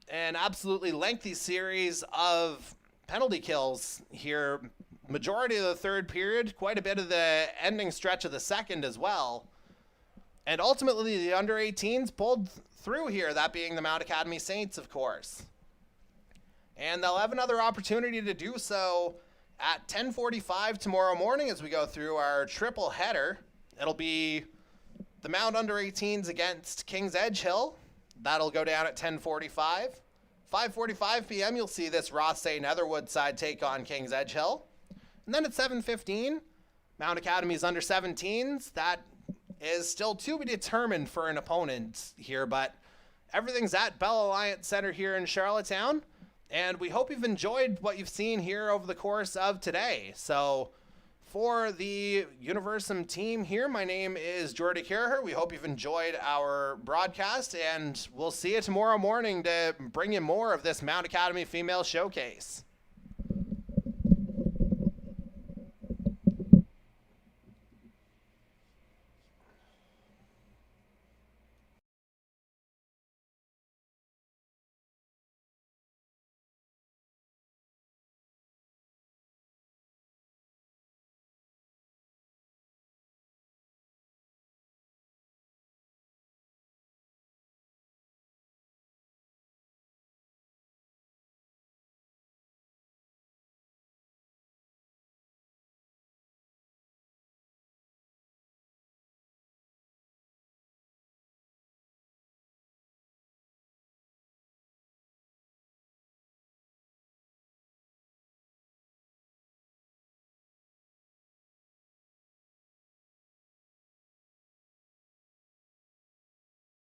an absolutely lengthy series of penalty kills here. Majority of the third period, quite a bit of the ending stretch of the second as well. And ultimately, the under-18s pulled through here, that being the Mount Academy Saints, of course. And they'll have another opportunity to do so at 10:45 tomorrow morning as we go through our triple header. It'll be the Mount under-18s against Kings Edgehill. That'll go down at 10:45. 5:45 p.m. you'll see this Rothesay Netherwood side take on Kings Edgehill. And then at 7:15, Mount Academy's under-17s. That is still to be determined for an opponent here, but everything's at Bell Alliance Center here in Charlottetown. And we hope you've enjoyed what you've seen here over the course of today. So for the Universum team here, my name is Jordy Kiraher. We hope you've enjoyed our broadcast, and we'll see you tomorrow morning to bring you more of this Mount Academy Female Showcase.